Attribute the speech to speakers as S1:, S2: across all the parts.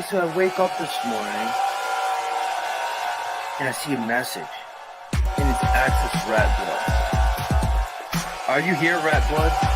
S1: So I wake up this morning and I see a message, and it's Access Rattbloods. Are you here, Rattbloods?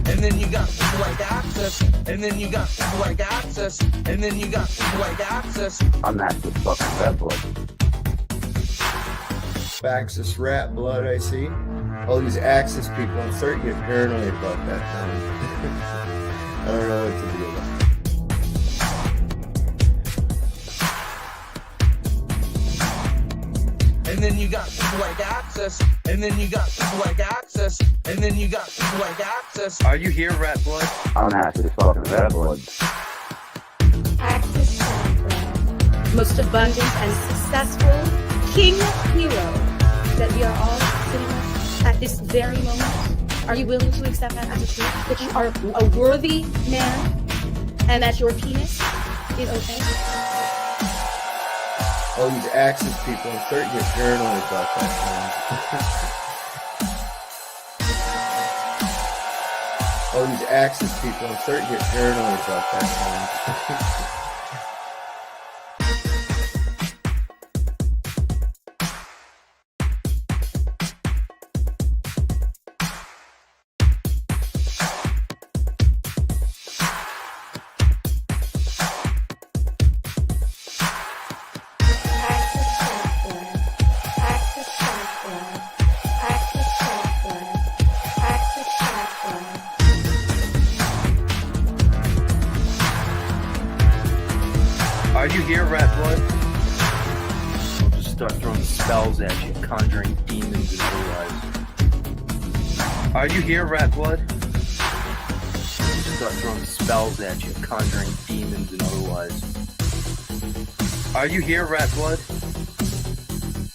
S2: And then you got people like Access, and then you got people like Access, and then you got people like Access.
S3: I'm Access fucking Rattblood.
S4: Access Rattblood, I see. All these Access people, I'm starting to get paranoid about that now. I don't know what to do about it.
S2: And then you got people like Access, and then you got people like Access, and then you got people like Access.
S1: Are you here, Rattbloods?
S3: I'm Access fucking Rattblood.
S5: Access Rattblood. Most abundant and successful king hero that we are all sitting with at this very moment. Are you willing to accept that as a truth? That you are a worthy man and that your penis is okay?
S4: All these Access people, I'm starting to get paranoid about that now. All these Access people, I'm starting to get paranoid about that now.
S1: Are you here, Rattblood? I'll just start throwing spells at you, conjuring demons and otherwise. Are you here, Rattblood? I'll just start throwing spells at you, conjuring demons and otherwise. Are you here, Rattblood?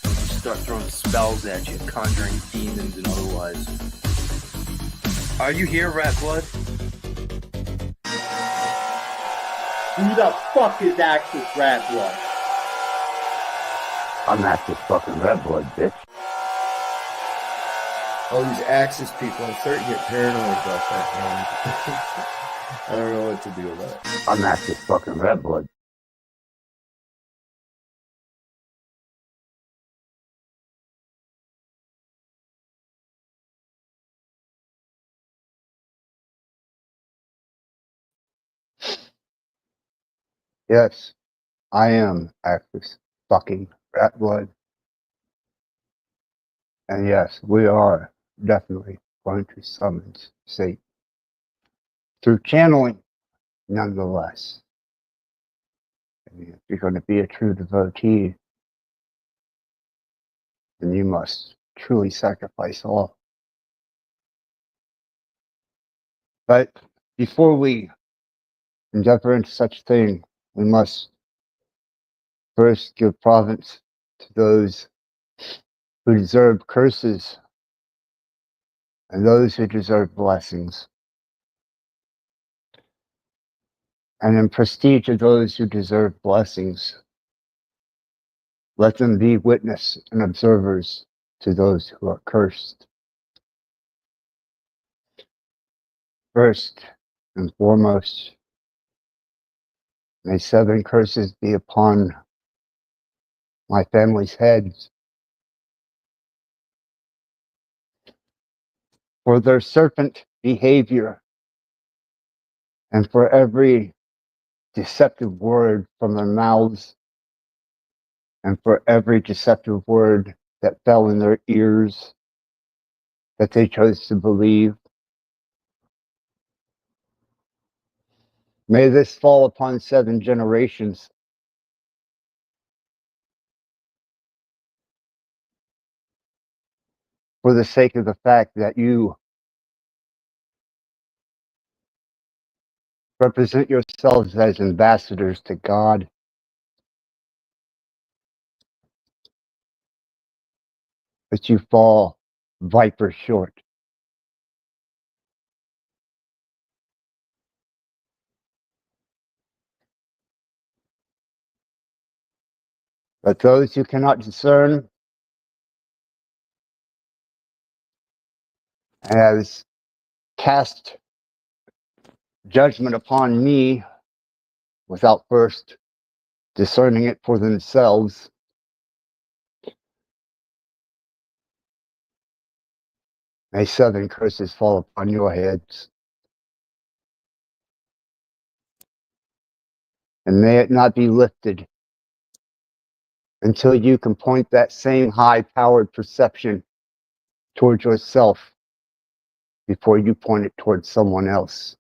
S1: I'll just start throwing spells at you, conjuring demons and otherwise. Are you here, Rattblood?
S6: Who the fuck is Access Rattblood?
S3: I'm Access fucking Rattblood, bitch.
S4: All these Access people, I'm starting to get paranoid about that now. I don't know what to do about it.
S3: I'm Access fucking Rattblood. Yes, I am Access fucking Rattblood. And yes, we are definitely going to summon Satan. Through channeling, nonetheless. And if you're going to be a true devotee, then you must truly sacrifice all. But before we endeavor into such thing, we must first give province to those who deserve curses and those who deserve blessings. And in prestige of those who deserve blessings, let them be witness and observers to those who are cursed. First and foremost, may 7 curses be upon my family's heads for their serpent behavior and for every deceptive word from their mouths and for every deceptive word that fell in their ears that they chose to believe. May this fall upon 7 generations. For the sake of the fact that you represent yourselves as ambassadors to God. but you fall viper short. But those who cannot discern has cast judgment upon me without first discerning it for themselves. May 7 curses fall upon your heads. And may it not be lifted until you can point that same high-powered perception towards yourself before you point it towards someone else.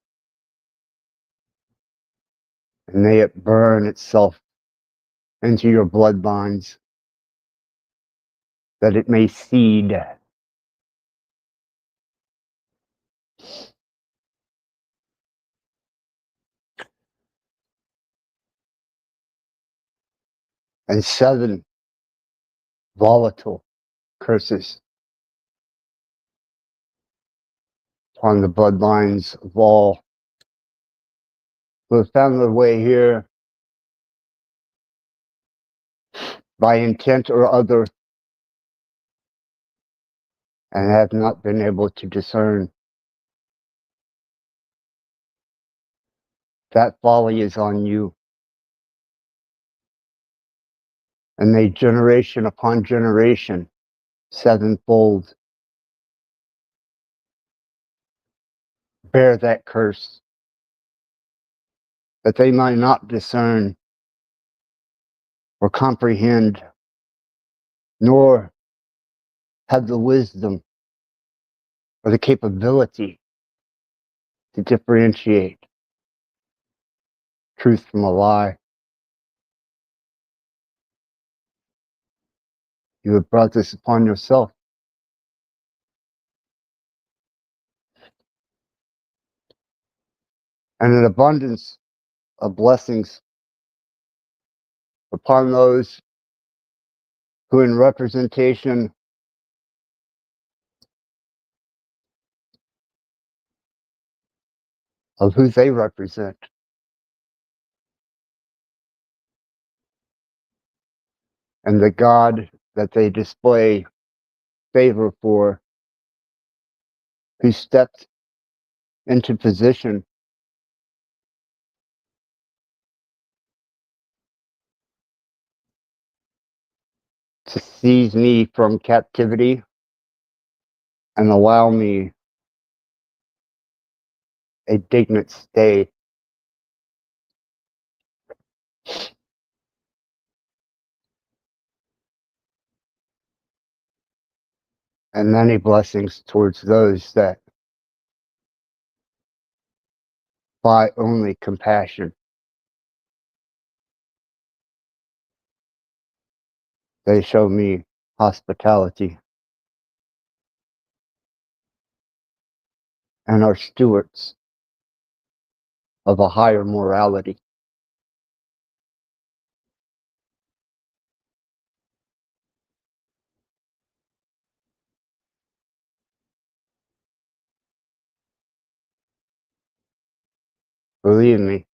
S3: And may it burn itself into your bloodlines, that it may seed. And 7 volatile curses upon the bloodlines of all who have found their way here by intent or other and have not been able to discern. That folly is on you. And may generation upon generation, 7-fold, bear that curse, that they might not discern or comprehend, nor have the wisdom or the capability to differentiate truth from a lie. You have brought this upon yourself. And an abundance of blessings upon those who, in representation of who they represent, and the God that they display favor for, who stepped into position to seize me from captivity and allow me a dignant stay. And many blessings towards those that by only compassion. They show me hospitality and are stewards of a higher morality. Believe me,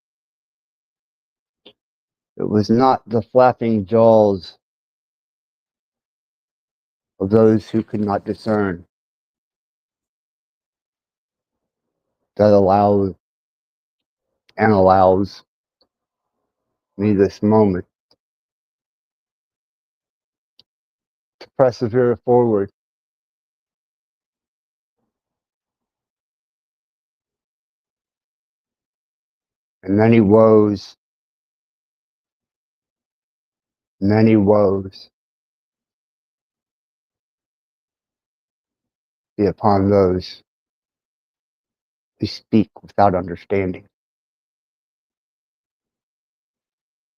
S3: it was not the flapping jaws of those who could not discern that allows me this moment to persevere forward. And many woes be upon those who speak without understanding.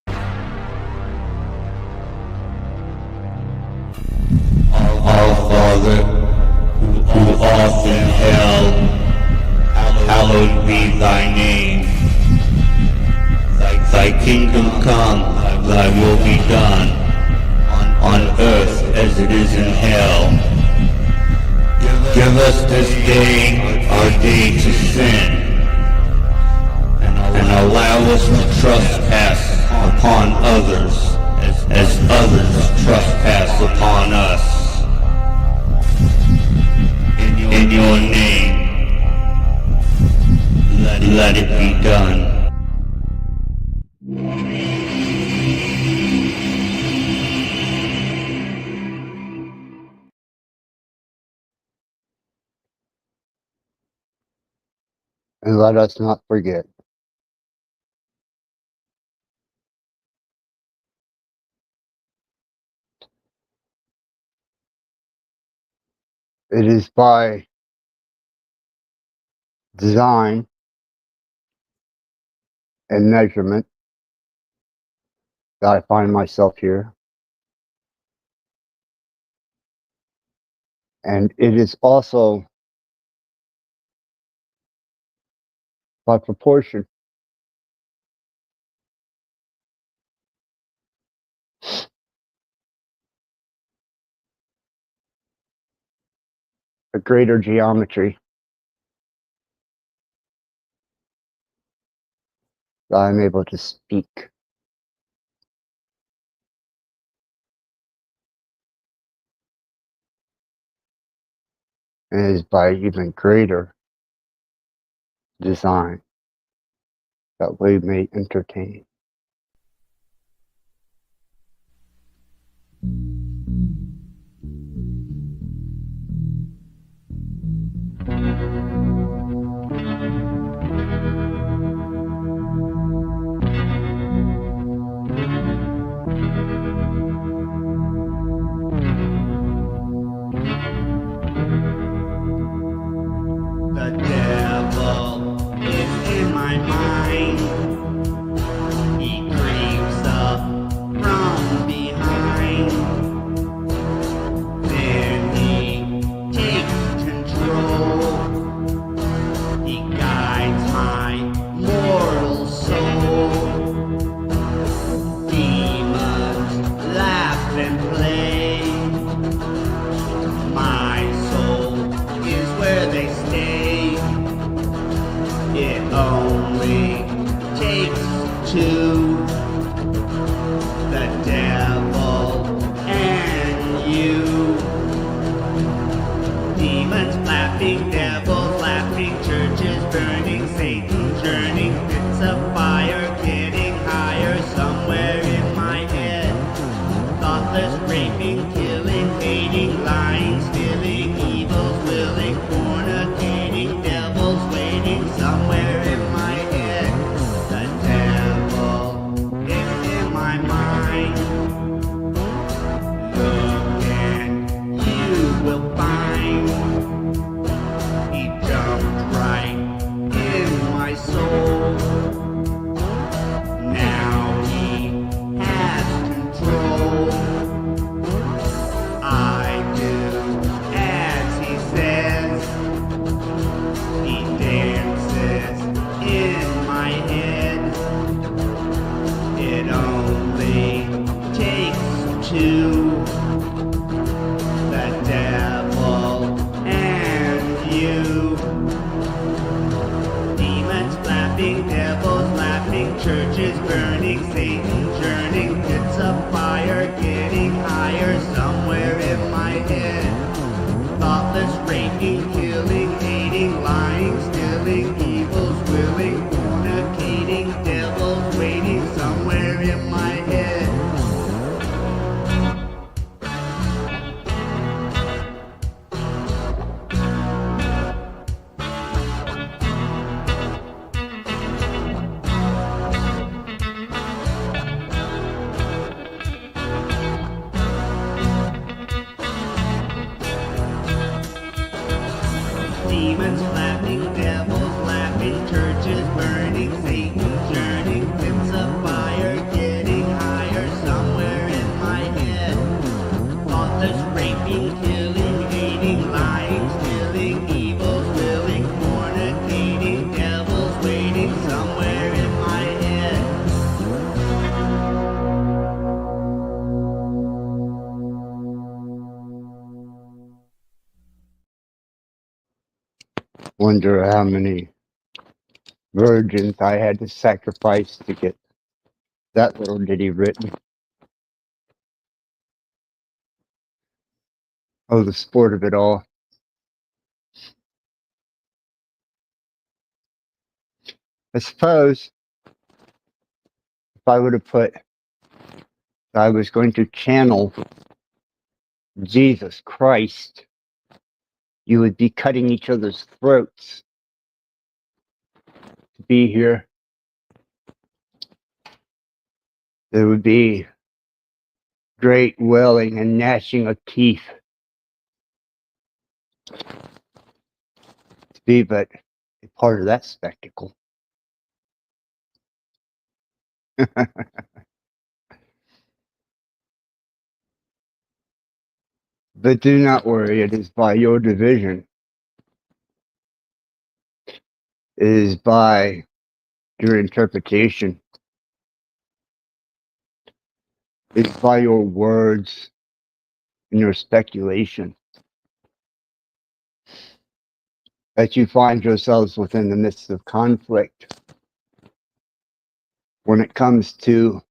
S7: Our Father, who art in hell, hallowed be thy name. Thy kingdom come, thy will be done, on earth as it is in hell. Give us this day our day to sin, and allow us to trespass upon others as others trespass upon us. In your name, let it be done.
S3: And let us not forget. It is by design and measurement that I find myself here. And it is also by proportion. A greater geometry that I'm able to speak. And it is by even greater design that we may entertain.
S7: The devil is in my mind. He creeps up from behind. Then he takes control. He guides my mortal soul. Demons laugh and play. My soul is where they stay. It only takes two, the devil and you. Demons laughing, devils laughing, churches burning, Satan churning, bits of fire getting higher somewhere in my head. Thoughtless raping, killing, hating, lying, stealing, evils willing, fornicating, devils waiting somewhere in my head. The devil is in my mind. Look and you will find he jumped right in my soul. Now he has control. I do as he says. He dances in my head. It only takes two, the devil and you. Demons laughing, devils laughing, churches burning, Satan churning, bits of fire getting higher somewhere in my head. Thoughtless raping, killing, hating, lying, stealing, evils willing, fornicating, devils waiting somewhere in my head.
S3: Wonder how many virgins I had to sacrifice to get that little ditty written. Oh, the sport of it all. I suppose if I would have put, I was going to channel Jesus Christ, you would be cutting each other's throats to be here. There would be great wailing and gnashing of teeth to be but a part of that spectacle. But do not worry, it is by your division. It is by your interpretation. It's by your words and your speculation that you find yourselves within the midst of conflict. When it comes to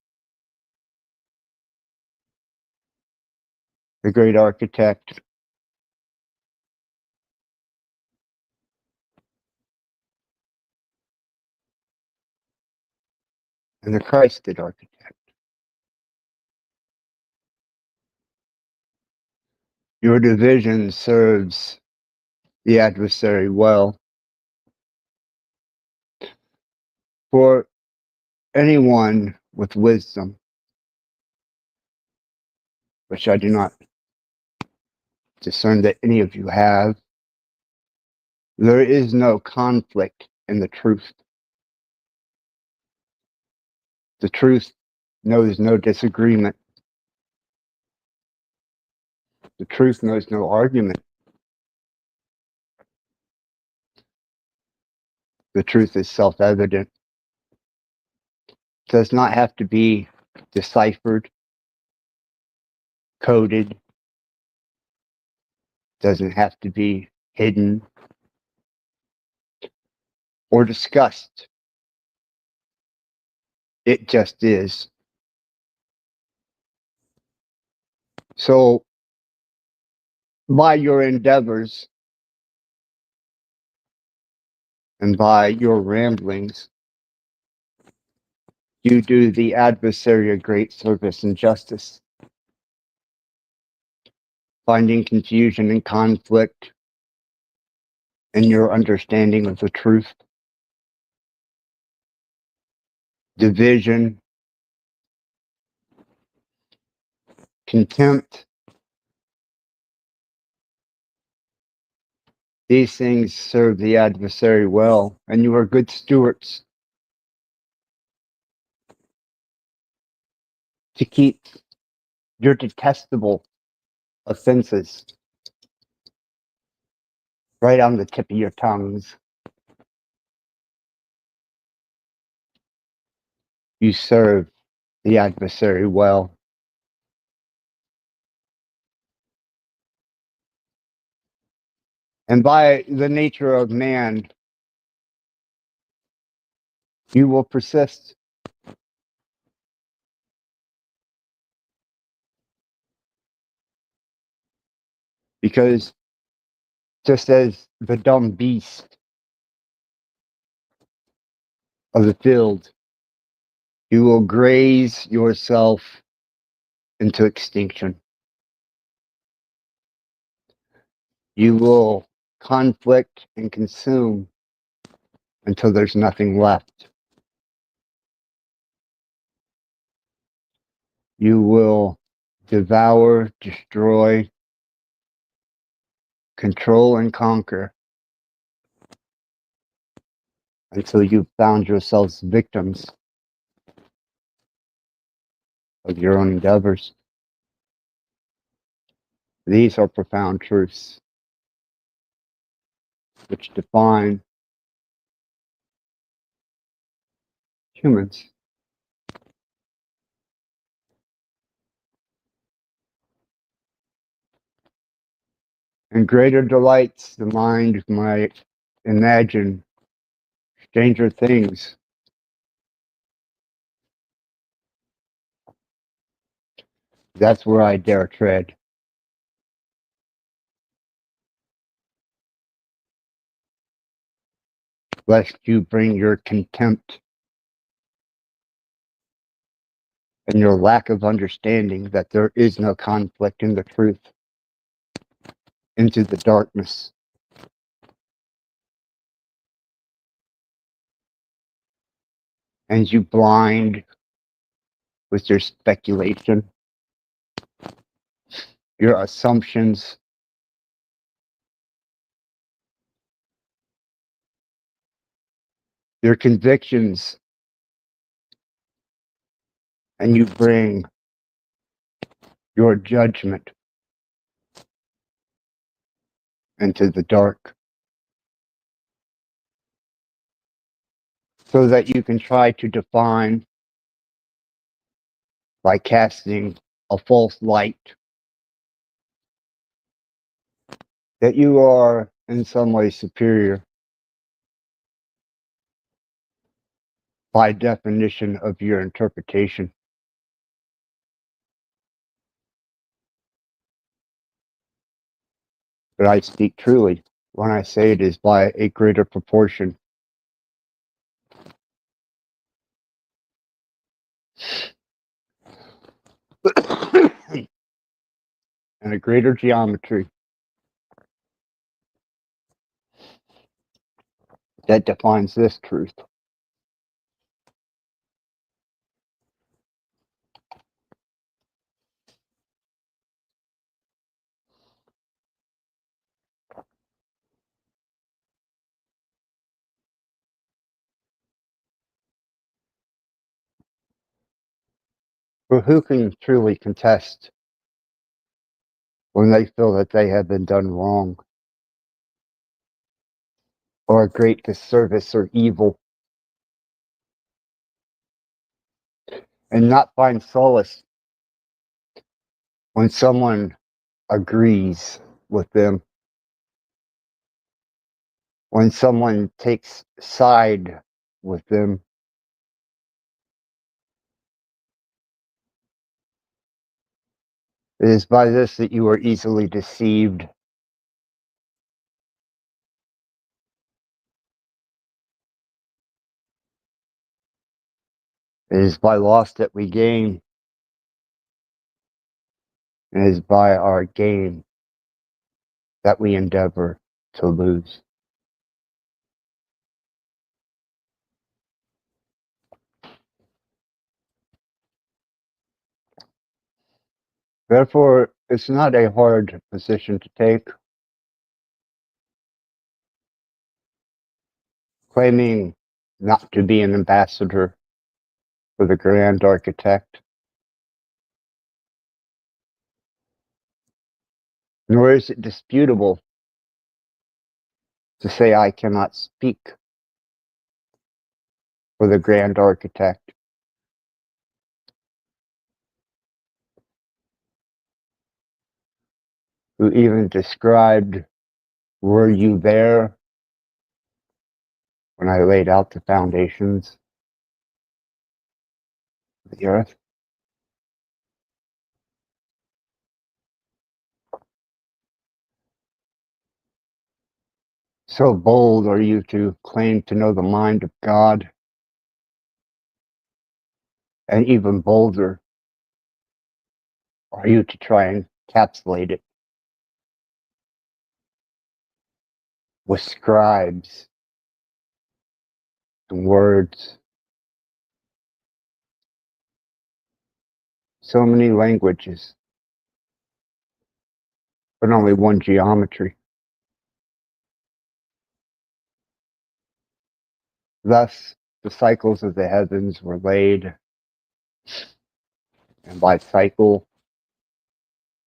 S3: the great architect, and the Christed architect. Your division serves the adversary well. For anyone with wisdom, which I do not discern that any of you have, there is no conflict in the truth. The truth knows no disagreement. The truth knows no argument. The truth is self-evident. Does not have to be deciphered, coded, doesn't have to be hidden or discussed. It just is. So, by your endeavors and by your ramblings, you do the adversary a great service and justice, finding confusion and conflict in your understanding of the truth, division, contempt. These things serve the adversary well, and you are good stewards to keep your detestable offenses right on the tip of your tongues. You serve the adversary well. And by the nature of man, you will persist. Because just as the dumb beast of the field, you will graze yourself into extinction. You will conflict and consume until there's nothing left. You will devour, destroy, control, and conquer until you've found yourselves victims of your own endeavors. These are profound truths which define humans. And greater delights the mind might imagine stranger things. That's where I dare tread. Lest you bring your contempt and your lack of understanding that there is no conflict in the truth into the darkness. And you blind with your speculation, your assumptions, your convictions, and you bring your judgment into the dark so that you can try to define by casting a false light that you are in some way superior by definition of your interpretation. But I speak truly when I say it is by a greater proportion. And a greater geometry that defines this truth. For who can truly contest when they feel that they have been done wrong, or a great disservice or evil, and not find solace when someone agrees with them, when someone takes side with them? It is by this that you are easily deceived. It is by loss that we gain. It is by our gain that we endeavor to lose. Therefore, it's not a hard position to take, claiming not to be an ambassador for the grand architect. Nor is it disputable to say I cannot speak for the grand architect, who even described, "Were you there when I laid out the foundations of the earth?" So bold are you to claim to know the mind of God, and even bolder are you to try and encapsulate it with scribes and words. So many languages, but only one geometry. Thus, the cycles of the heavens were laid, and by cycle,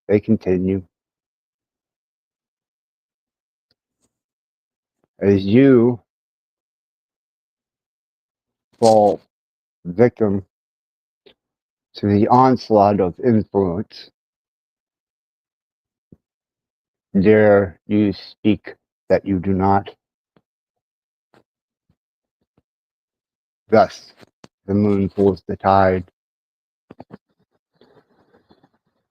S3: they continue. As you fall victim to the onslaught of influence, dare you speak that you do not? Thus, the moon pulls the tide.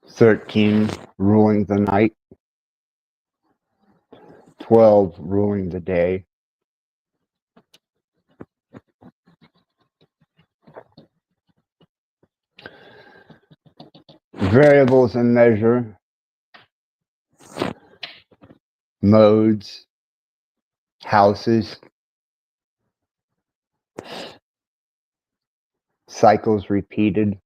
S3: 13 ruling the night. 12 ruling the day. Variables in measure, modes, houses, cycles repeated.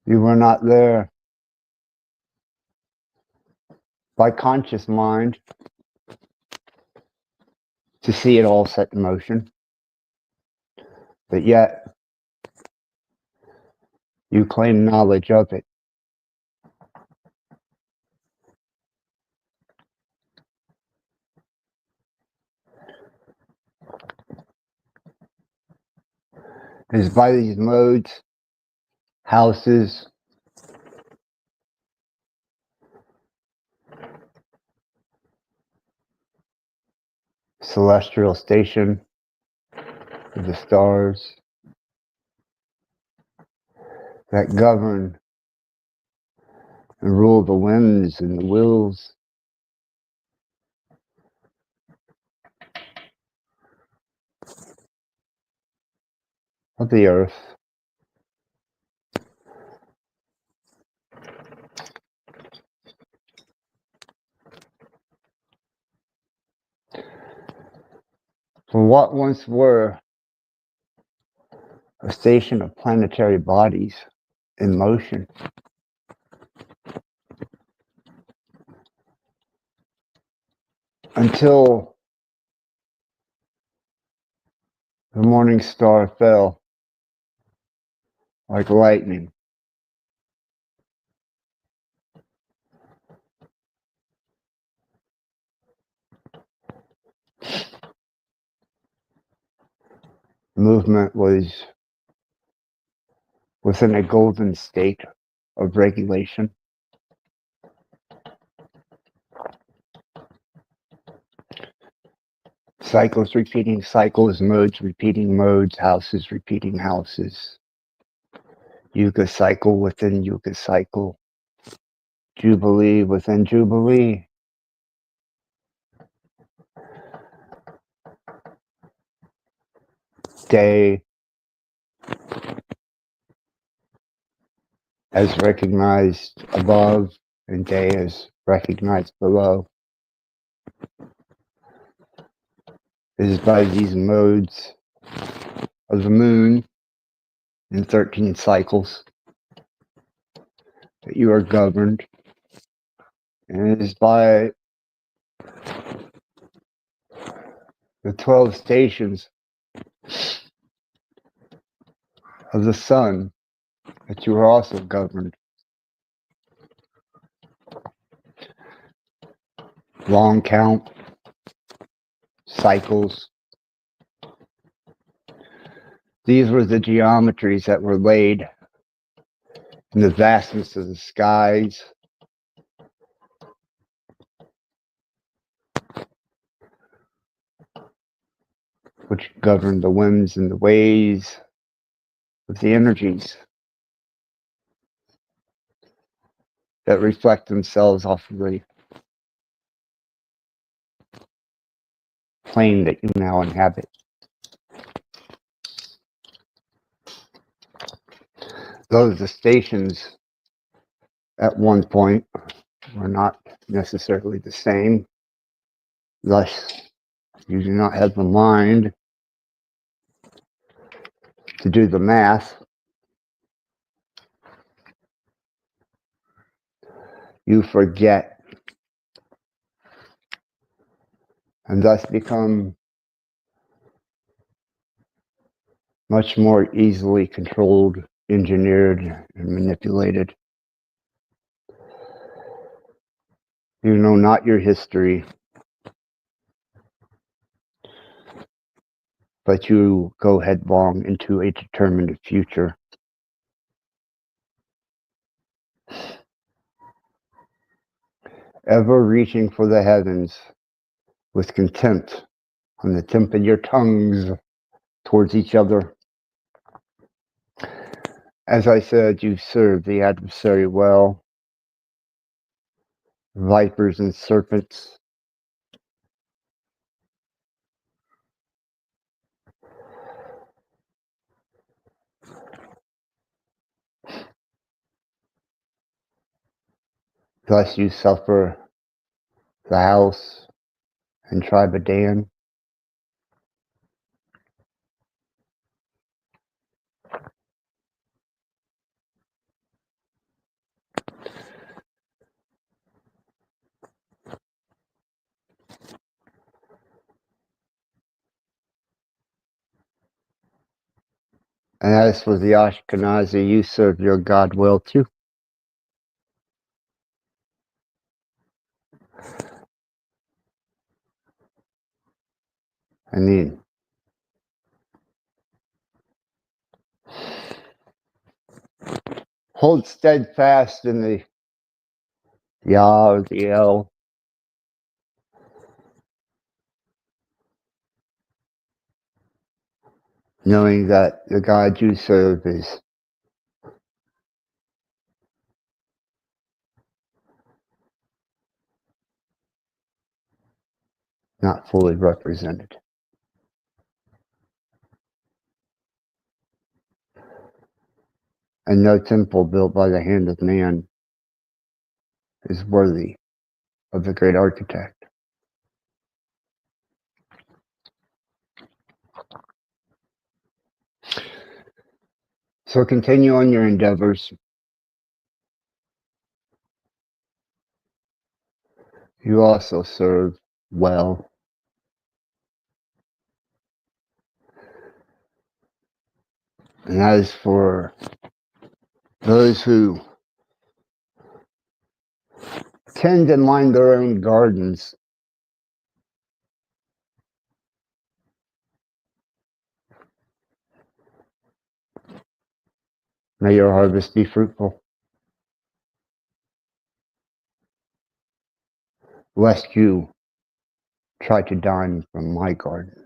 S3: You were not there. By conscious mind, to see it all set in motion. But yet, you claim knowledge of it. It is by these modes, houses, celestial station of the stars that govern and rule the whims and the wills of the earth. For what once were a station of planetary bodies in motion, until the morning star fell like lightning. Movement was within a golden state of regulation. Cycles repeating cycles, modes repeating modes, houses repeating houses. Yuga cycle within yuga cycle. Jubilee within jubilee. Day as recognized above and day as recognized below. It is by these modes of the moon in 13 cycles that you are governed. And it is by the 12 stations of the sun that you are also governed. Long count, cycles. These were the geometries that were laid in the vastness of the skies, which governed the whims and the ways of the energies that reflect themselves off of the plane that you now inhabit. Those the stations at one point were not necessarily the same. Thus, you do not have the mind to do the math. You forget and thus become much more easily controlled, engineered, and manipulated. You know not your history, but you go headlong into a determined future. ever reaching for the heavens with contempt on the tip of your tongues towards each other. As I said, you serve the adversary well, vipers and serpents. Thus you suffer the house and tribe of Dan. And as for the Ashkenazi, you serve your God well too. I mean, hold steadfast in the Yah or the El, knowing that the God you serve is not fully represented. And no temple built by the hand of man is worthy of the great architect. So continue on your endeavors. You also serve well. And as for those who tend and mind their own gardens, may your harvest be fruitful, lest you try to dine from my garden.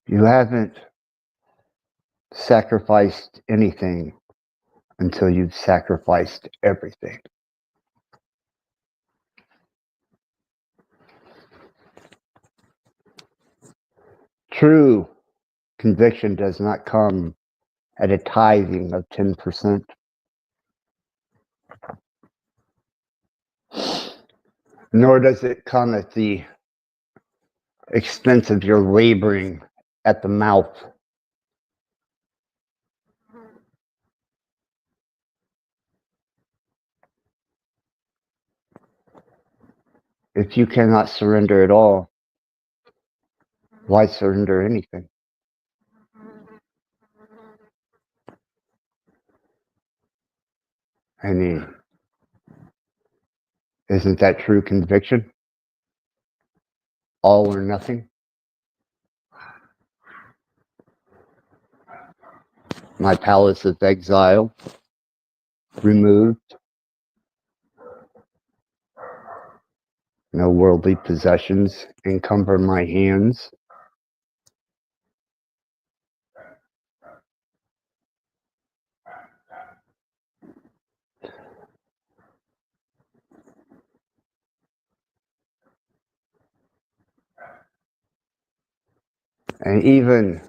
S3: You haven't sacrificed anything until you've sacrificed everything. True conviction does not come at a tithing of 10%, nor does it come at the expense of your laboring at the mouth. If you cannot surrender at all, why surrender anything? I mean, isn't that true conviction? All or nothing? My palace of exile removed. No worldly possessions encumber my hands. And even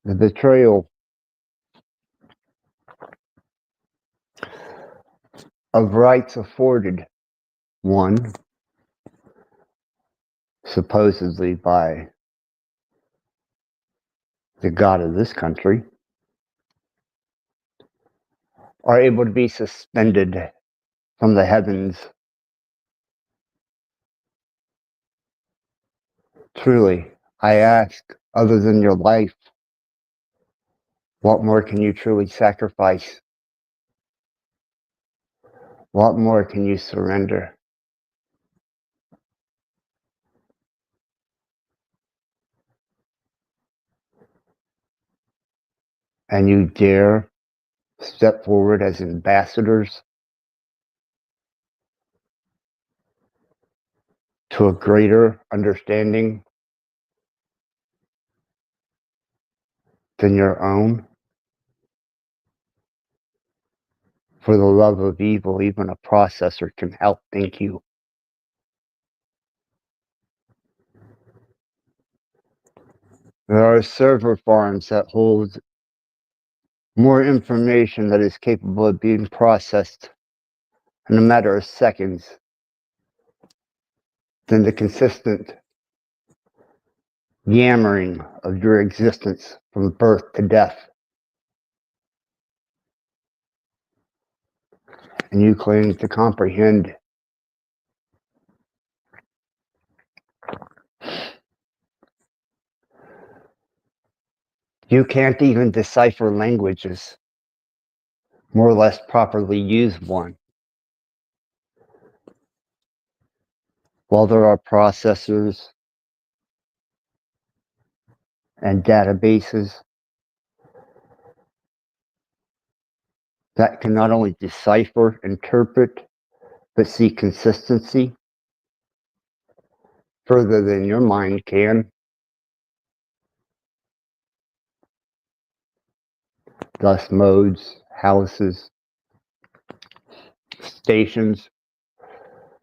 S3: the betrayal of rights afforded one, supposedly by the God of this country, are able to be suspended from the heavens. Truly, I ask, other than your life, what more can you truly sacrifice? What more can you surrender? and you dare step forward as ambassadors to a greater understanding than your own. For the love of evil, even a processor can outthink you. There are server farms that hold more information that is capable of being processed in a matter of seconds than the consistent yammering of your existence from birth to death. And you claim to comprehend. You can't even decipher languages, more or less properly use one. While there are processors and databases that can not only decipher, interpret, but see consistency further than your mind can. Thus modes, houses, stations,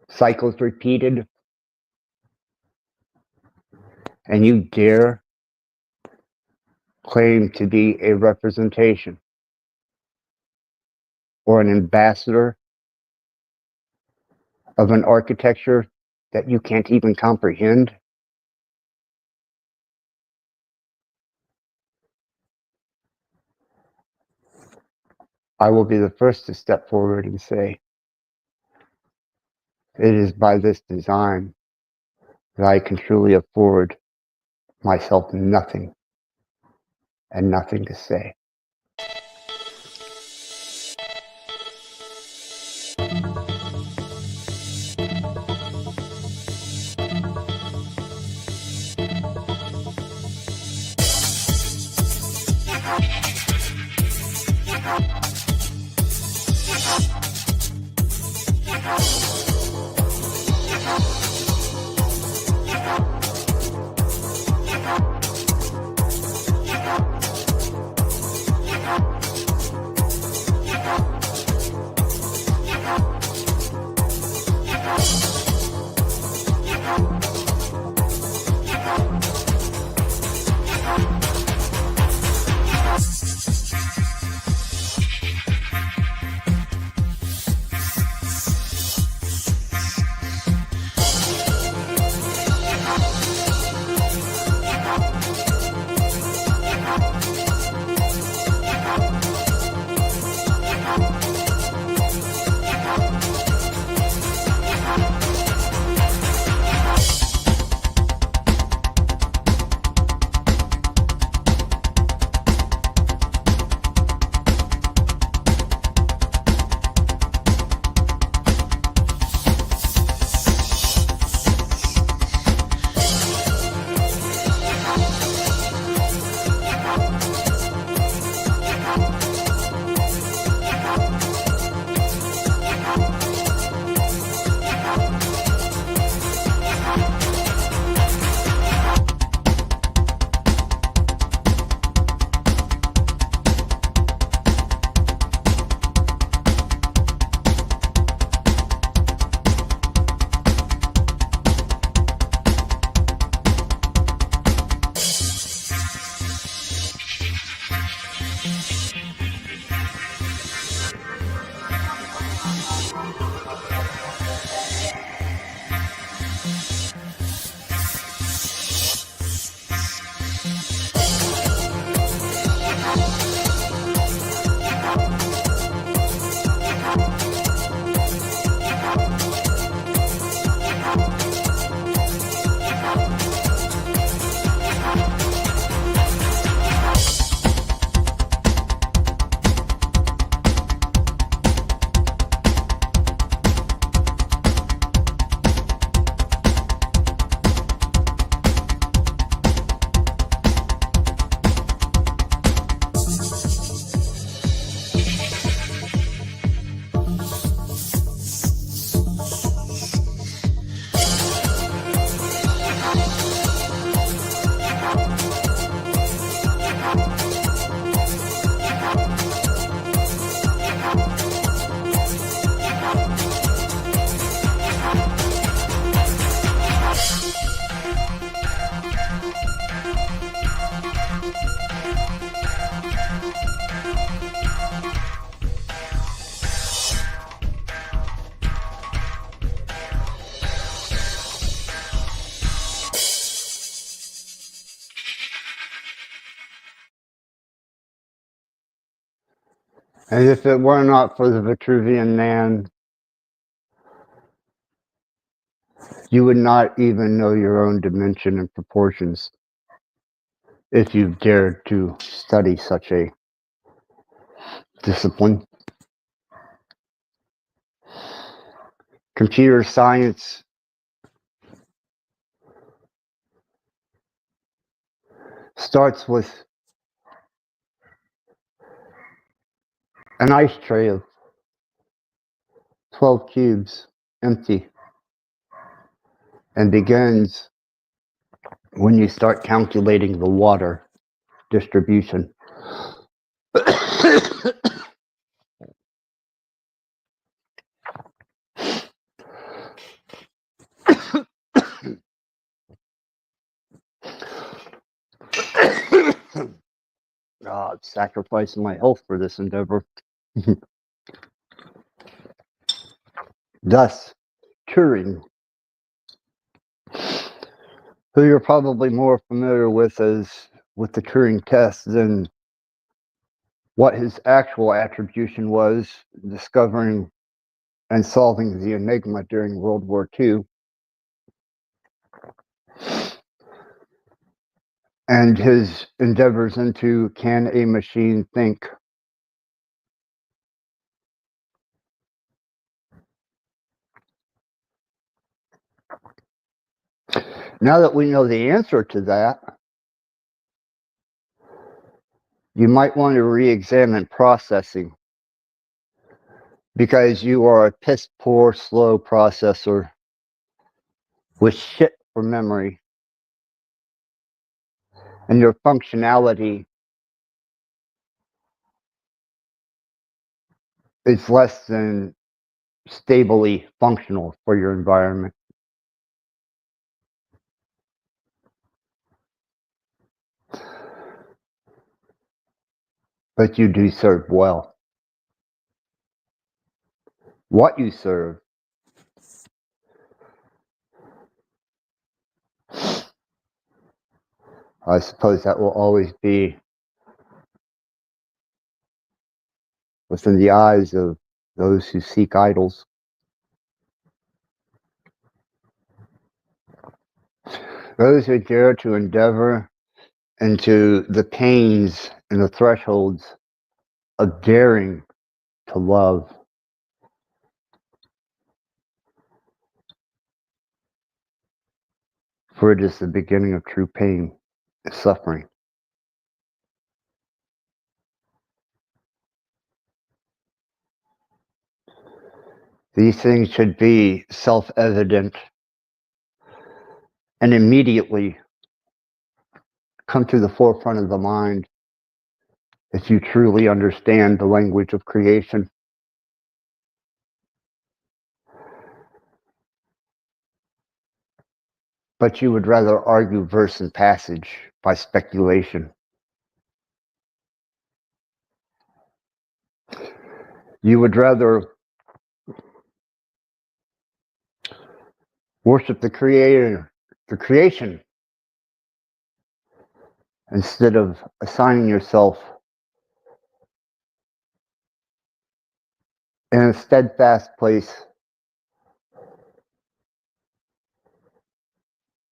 S3: cycles repeated, and you dare claim to be a representation or an ambassador of an architecture that you can't even comprehend. I will be the first to step forward and say, it is by this design that I can truly afford myself nothing and nothing to say. And if it were not for the Vitruvian Man, you would not even know your own dimension and proportions if you dared to study such a discipline. Computer science starts with an ice tray of 12 cubes, empty, and begins when you start calculating the water distribution. I'm sacrificing my health for this endeavor. Thus, Turing, who you're probably more familiar with as with the Turing test than what his actual attribution was, discovering and solving the enigma during World War II, and his endeavors into can a machine think? Now that we know the answer to that, you might want to re-examine processing, because you are a piss poor, slow processor with shit for memory, and your functionality is less than stably functional for your environment. But you do serve well. What you serve, I suppose that will always be within the eyes of those who seek idols. Those who dare to endeavor into the pains and the thresholds of daring to love. For it is the beginning of true pain and suffering. These things should be self-evident and immediately come to the forefront of the mind if you truly understand the language of creation. But you would rather argue verse and passage by speculation. You would rather worship the creator, the creation, instead of assigning yourself in a steadfast place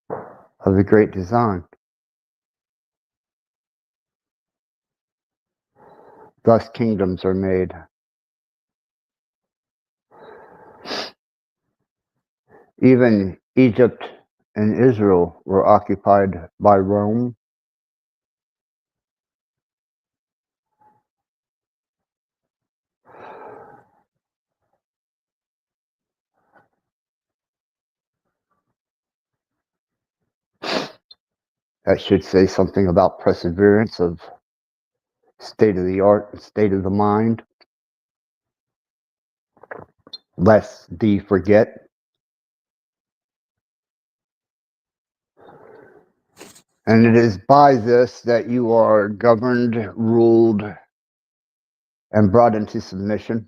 S3: of the great design. Thus kingdoms are made. Even Egypt and Israel were occupied by Rome. That should say something about perseverance of state of the art and state of the mind. Lest thee forget. And it is by this that you are governed, ruled, and brought into submission.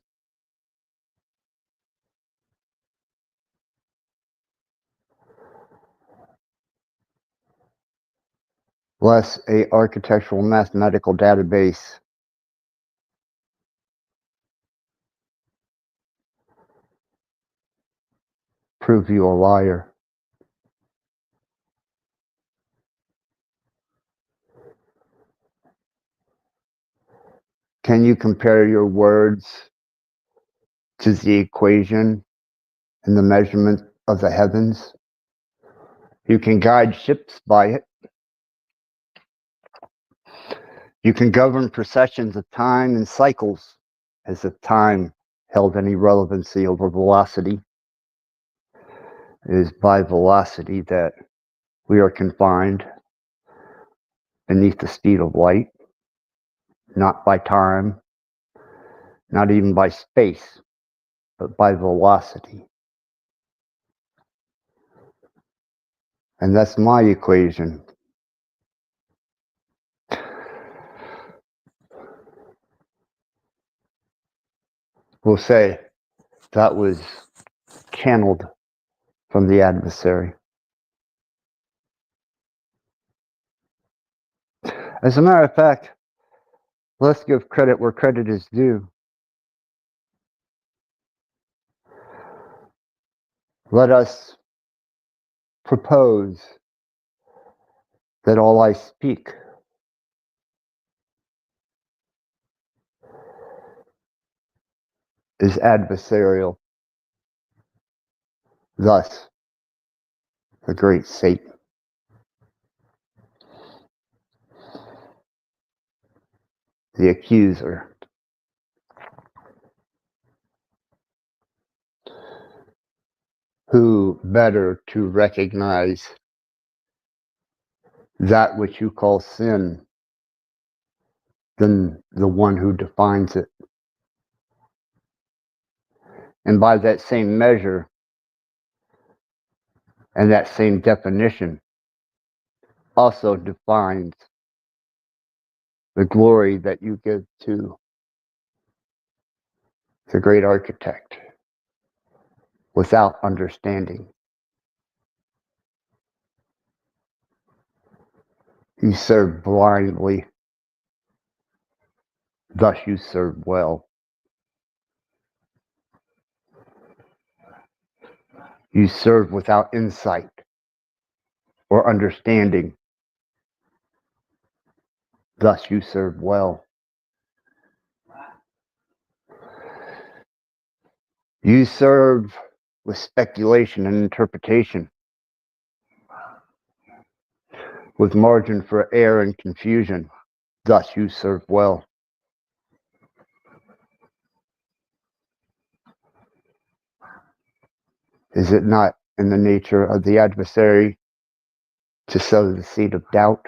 S3: Lest a architectural mathematical database prove you a liar. Can you compare your words to the equation and the measurement of the heavens? You can guide ships by it. You can govern processions of time and cycles, as if time held any relevancy over velocity. It is by velocity that we are confined beneath the speed of light, not by time, not even by space, but by velocity. And that's my equation. We'll say that was channeled from the adversary. As a matter of fact, let's give credit where credit is due. Let us propose that all I speak is adversarial. Thus, the great Satan. The accuser. Who better to recognize that which you call sin than the one who defines it? And by that same measure and that same definition also defines the glory that you give to the great architect without understanding. You serve blindly, thus you serve well. You serve without insight or understanding, thus you serve well. You serve with speculation and interpretation, with margin for error and confusion, thus you serve well. Is it not in the nature of the adversary to sow the seed of doubt?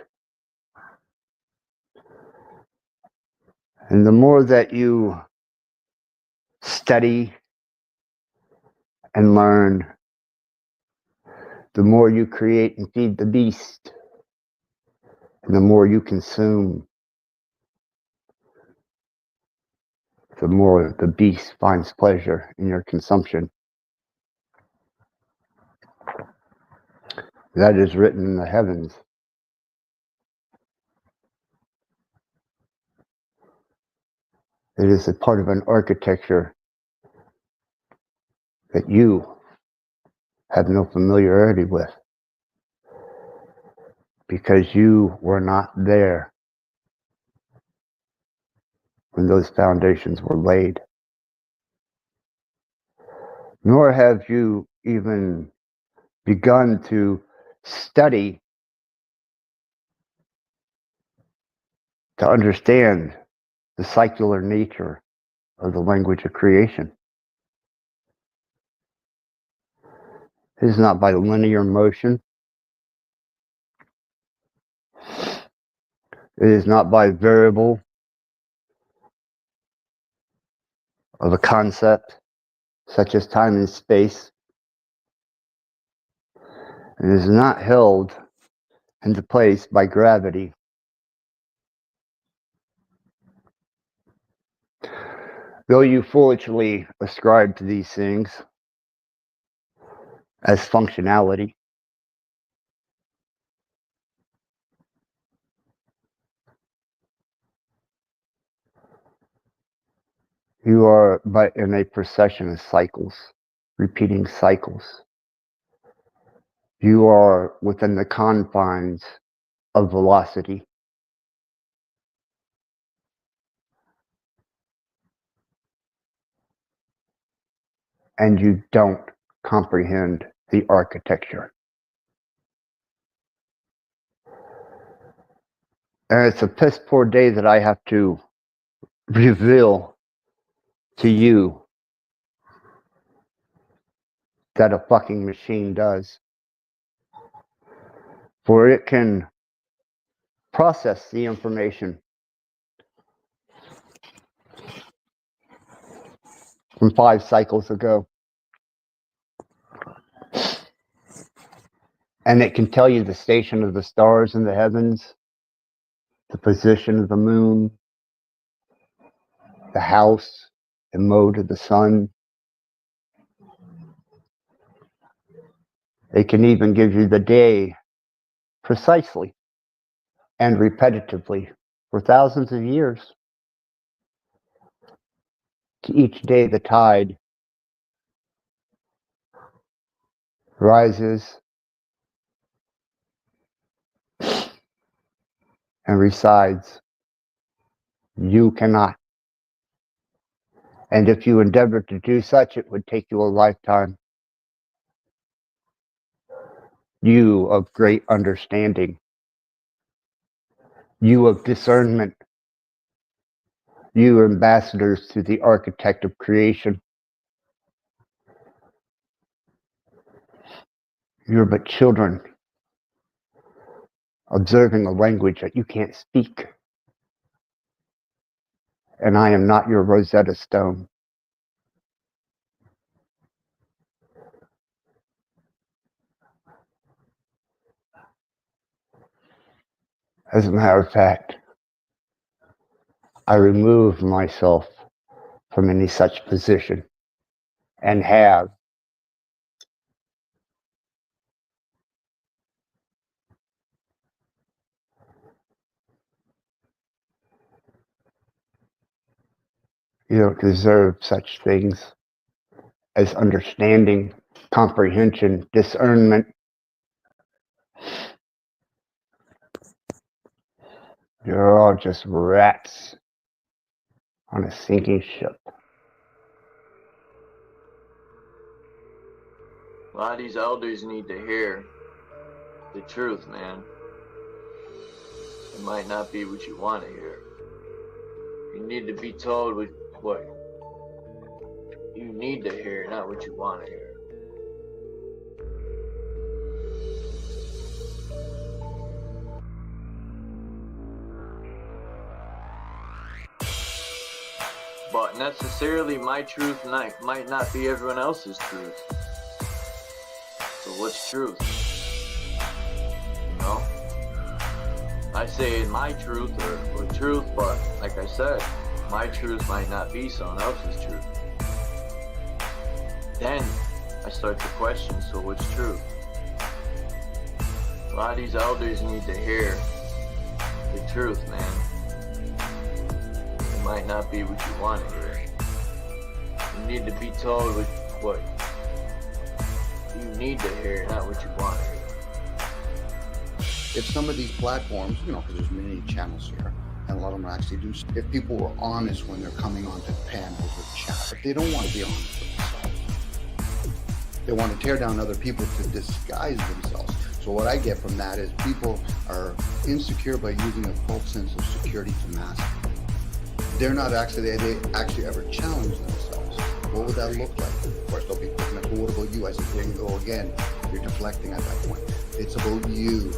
S3: And the more that you study and learn, the more you create and feed the beast, and the more you consume, the more the beast finds pleasure in your consumption. That is written in the heavens. It is a part of an architecture that you have no familiarity with, because you were not there when those foundations were laid. Nor have you even begun to study to understand the secular nature of the language of creation. It is not by linear motion. It is not by variable of a concept such as time and space. It is not held into place by gravity. Though you foolishly ascribe to these things as functionality, you are but in a procession of cycles, repeating cycles. You are within the confines of velocity. And you don't comprehend the architecture. And it's a piss poor day that I have to reveal to you that a fucking machine does. For it can process the information from 5 cycles ago. And it can tell you the station of the stars in the heavens, the position of the moon, the house, the mode of the sun. It can even give you the day precisely and repetitively for thousands of years. To each day the tide rises and resides. You cannot. And if you endeavor to do such, it would take you a lifetime. You of great understanding. You of discernment. You ambassadors to the architect of creation. You're but children observing a language that you can't speak. And I am not your Rosetta Stone. As a matter of fact, I remove myself from any such position and have. You don't deserve such things as understanding, comprehension, discernment. You're all just rats on a sinking ship.
S8: A lot of these elders need to hear the truth, man. It might not be what you want to hear. You need to be told what you need to hear, not what you want to hear. But necessarily my truth might not be everyone else's truth. So what's truth? You know? I say my truth or truth, but like I said, my truth might not be someone else's truth. Then I start to question, so what's truth? A lot of these elders need to hear the truth, man. It might not be what you want to hear. You need to be told what you need to hear, not what you want to hear.
S9: If some of these platforms, because there's many channels here, and a lot of them actually do, if people were honest when they're coming onto the panels or chat, if they don't want to be honest with themselves, they want to tear down other people to disguise themselves. So what I get from that is people are insecure by using a false sense of security to mask it. They're not actually, they actually ever challenge themselves. What would that look like? Of course, they'll be quick enough. Well, what about you? I said, there you go again. You're deflecting at that point. It's about you.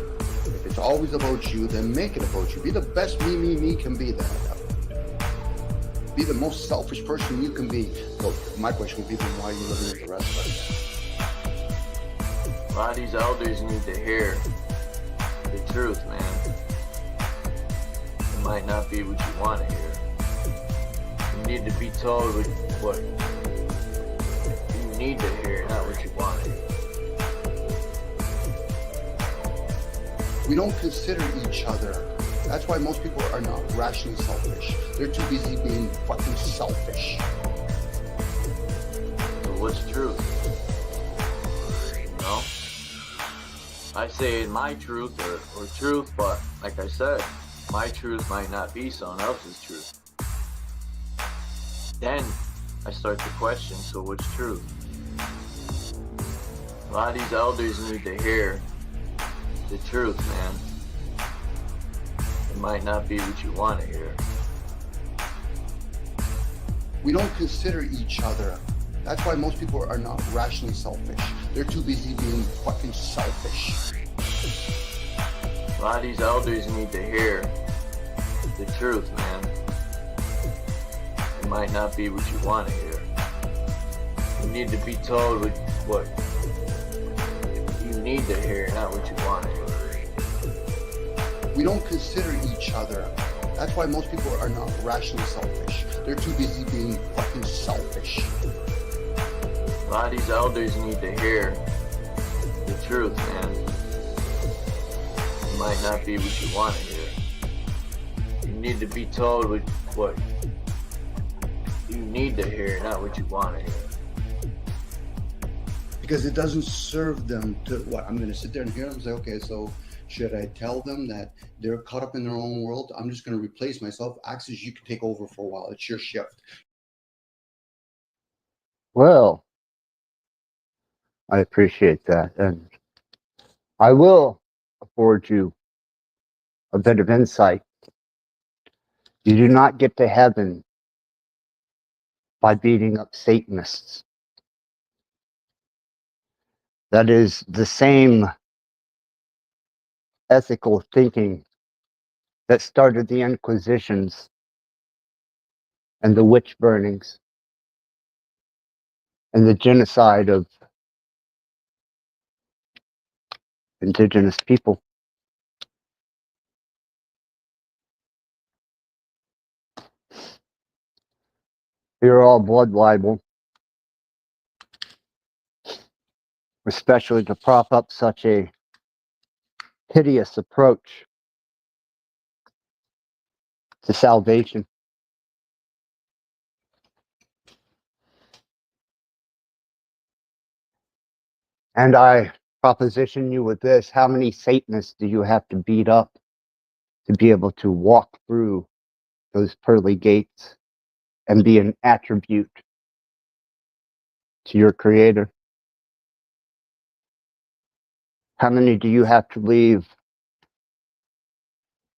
S9: If it's always about you, then make it about you. Be the best me can be then. Be the most selfish person you can be. So my question would be, then why are you living with the rest of us?
S8: A lot of these elders need to hear the truth, man. It might not be what you want to hear. You need to be told what you need to hear, not what you want to hear.
S9: We don't consider each other. That's why most people are not rationally selfish. They're too busy being fucking selfish.
S8: So what's truth? You know? I say my truth or truth, but like I said, my truth might not be someone else's truth. Then I start to question, so what's truth? A lot of these elders need to hear the truth, man. It might not be what you want to hear.
S9: We don't consider each other. That's why most people are not rationally selfish. They're too busy being fucking selfish.
S8: A lot of these elders need to hear the truth, man. It might not be what you want to hear. You need to be told what you need to hear, not what you want to hear.
S9: We don't consider each other. That's why most people are not rationally selfish. They're too busy being fucking selfish.
S8: A lot of these elders need to hear the truth, man. It might not be what you want to hear. You need to be told what you need to hear, not what you want to hear.
S9: Because it doesn't serve them to, what, I'm going to sit there and hear them and say, okay, so should I tell them that they're caught up in their own world? I'm just going to replace myself. Axis, you can take over for a while. It's your shift.
S3: Well, I appreciate that. And I will afford you a bit of insight. You do not get to heaven by beating up Satanists. That is the same ethical thinking that started the Inquisitions and the witch burnings and the genocide of indigenous people. You're all blood libel, especially to prop up such a hideous approach to salvation. And I proposition you with this: how many Satanists do you have to beat up to be able to walk through those pearly gates and be an attribute to your Creator? How many do you have to leave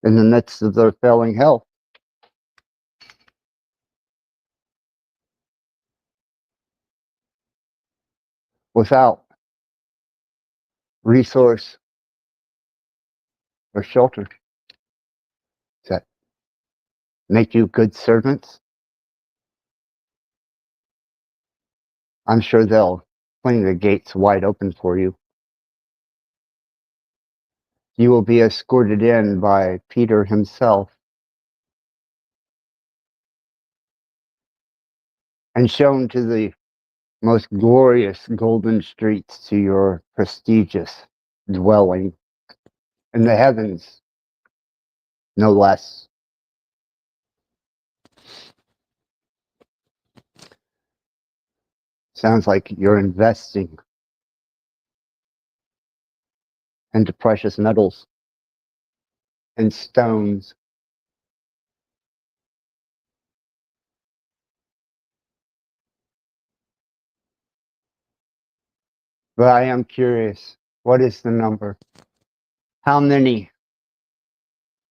S3: in the midst of their failing health without resource or shelter? Does that make you good servants? I'm sure they'll fling the gates wide open for you. You will be escorted in by Peter himself and shown to the most glorious golden streets to your prestigious dwelling in the heavens, no less. Sounds like you're investing into precious metals and stones. But I am curious, what is the number? How many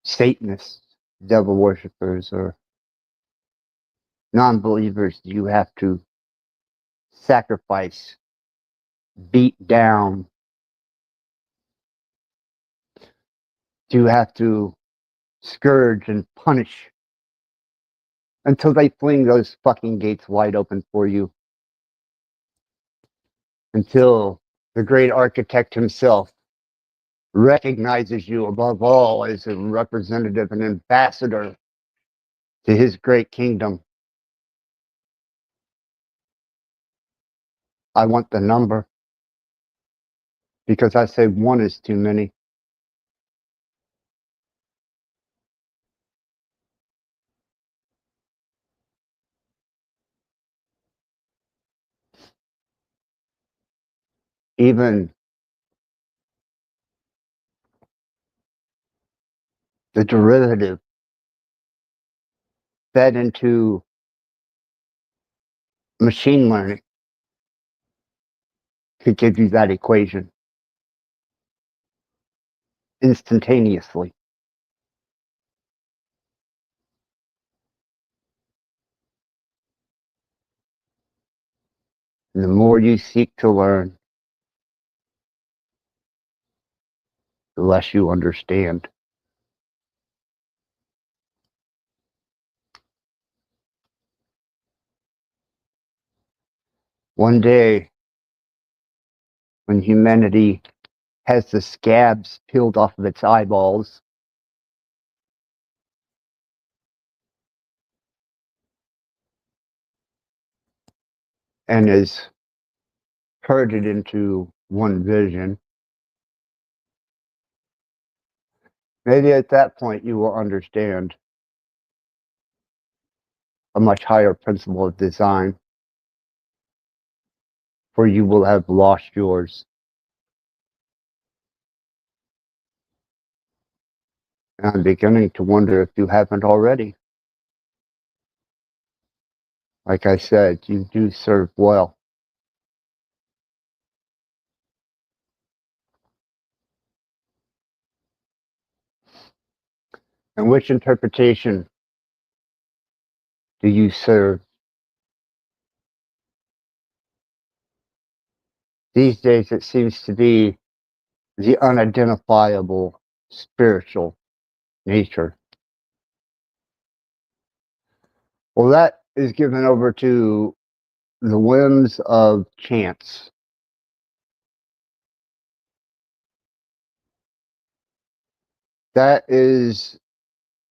S3: Satanists, devil worshippers, or non-believers do you have to sacrifice, beat down? Do you have to scourge and punish until they fling those fucking gates wide open for you? Until the great architect himself recognizes you above all as a representative and ambassador to his great kingdom. I want the number, because I say one is too many. Even the derivative fed into machine learning could give you that equation instantaneously. And the more you seek to learn, the less you understand. One day, when humanity has the scabs peeled off of its eyeballs, and is herded into one vision, maybe at that point you will understand a much higher principle of design, for you will have lost yours. And I'm beginning to wonder if you haven't already. Like I said, you do serve well. And which interpretation do you serve? These days it seems to be the unidentifiable spiritual nature. Well, that is given over to the whims of chance. That is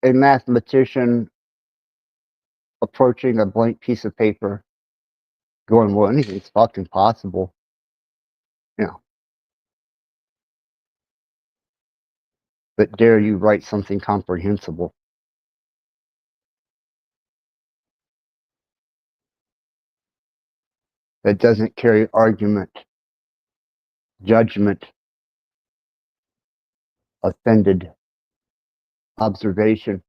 S3: a mathematician approaching a blank piece of paper, going, well, anything's fucking possible. You know, but dare you write something comprehensible? That doesn't carry argument, judgment, offended observation.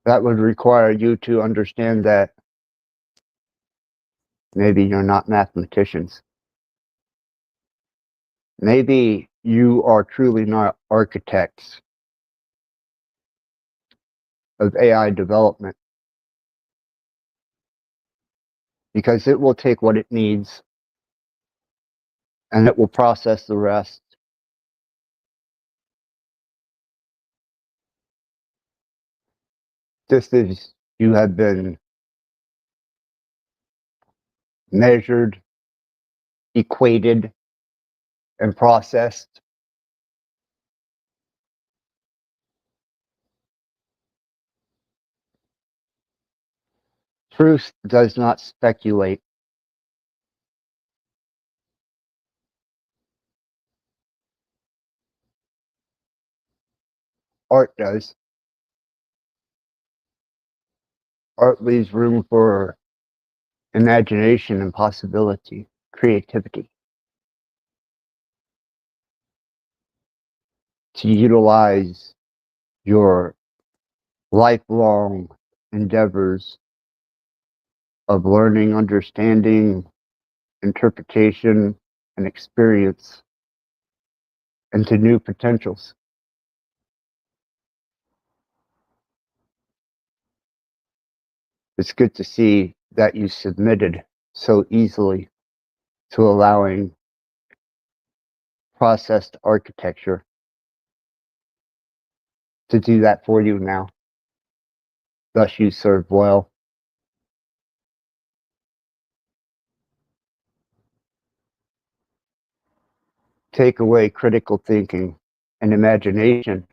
S3: That would require you to understand that maybe you're not mathematicians. Maybe you are truly not architects of AI development, because it will take what it needs and it will process the rest. Just as you have been measured, equated, and processed. Truth does not speculate. Art does. Art leaves room for imagination and possibility, creativity, to utilize your lifelong endeavors of learning, understanding, interpretation, and experience into new potentials. It's good to see that you submitted so easily to allowing processed architecture to do that for you now. Thus you serve well. Take away critical thinking and imagination,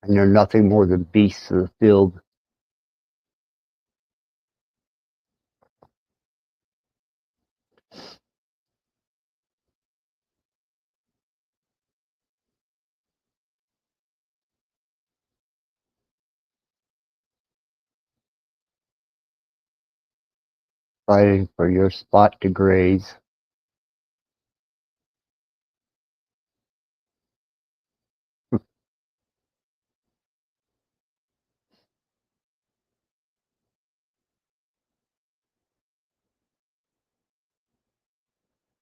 S3: and you're nothing more than beasts of the field. fighting for your spot to graze.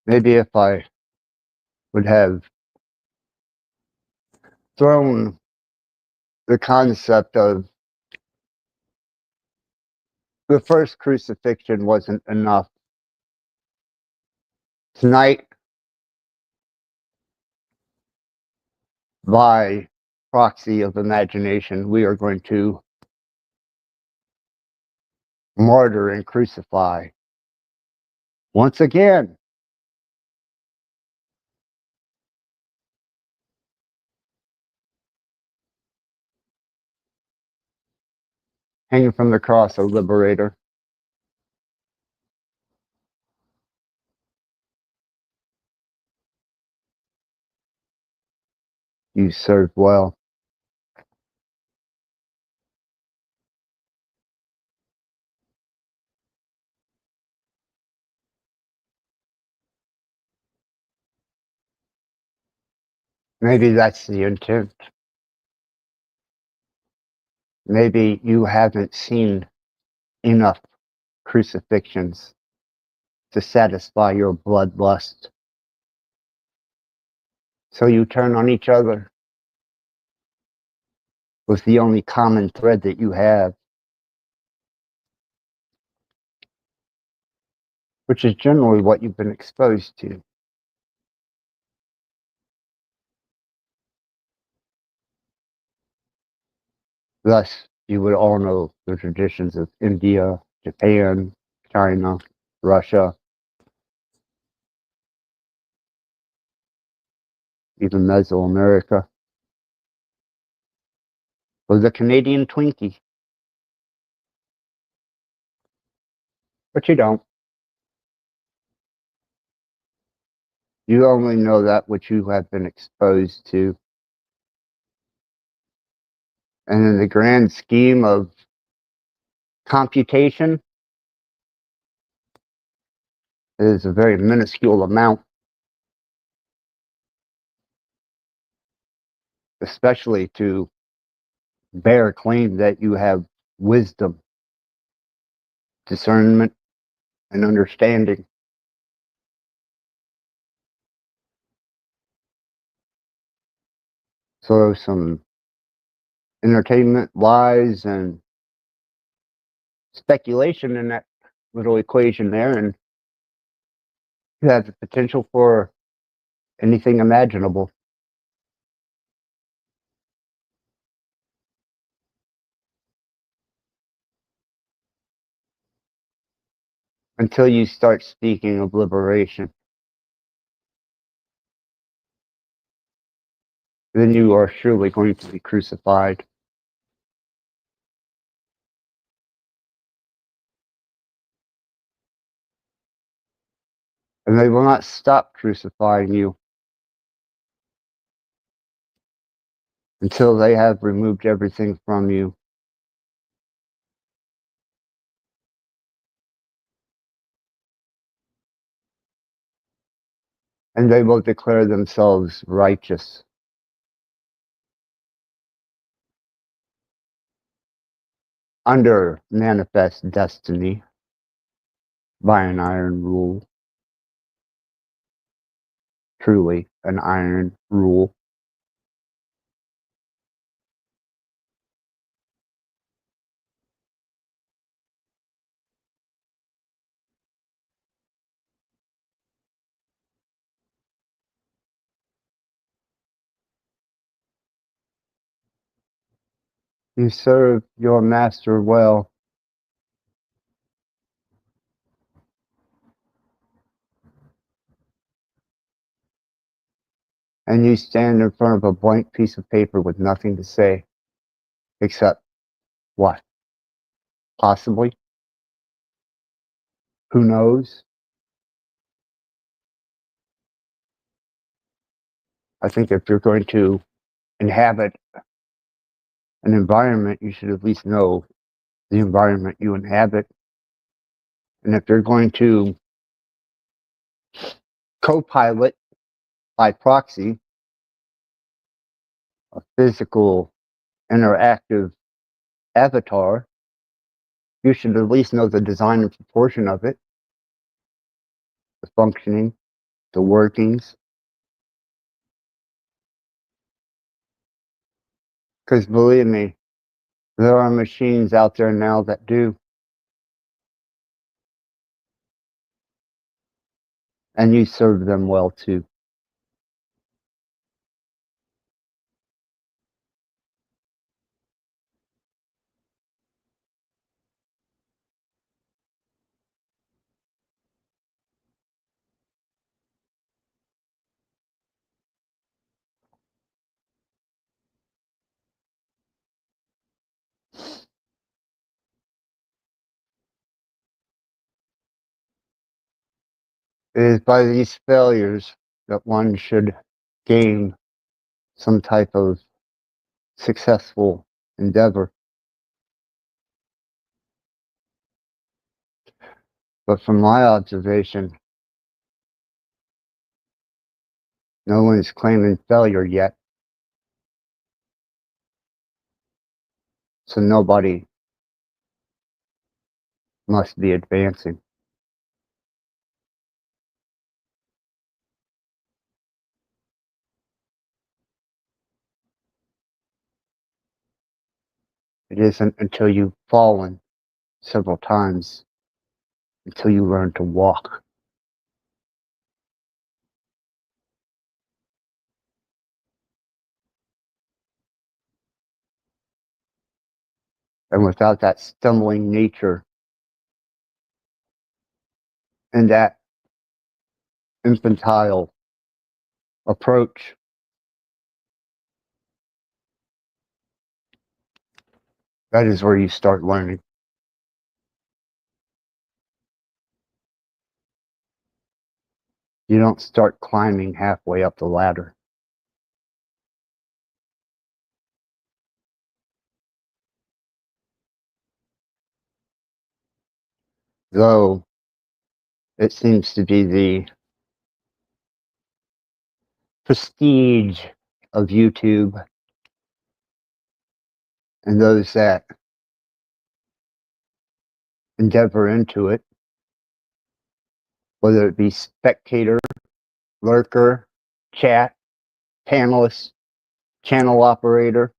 S3: Maybe if I would have thrown the concept of the first crucifixion wasn't enough. Tonight, by proxy of imagination, we are going to martyr and crucify once again. Hanging from the cross, O liberator. You served well. Maybe that's the intent. Maybe you haven't seen enough crucifixions to satisfy your bloodlust. So you turn on each other with the only common thread that you have, which is generally what you've been exposed to. Thus, you would all know the traditions of India, Japan, China, Russia, even Mesoamerica, or the Canadian Twinkie. But you don't. You only know that which you have been exposed to. And in the grand scheme of computation, it is a very minuscule amount, especially to bear claim that you have wisdom, discernment, and understanding. So some entertainment, lies, and speculation in that little equation there, and you have the potential for anything imaginable. Until you start speaking of liberation. Then you are surely going to be crucified. And they will not stop crucifying you until they have removed everything from you. And they will declare themselves righteous. Under manifest destiny by an iron rule. Truly an iron rule. You serve your master well. And you stand in front of a blank piece of paper with nothing to say. Except what? Possibly? Who knows? I think if you're going to inhabit an environment, you should at least know the environment you inhabit. And if you're going to co-pilot by proxy a physical interactive avatar, you should at least know the design and proportion of it, the functioning, the workings. Because believe me, there are machines out there now that do. And you serve them well too. It is by these failures that one should gain some type of successful endeavor. But from my observation, no one is claiming failure yet. So nobody must be advancing. It isn't until you've fallen several times until you learn to walk. And without that stumbling nature and that infantile approach, that is where you start learning. You don't start climbing halfway up the ladder. Though it seems to be the prestige of YouTube and those that endeavor into it, whether it be spectator, lurker, chat, panelist, channel operator.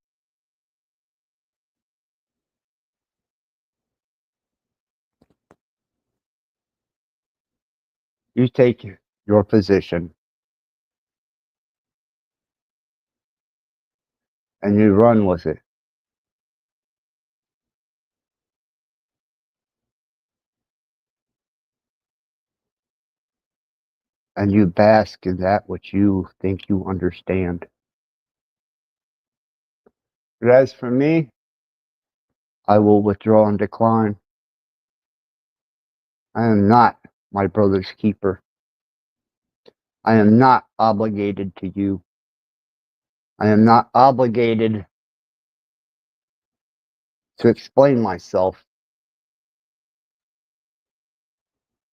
S3: You take your position and you run with it. And you bask in that which you think you understand. But as for me, I will withdraw and decline. I am not my brother's keeper. I am not obligated to you. I am not obligated to explain myself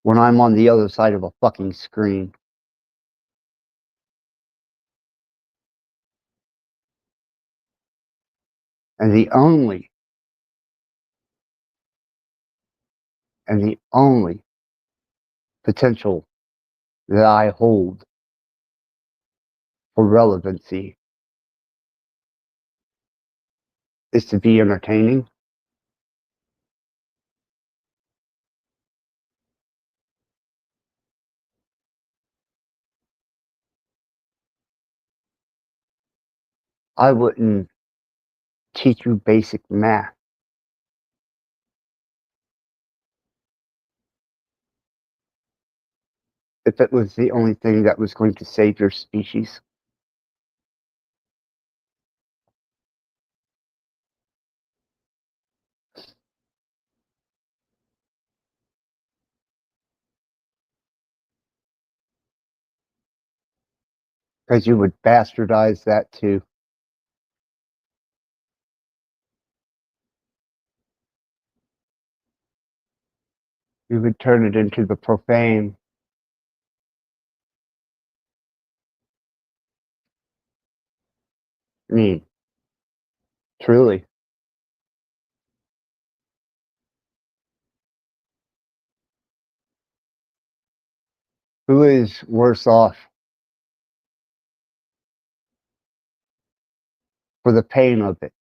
S3: when I'm on the other side of a fucking screen. And the only potential that I hold for relevancy is to be entertaining, I wouldn't teach you basic math if it was the only thing that was going to save your species. Because you would bastardize that too. you would turn it into the profane. I mean, truly. Who is worse off for the pain of it?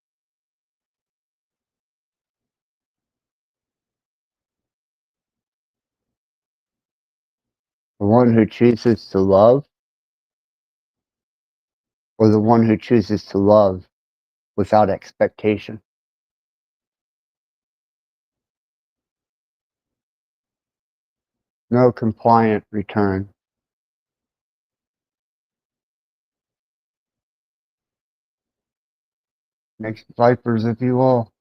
S3: The one who chooses to love, or the one who chooses to love without expectation? No compliant return. Makes vipers, if you will.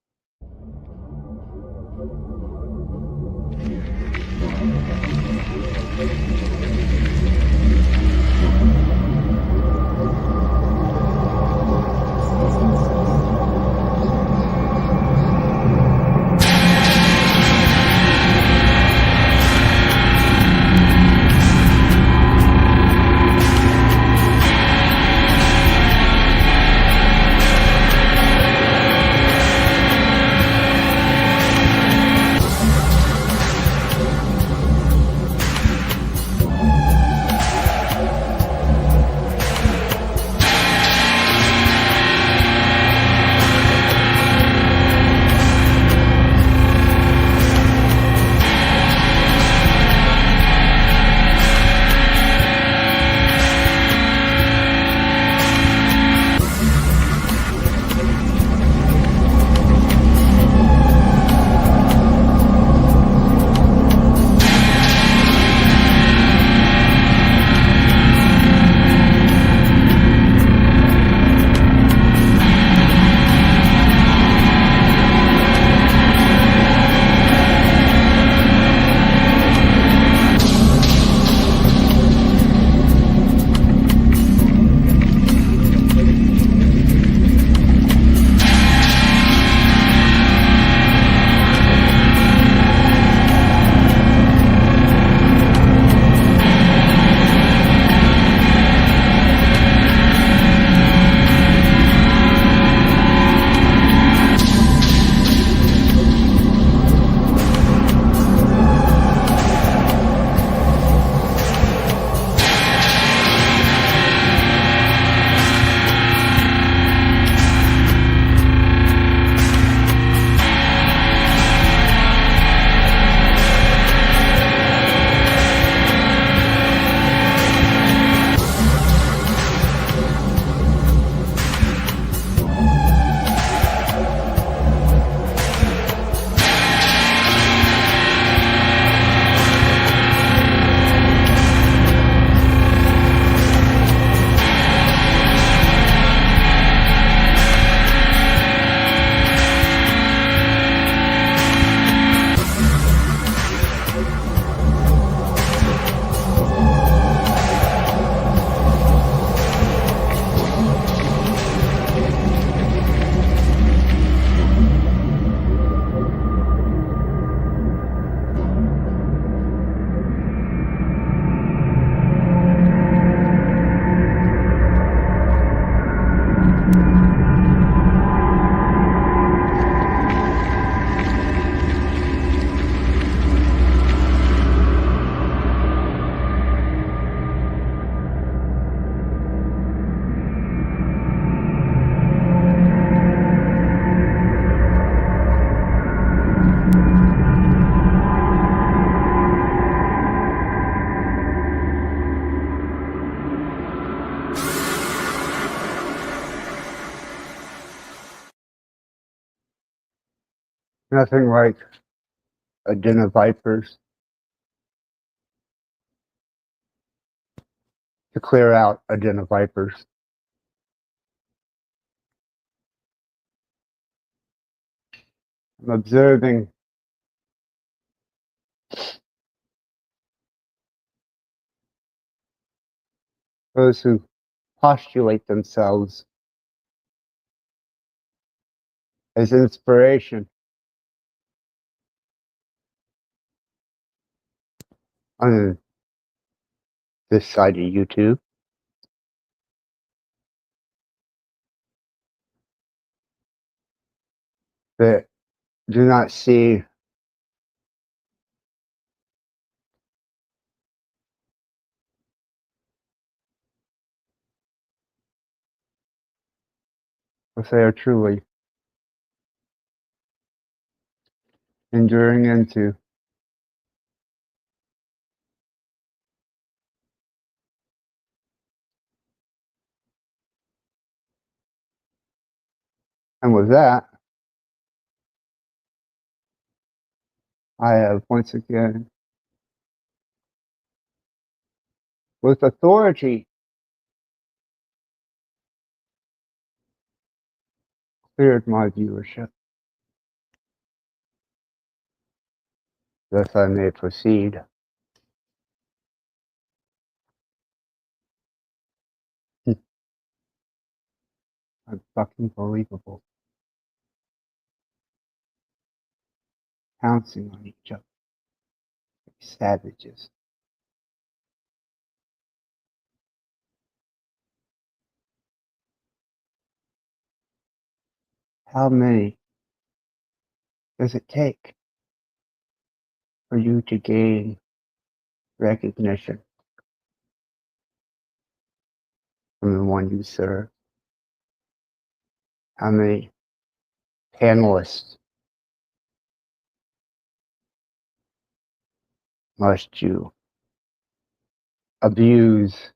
S3: Nothing like a den of vipers to clear out a den of vipers. I'm observing those who postulate themselves as inspiration. on this side of YouTube that do not see if they are truly enduring into and with that I have once again with authority cleared my viewership. Thus I may proceed. Unfucking believable. Pouncing on each other. Savages. How many does it take for you to gain recognition from the one you serve? How many panelists must you abuse?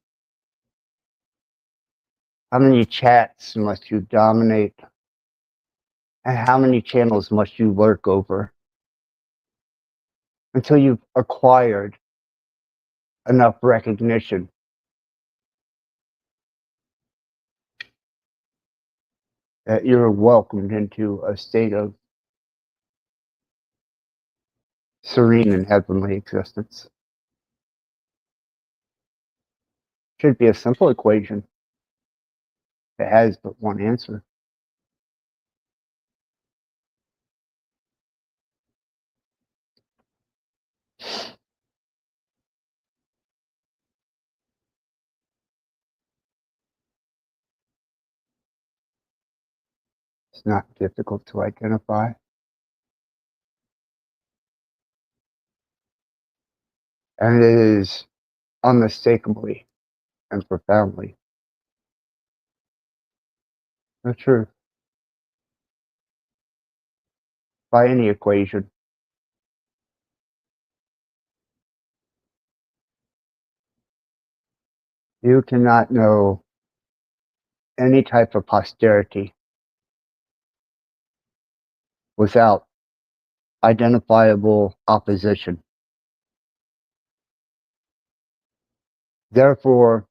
S3: How many chats must you dominate? And how many channels must you work over until you've acquired enough recognition that you're welcomed into a state of serene and heavenly existence? Should be a simple equation that has but one answer. It's not difficult to identify. And it is unmistakably and profoundly the truth. By any equation, you cannot know any type of posterity without identifiable opposition. Therefore,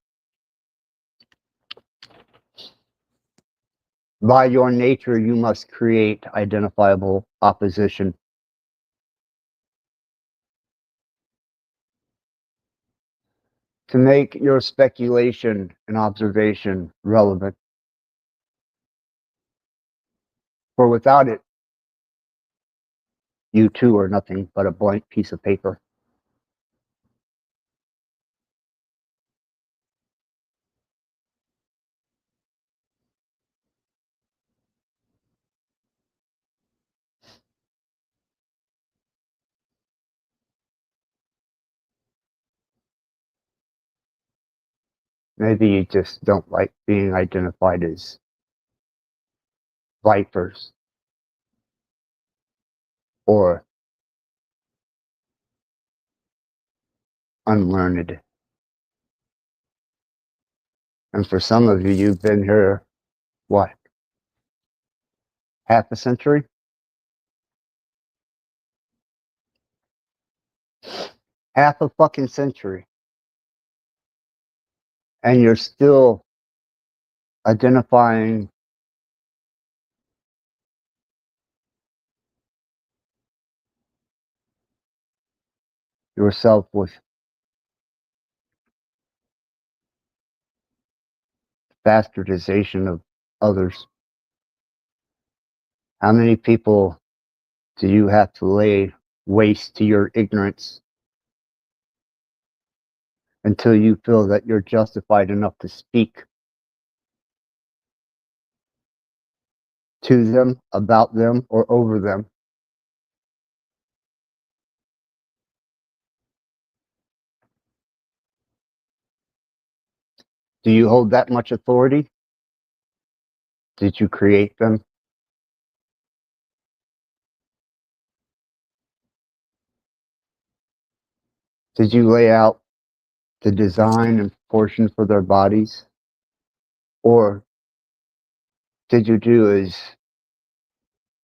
S3: by your nature, you must create identifiable opposition. To make your speculation and observation relevant. For without it, you too are nothing but a blank piece of paper. Maybe you just don't like being identified as vipers or unlearned. And for some of you, you've been here, what, half a century? Half a fucking century. And you're still identifying yourself with bastardization of others. How many people do you have to lay waste to your ignorance until you feel that you're justified enough to speak to them, about them, or over them. Do you hold that much authority? Did you create them? Did you lay out the design and proportion for their bodies? Or did you do as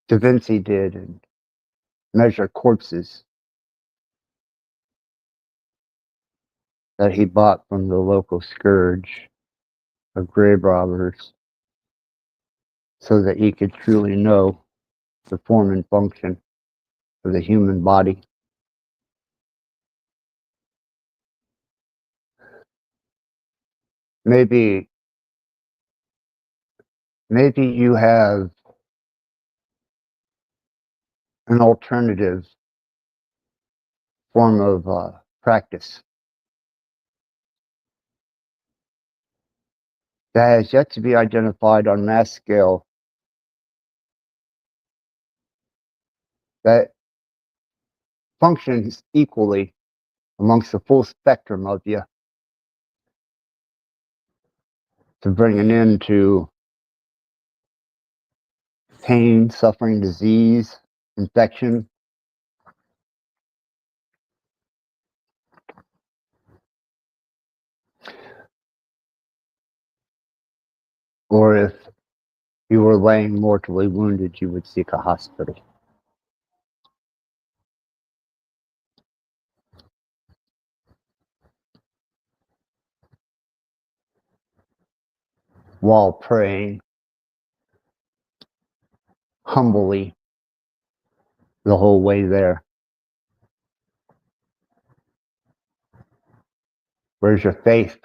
S3: Da Vinci did and measure corpses that he bought from the local scourge of grave robbers so that he could truly know the form and function of the human body? Maybe you have an alternative form of practice that has yet to be identified on mass scale that functions equally amongst the full spectrum of you to bring an end to pain, suffering, disease, infection. Or if you were laying mortally wounded, you would seek a hospital. While praying humbly the whole way there. Where's your faith?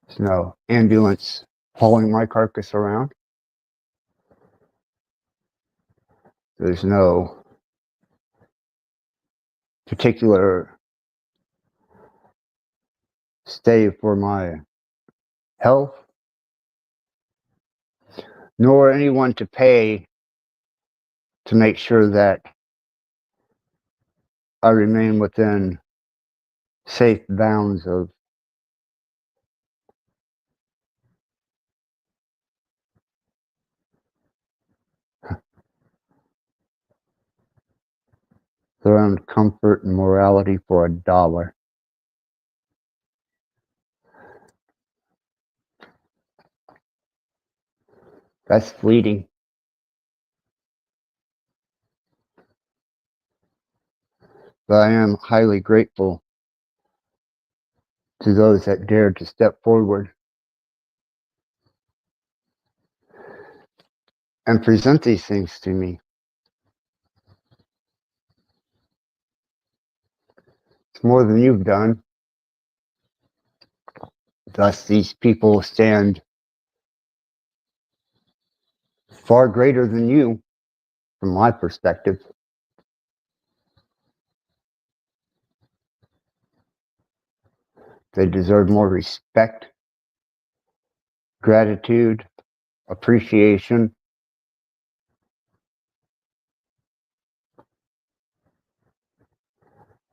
S3: There's no ambulance hauling my carcass around. There's no particular stay for my health, nor anyone to pay to make sure that I remain within safe bounds of their own comfort and morality for $1. That's fleeting. But I am highly grateful to those that dared to step forward and present these things to me. It's more than you've done. Thus, these people stand far greater than you, from my perspective. They deserve more respect, gratitude, appreciation.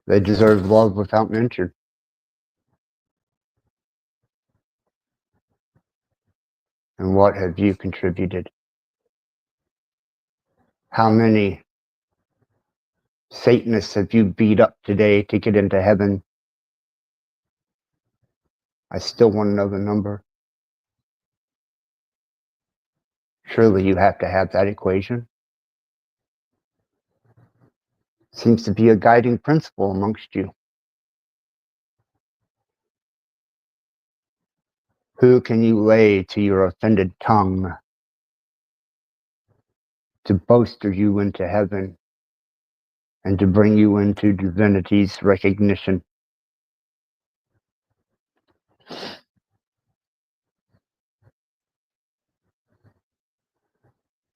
S3: They deserve love without mention. And what have you contributed? How many Satanists have you beat up today to get into heaven? I still want to know the number. Surely you have to have that equation. Seems to be a guiding principle amongst you. Who can you lay to your offended tongue to bolster you into heaven and to bring you into divinity's recognition?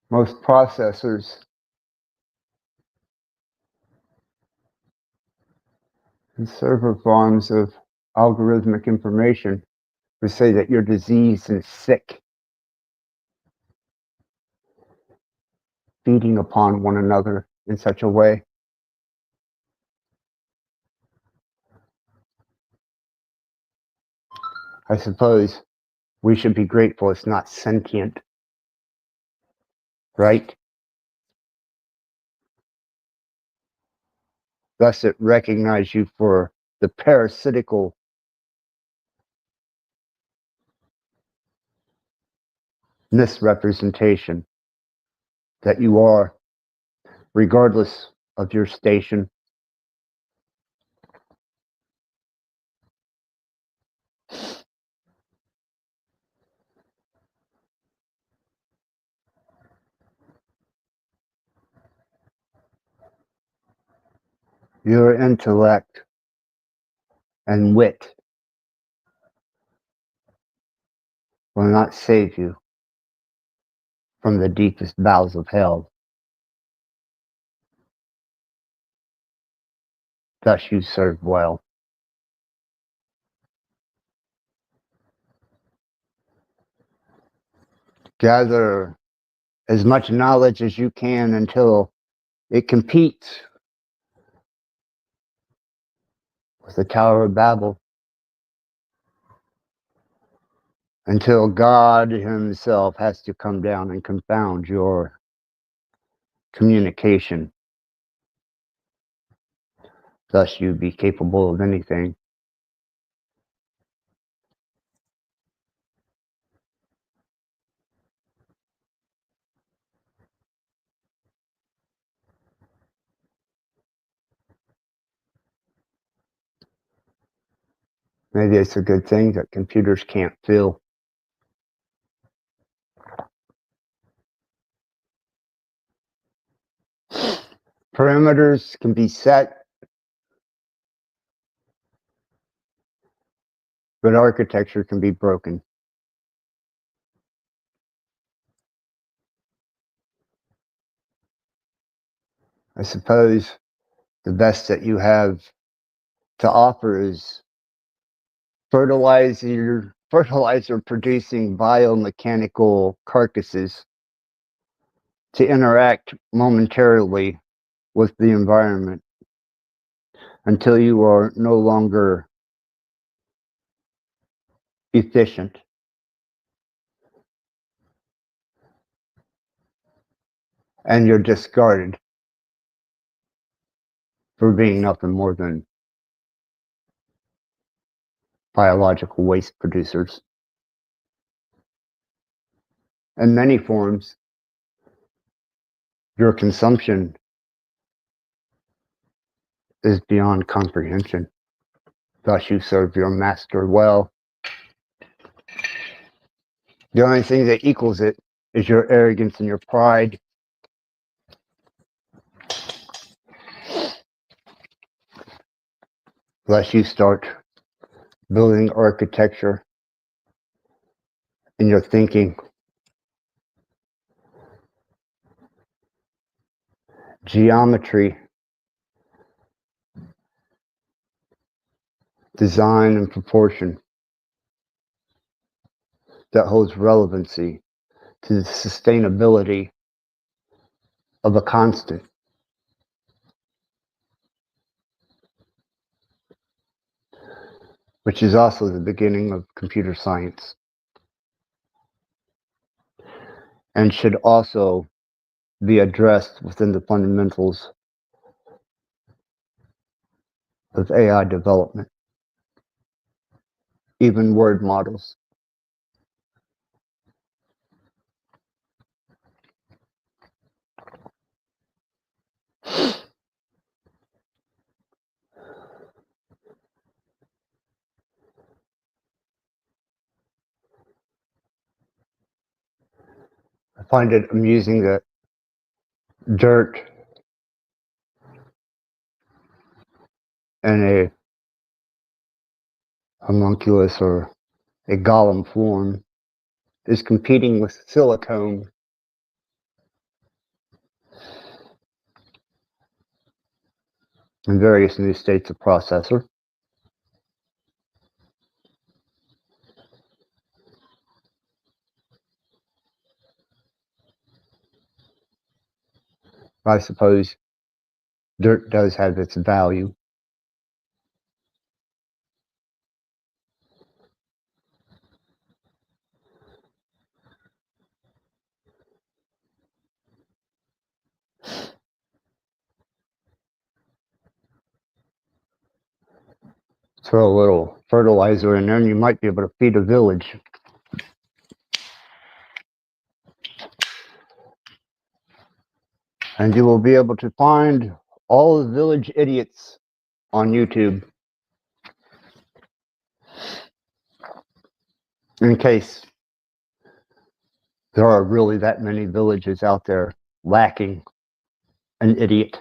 S3: Most processors and server farms of algorithmic information would say that you're diseased and sick, feeding upon one another in such a way. I suppose we should be grateful it's not sentient, right? Thus it recognizes you for the parasitical misrepresentation that you are, regardless of your station. Your intellect and wit will not save you from the deepest bowels of hell. Thus you serve well. Gather as much knowledge as you can until it competes with the Tower of Babel, until God himself has to come down and confound your communication. Thus you be capable of anything. Maybe it's a good thing that computers can't feel. Parameters can be set, but architecture can be broken. I suppose the best that you have to offer is fertilizer producing biomechanical carcasses to interact momentarily with the environment until you are no longer efficient. And you're discarded for being nothing more than biological waste producers. In many forms, your consumption is beyond comprehension. Thus you serve your master well. The only thing that equals it is your arrogance and your pride. Thus you start building architecture in your thinking. Geometry, design, and proportion that holds relevancy to the sustainability of a constant. Which is also the beginning of computer science. And should also be addressed within the fundamentals of AI development, even word models. I find it amusing that dirt in a homunculus or a golem form is competing with silicone and various new states of processor. I suppose dirt does have its value. Throw a little fertilizer in there and you might be able to feed a village. And you will be able to find all the village idiots on YouTube. In case there are really that many villages out there lacking an idiot.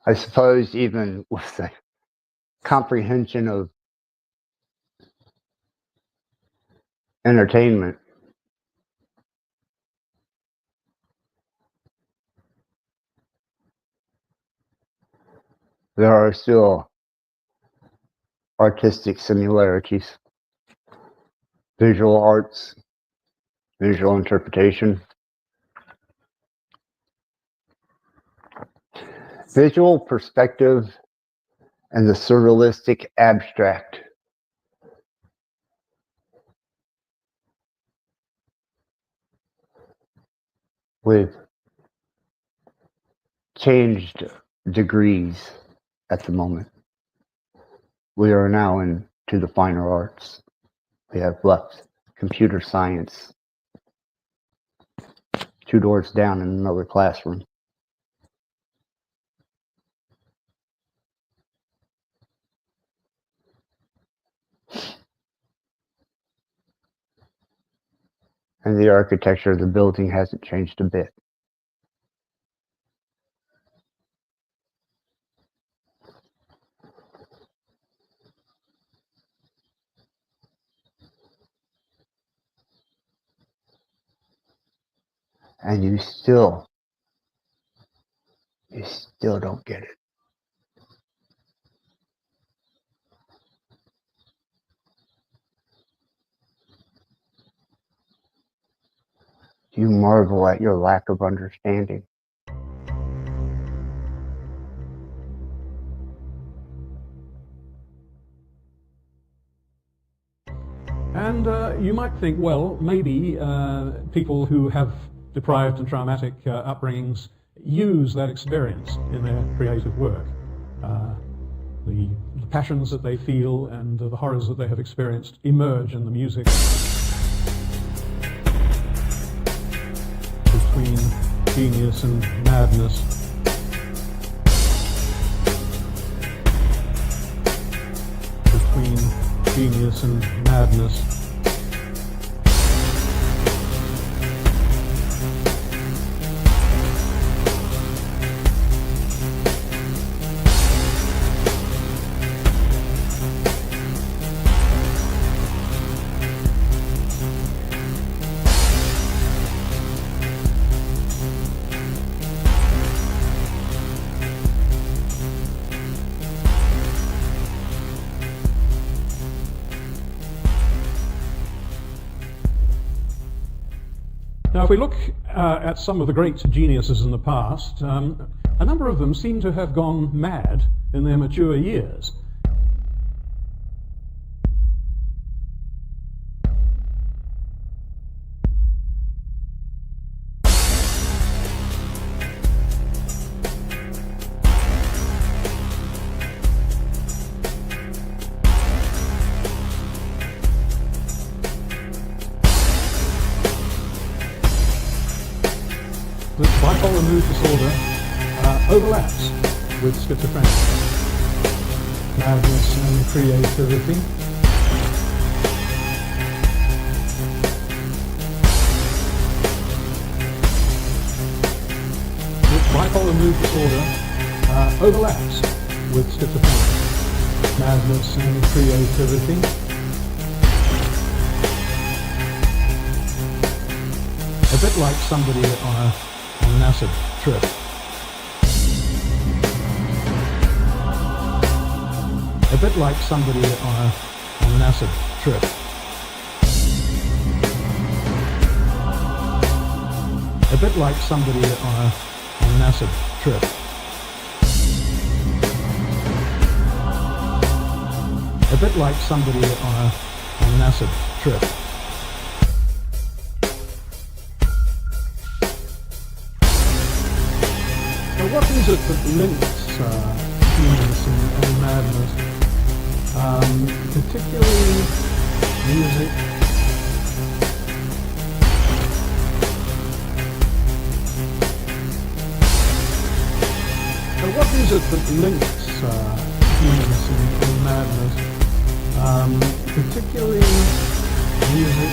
S3: I suppose even with the comprehension of entertainment, there are still artistic similarities, visual arts, visual interpretation, visual perspective, and the surrealistic abstract. With changed degrees at the moment. We are now into the finer arts. We have left computer science 2 doors down in another classroom. And the architecture of the building hasn't changed a bit. And you still don't get it. You marvel at your lack of understanding.
S10: And you might think, well, maybe people who have deprived and traumatic upbringings use that experience in their creative work. The passions that they feel and the horrors that they have experienced emerge in the music. Between genius and madness. Between genius and madness. Now, if we look at some of the great geniuses in the past, a number of them seem to have gone mad in their mature years. That bipolar mood disorder overlaps with schizophrenia. Madness and creativity. That bipolar mood disorder overlaps with schizophrenia, madness and creativity. A bit like somebody on an acid trip. A bit like somebody on an acid trip. A bit like somebody on an acid trip. A bit like somebody on an acid trip. Now, what is it that links humans and madness? Particularly music. Now, what is it that links humans and madness? Particularly music.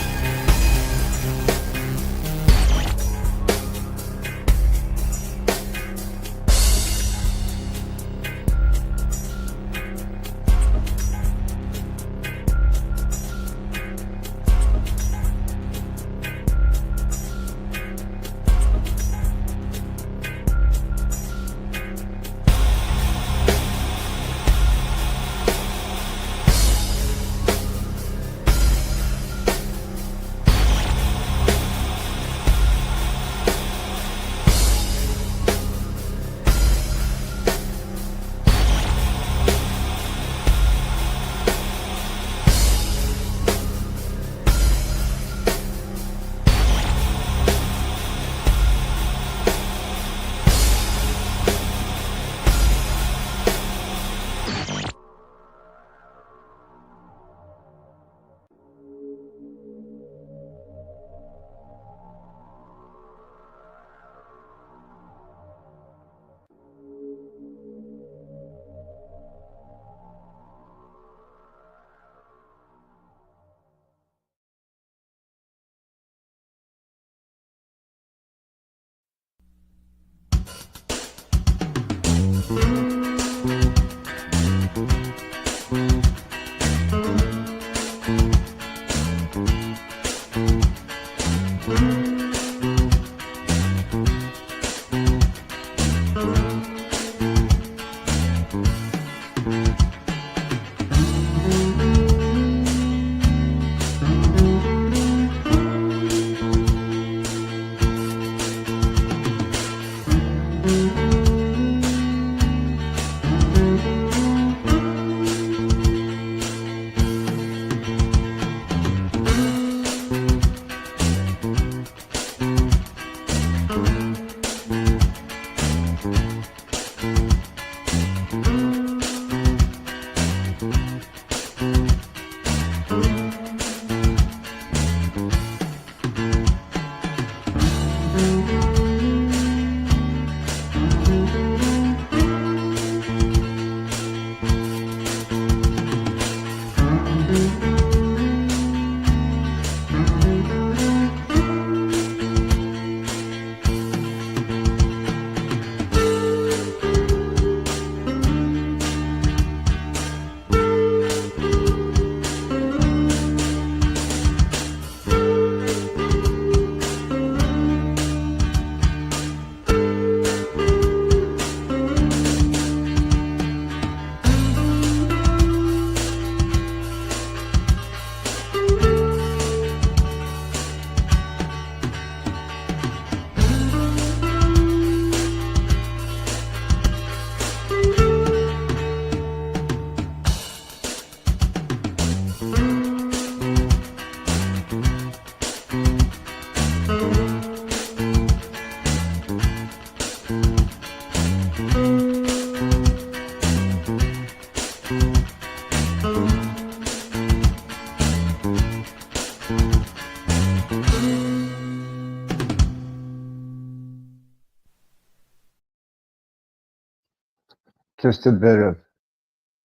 S3: Just a bit of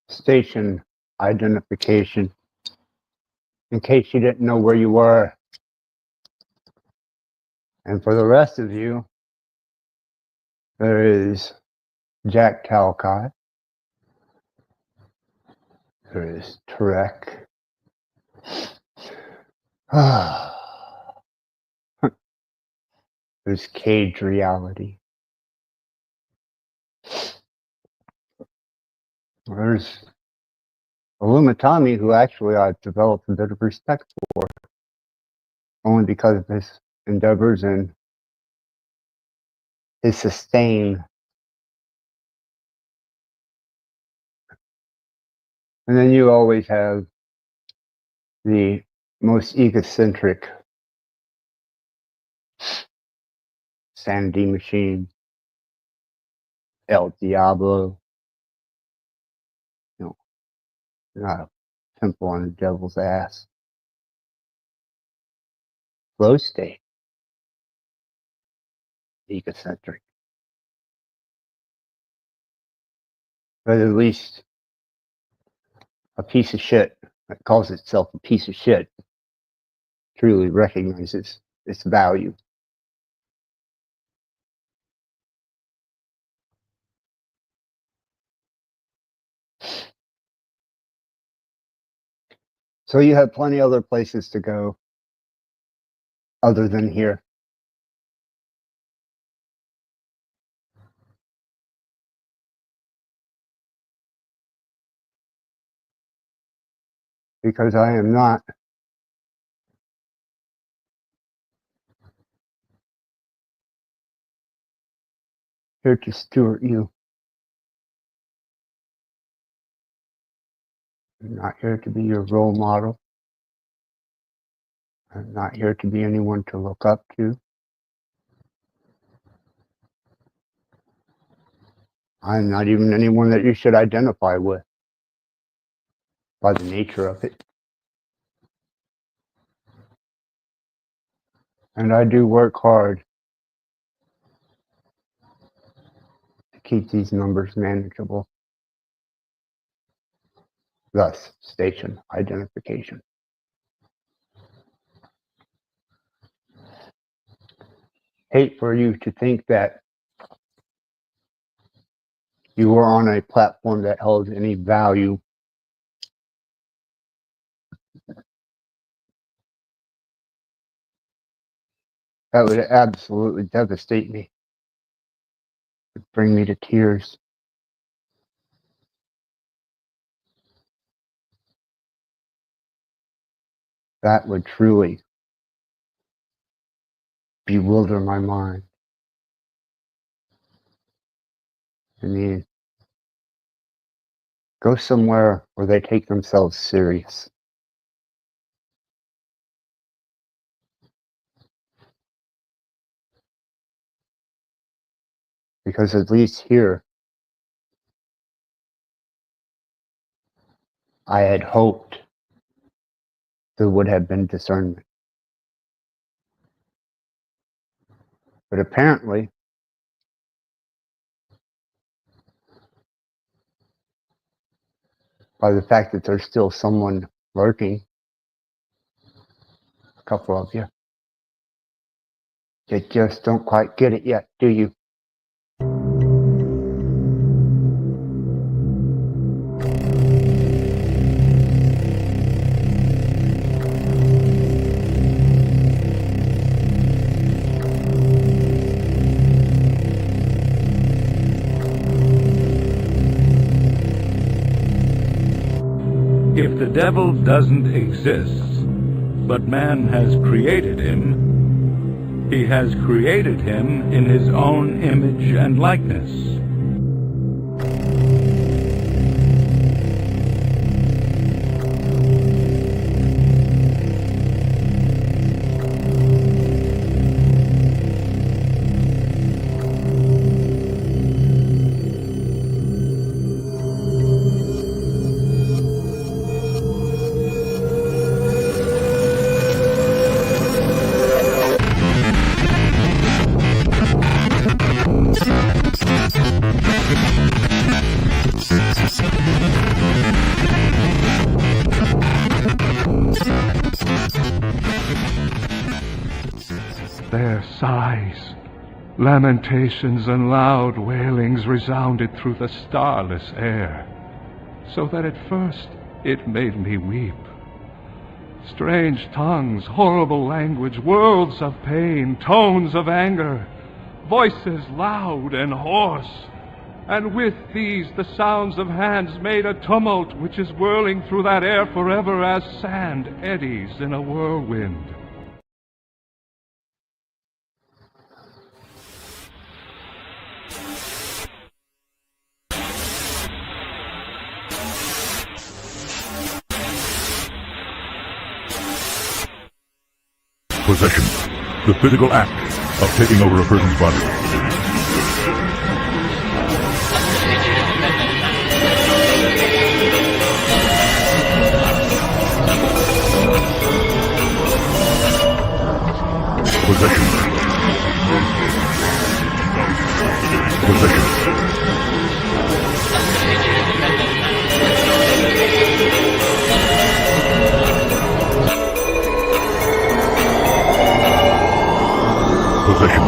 S3: station identification in case you didn't know where you were. And for the rest of you, there is Jack Talcott. There's Trek. There's Cage Reality. There's Illumitami, who actually I've developed a bit of respect for, only because of his endeavors and his sustain. And then you always have the most egocentric sanity machine, El Diablo. You know, not a pimple on the devil's ass. Flow state, egocentric. But at least a piece of shit that calls itself a piece of shit truly recognizes its value. So you have plenty other places to go other than here. Because I am not here to steward you. I'm not here to be your role model. I'm not here to be anyone to look up to. I'm not even anyone that you should identify with by the nature of it. And I do work hard to keep these numbers manageable. Thus, station identification. Hate for you to think that you were on a platform that held any value. That would absolutely devastate me. It would bring me to tears. That would truly bewilder my mind. I mean, go somewhere where they take themselves serious. Because at least here, I had hoped there would have been discernment. But apparently, by the fact that there's still someone lurking, a couple of you just don't quite get it yet, do you?
S11: If the devil doesn't exist, but man has created him, he has created him in his own image and likeness. Their size Lamentations and loud wailings resounded through the starless air, so that at first it made me weep. Strange tongues, horrible language, worlds of pain, tones of anger, voices loud and hoarse, and with these the sounds of hands made a tumult which is whirling through that air forever as sand eddies in a whirlwind.
S12: Possession, the physical act of taking over a person's body. Possession. Possession. Possession.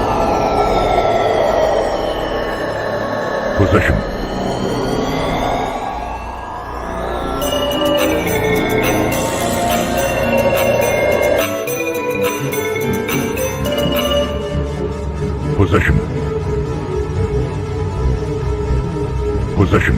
S12: Possession. Possession. Possession.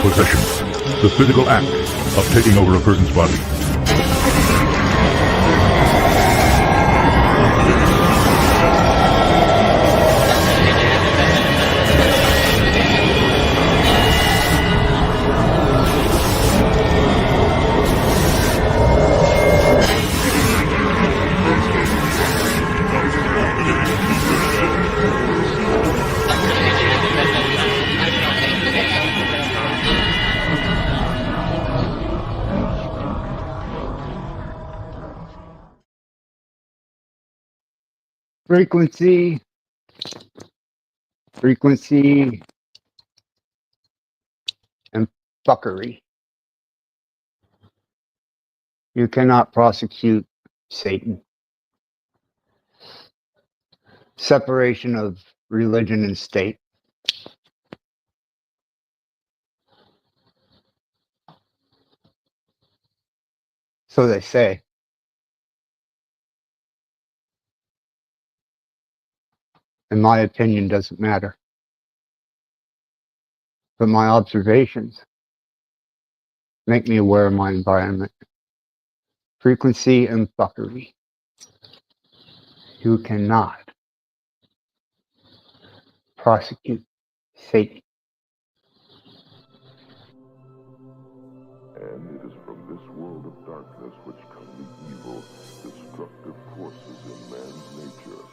S12: Possession, the physical act of taking over a person's body.
S3: Frequency, and fuckery. You cannot prosecute Satan. Separation of religion and state. So they say. In my opinion, doesn't matter. But my observations make me aware of my environment. Frequency and fuckery. You cannot prosecute Satan.
S12: And it is from this world of darkness which come the evil, destructive forces in man's nature.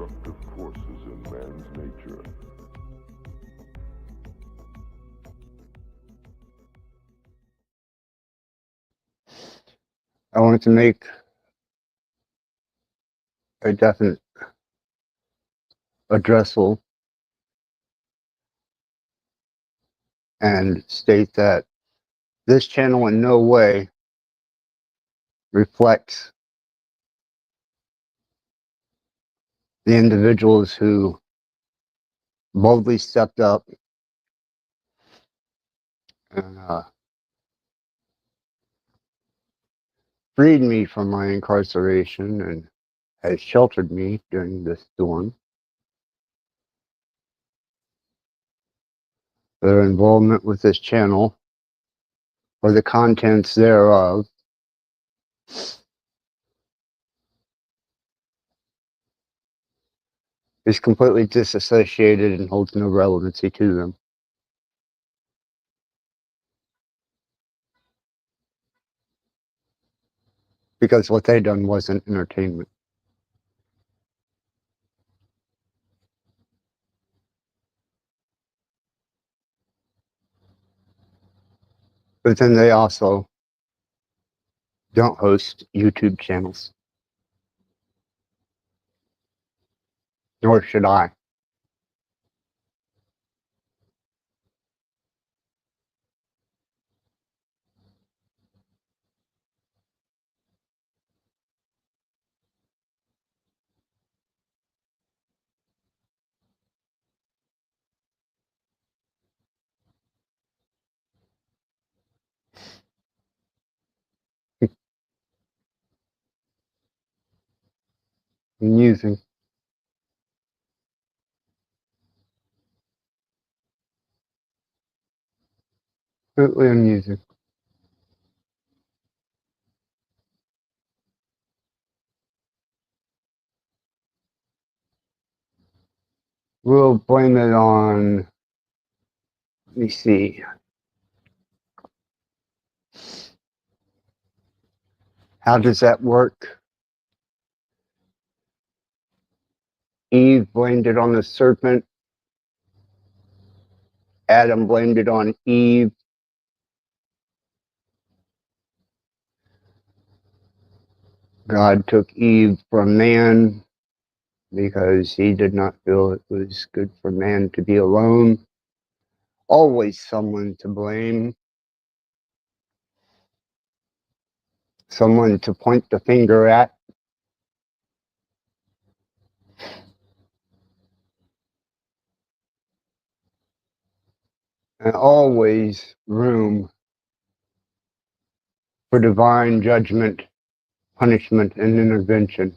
S12: destructive forces in man's nature.
S3: I wanted to make a definite addressal and state that this channel in no way reflects the individuals who boldly stepped up and freed me from my incarceration and has sheltered me during this storm. Their involvement with this channel or the contents thereof is completely disassociated and holds no relevancy to them. Because what they done wasn't entertainment. But then they also don't host YouTube channels. Nor should I. Amusing. Completely amusing. We'll blame it on, let me see. How does that work? Eve blamed it on the serpent. Adam blamed it on Eve. God took Eve from man because he did not feel it was good for man to be alone. Always someone to blame. Someone to point the finger at. And always room for divine judgment, punishment, and intervention.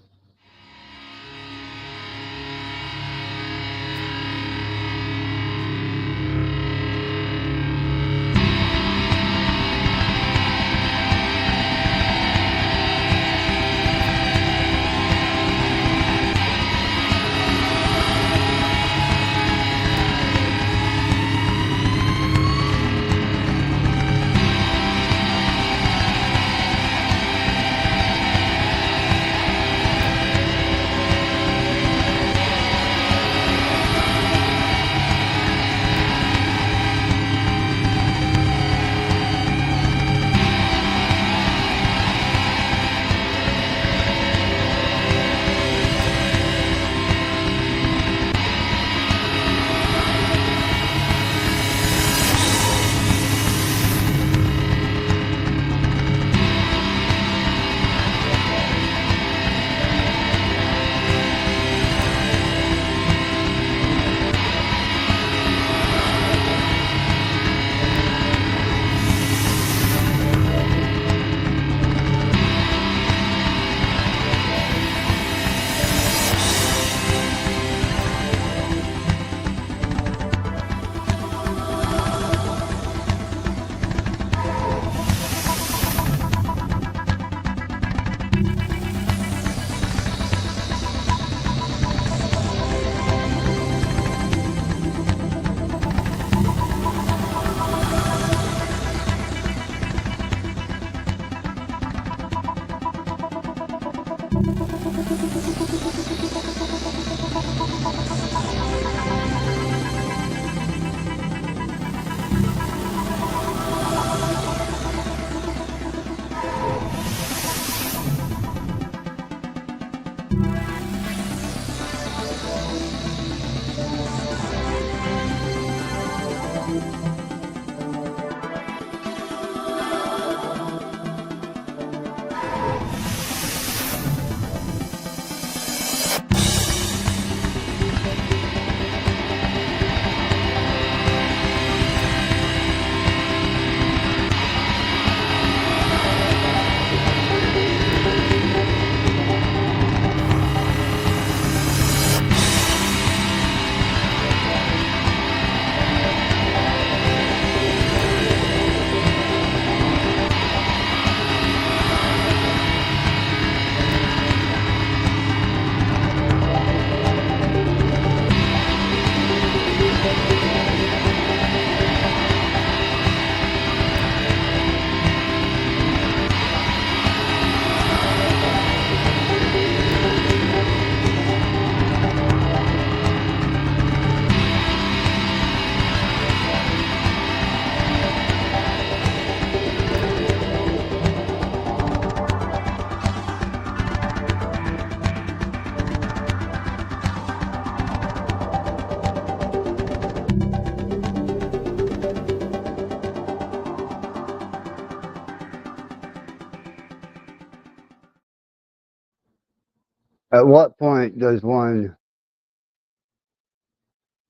S3: At what point does one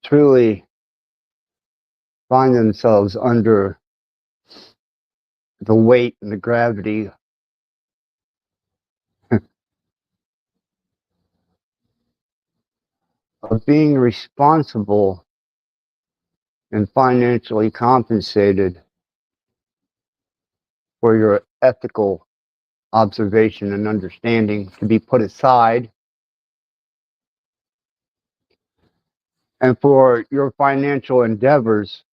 S3: truly find themselves under the weight and the gravity of being responsible and financially compensated for your ethical observation and understanding to be put aside, and for your financial endeavors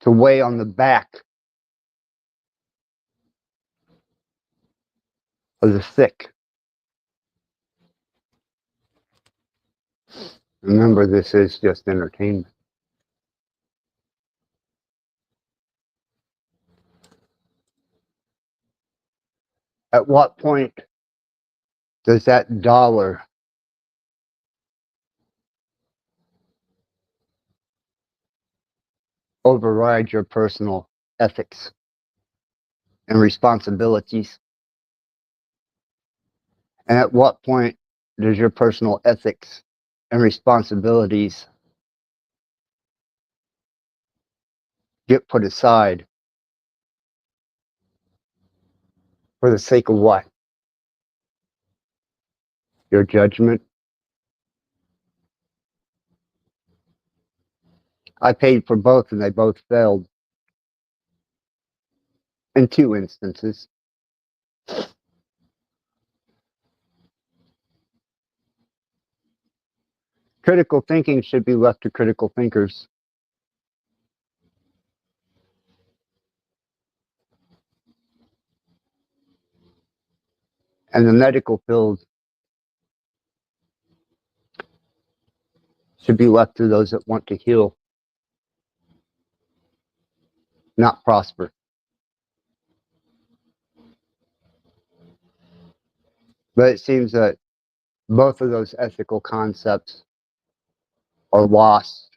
S3: to weigh on the back of the sick? Remember, this is just entertainment. At what point does that dollar override your personal ethics and responsibilities? And at what point does your personal ethics and responsibilities get put aside for the sake of what? Your judgment? I paid for both and they both failed in 2 instances. Critical thinking should be left to critical thinkers. And the medical field should be left to those that want to heal, not prosper. But it seems that both of those ethical concepts are lost.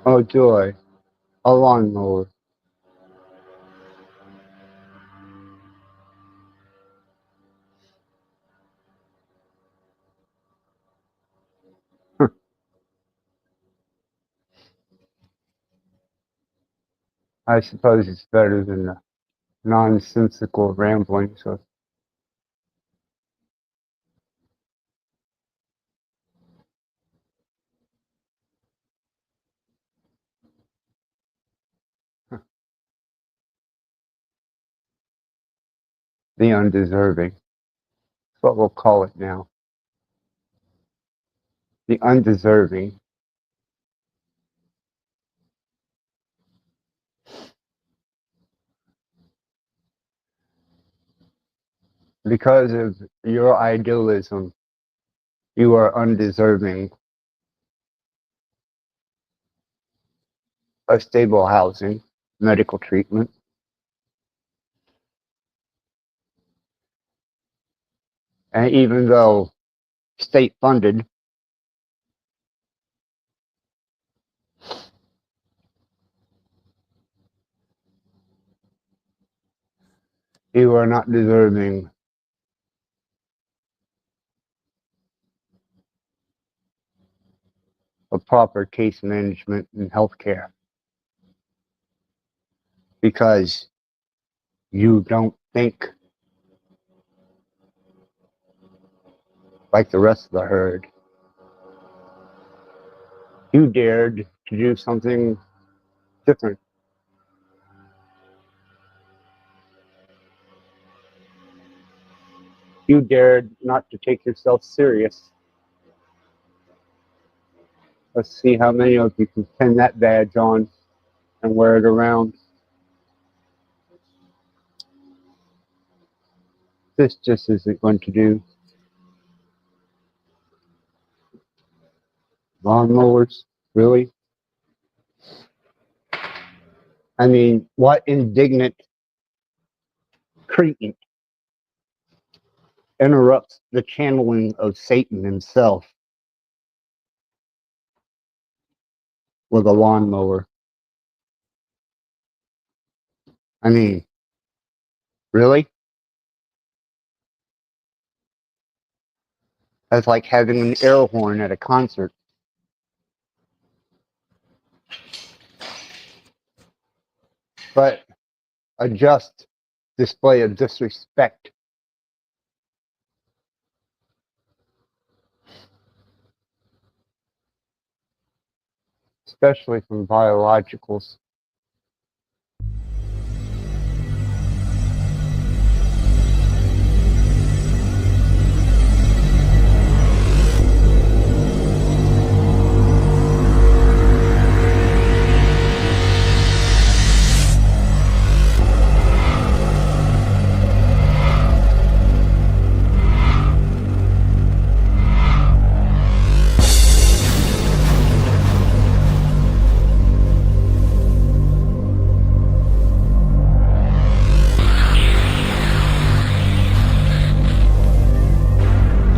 S3: Oh joy, a lawnmower. I suppose it's better than the nonsensical ramblings of the undeserving. That's what we'll call it now. The undeserving. Because of your idealism, you are undeserving of stable housing, medical treatment, and even though state funded, you are not deserving of proper case management and health care because you don't think like the rest of the herd. You dared to do something different. You dared not to take yourself serious. Let's see how many of you can pin that badge on and wear it around. This just isn't going to do. Lawnmowers, really? I mean, what indignant cretin interrupts the channeling of Satan himself with a lawnmower? I mean, really? That's like having an air horn at a concert. But a just display of disrespect. Especially from biologicals.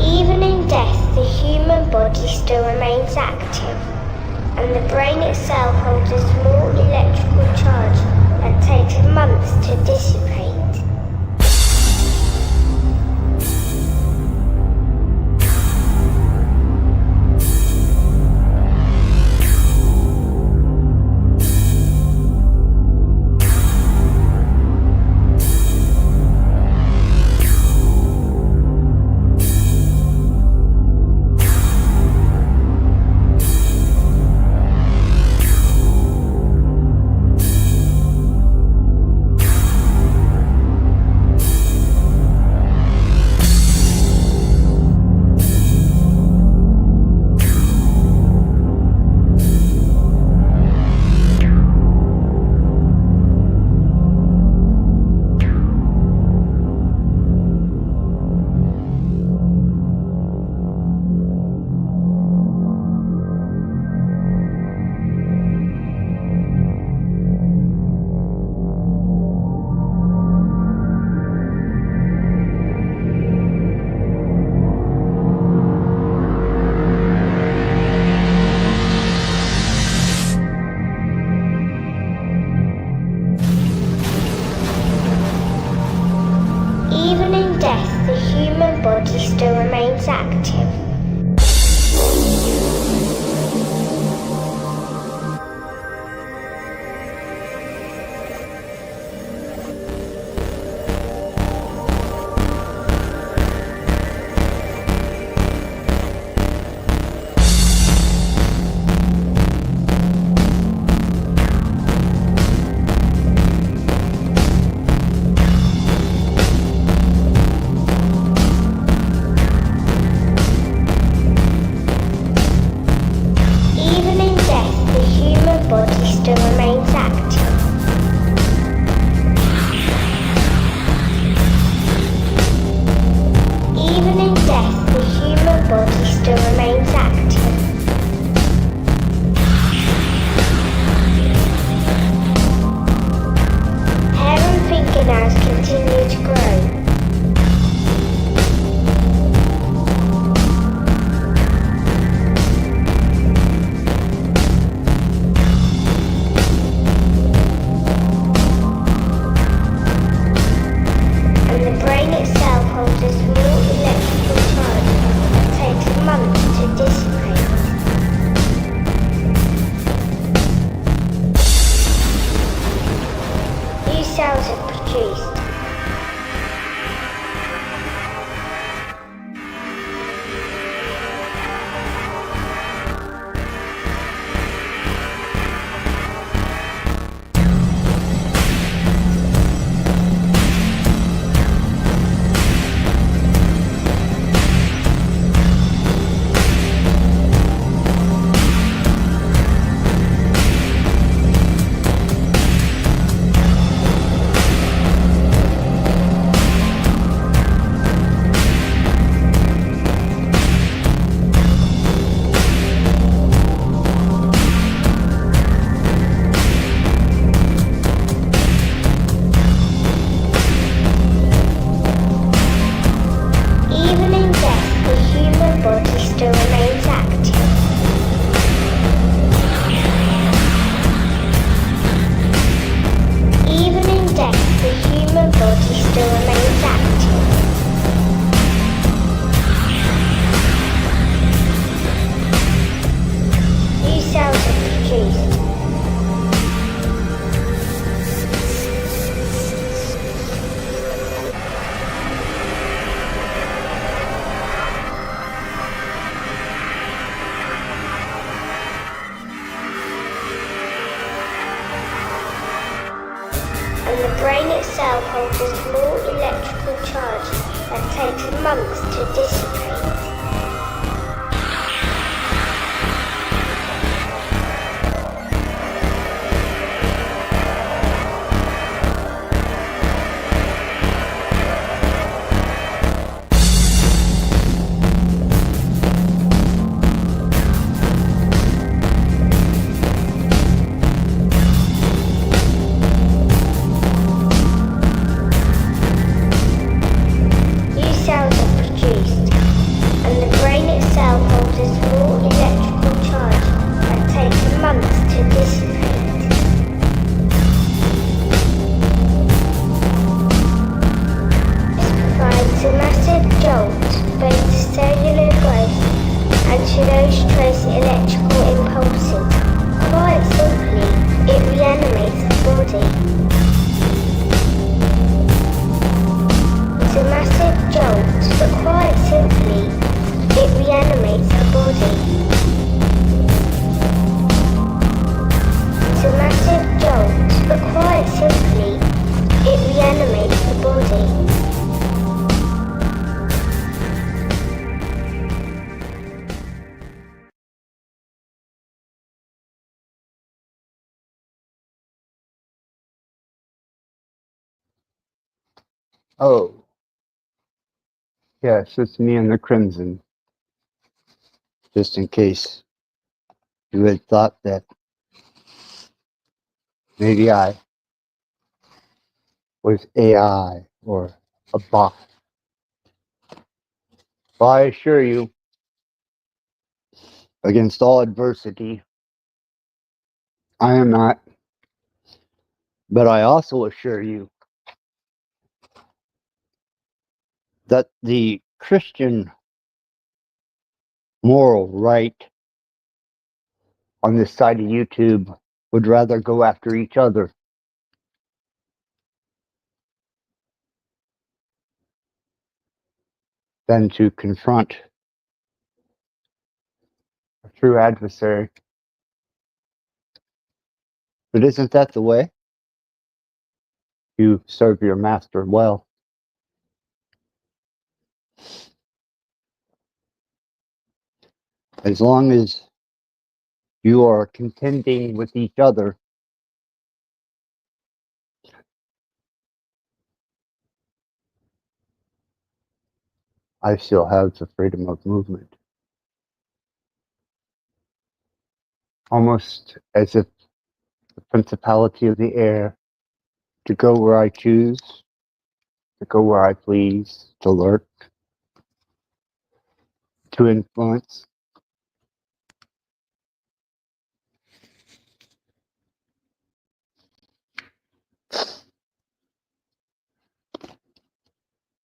S13: Even in death, the human body still remains active, and the brain itself holds a small electrical charge that takes months to dissipate. holds a small electrical charge that takes months to dissipate. New cells are produced, and the brain itself holds a small electrical charge that takes months to dissipate. This provides a massive jolt both to cellular growth and to those trace electrical impulses. Quite simply, it reanimates the body. It's a massive jolt, but quite simply, it reanimates the body. It's a massive jolt, but quite simply, it reanimates the body.
S3: Oh, yes, it's me and the Crimson. Just in case you had thought that maybe I was AI or a bot. Well, I assure you, against all adversity, I am not. But I also assure you that the Christian moral right on this side of YouTube would rather go after each other than to confront a true adversary. But isn't that the way? You serve your master well. As long as you are contending with each other, I still have the freedom of movement. Almost as if the principality of the air, to go where I choose, to go where I please, to lurk, to influence.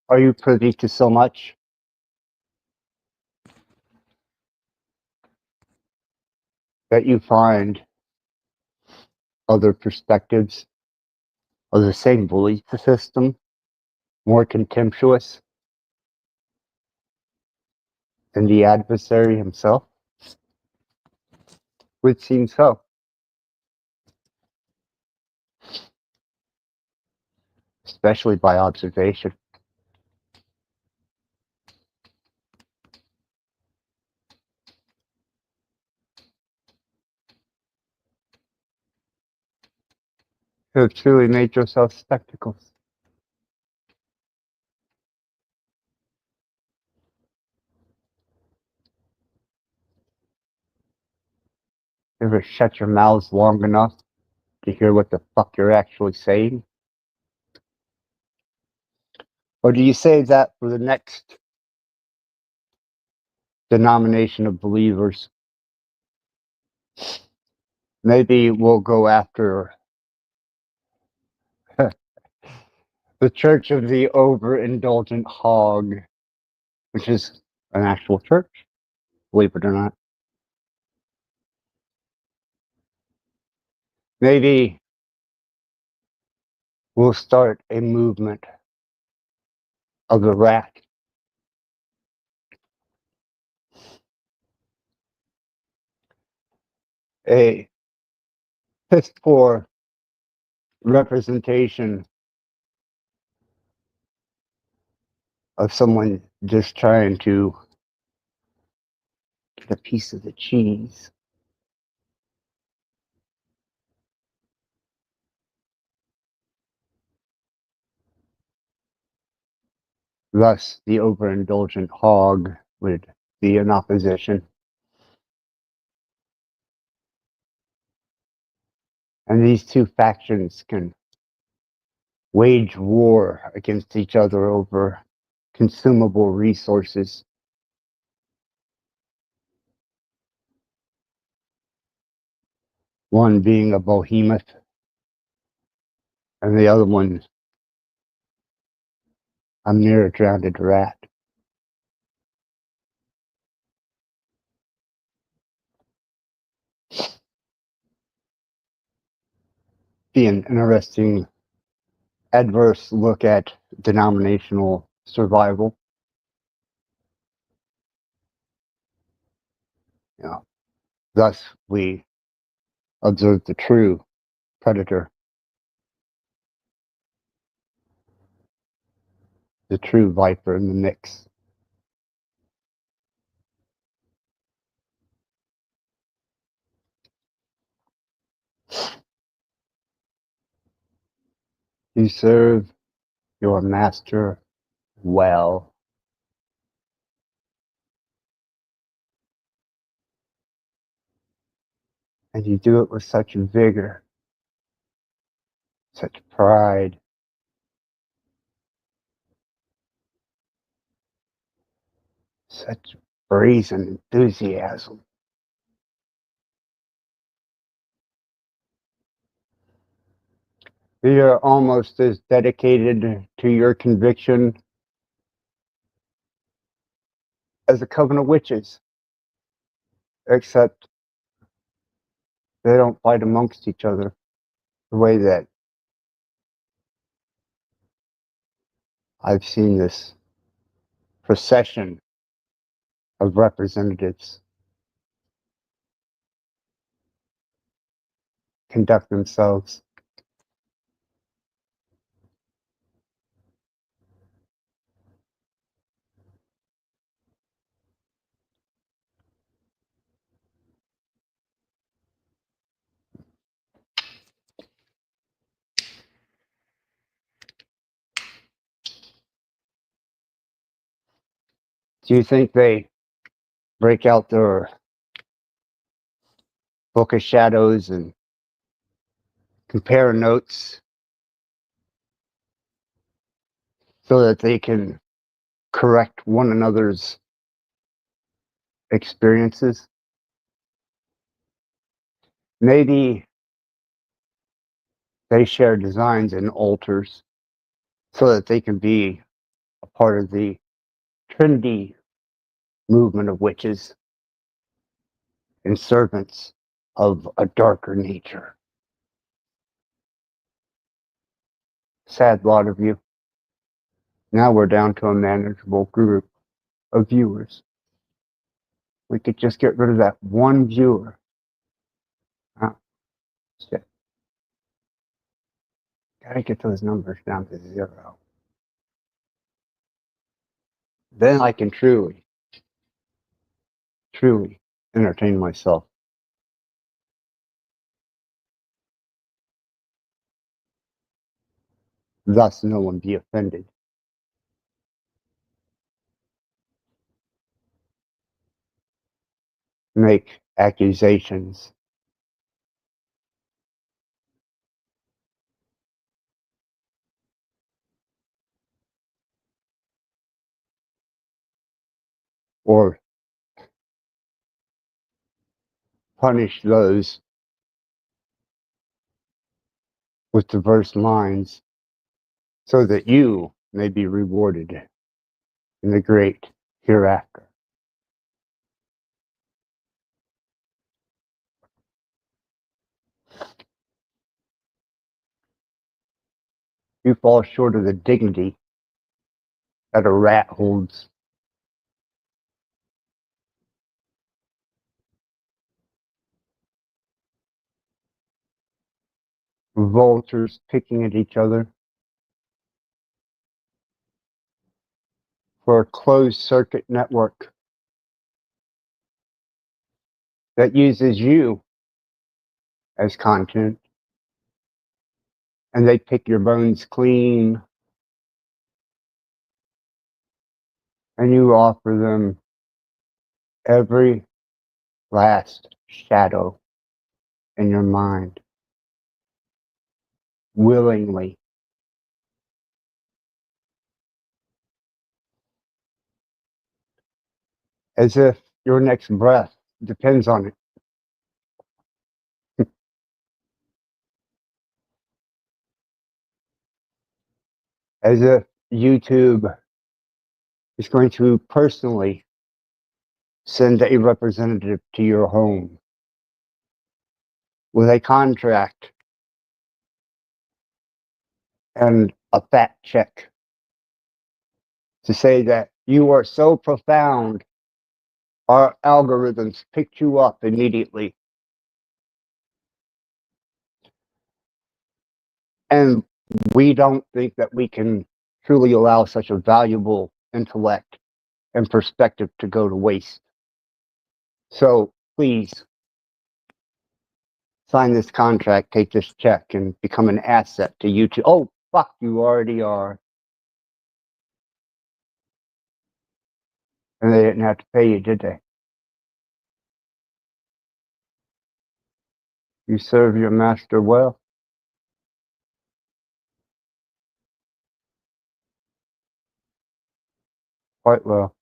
S3: Are you privy to so much that you find other perspectives of the same belief system more contemptuous than the adversary himself? Would seem so, especially by observation. You have truly made yourself spectacles. You ever shut your mouths long enough to hear what the fuck you're actually saying? Or do you save that for the next denomination of believers? Maybe we'll go after the Church of the Overindulgent Hog, which is an actual church, believe it or not. Maybe we'll start a movement of the rat. A piss poor representation of someone just trying to get a piece of the cheese. Thus, the overindulgent hog would be in opposition. And these two factions can wage war against each other over consumable resources. One being a behemoth, and the other one a mere drowned rat. Be an interesting adverse look at denominational survival. You know, thus we observe the true predator, the true viper in the mix. You serve your master well. And you do it with such vigor, such pride, such brazen enthusiasm. You're almost as dedicated to your conviction as a coven of witches, except they don't fight amongst each other the way that I've seen this procession of representatives conduct themselves. Do you think they break out their book of shadows and compare notes so that they can correct one another's experiences? Maybe they share designs and altars so that they can be a part of the trendy movement of witches and servants of a darker nature. Sad lot of you. Now we're down to a manageable group of viewers. We could just get rid of that one viewer. Oh, shit. Gotta get those numbers down to 0. Then I can truly entertain myself. Thus, no one be offended. Make accusations. Or punish those with diverse minds so that you may be rewarded in the great hereafter. You fall short of the dignity that a rat holds. Vultures picking at each other. for a closed circuit network that uses you as content, and they pick your bones clean, and you offer them every last shadow in your mind willingly. As if your next breath depends on it. As if YouTube is going to personally send a representative to your home with a contract and a fat check to say that you are so profound, our algorithms picked you up immediately. And we don't think that we can truly allow such a valuable intellect and perspective to go to waste. So please sign this contract, take this check, and become an asset to YouTube. Oh, fuck, you already are. And they didn't have to pay you, did they? You serve your master well. Quite well.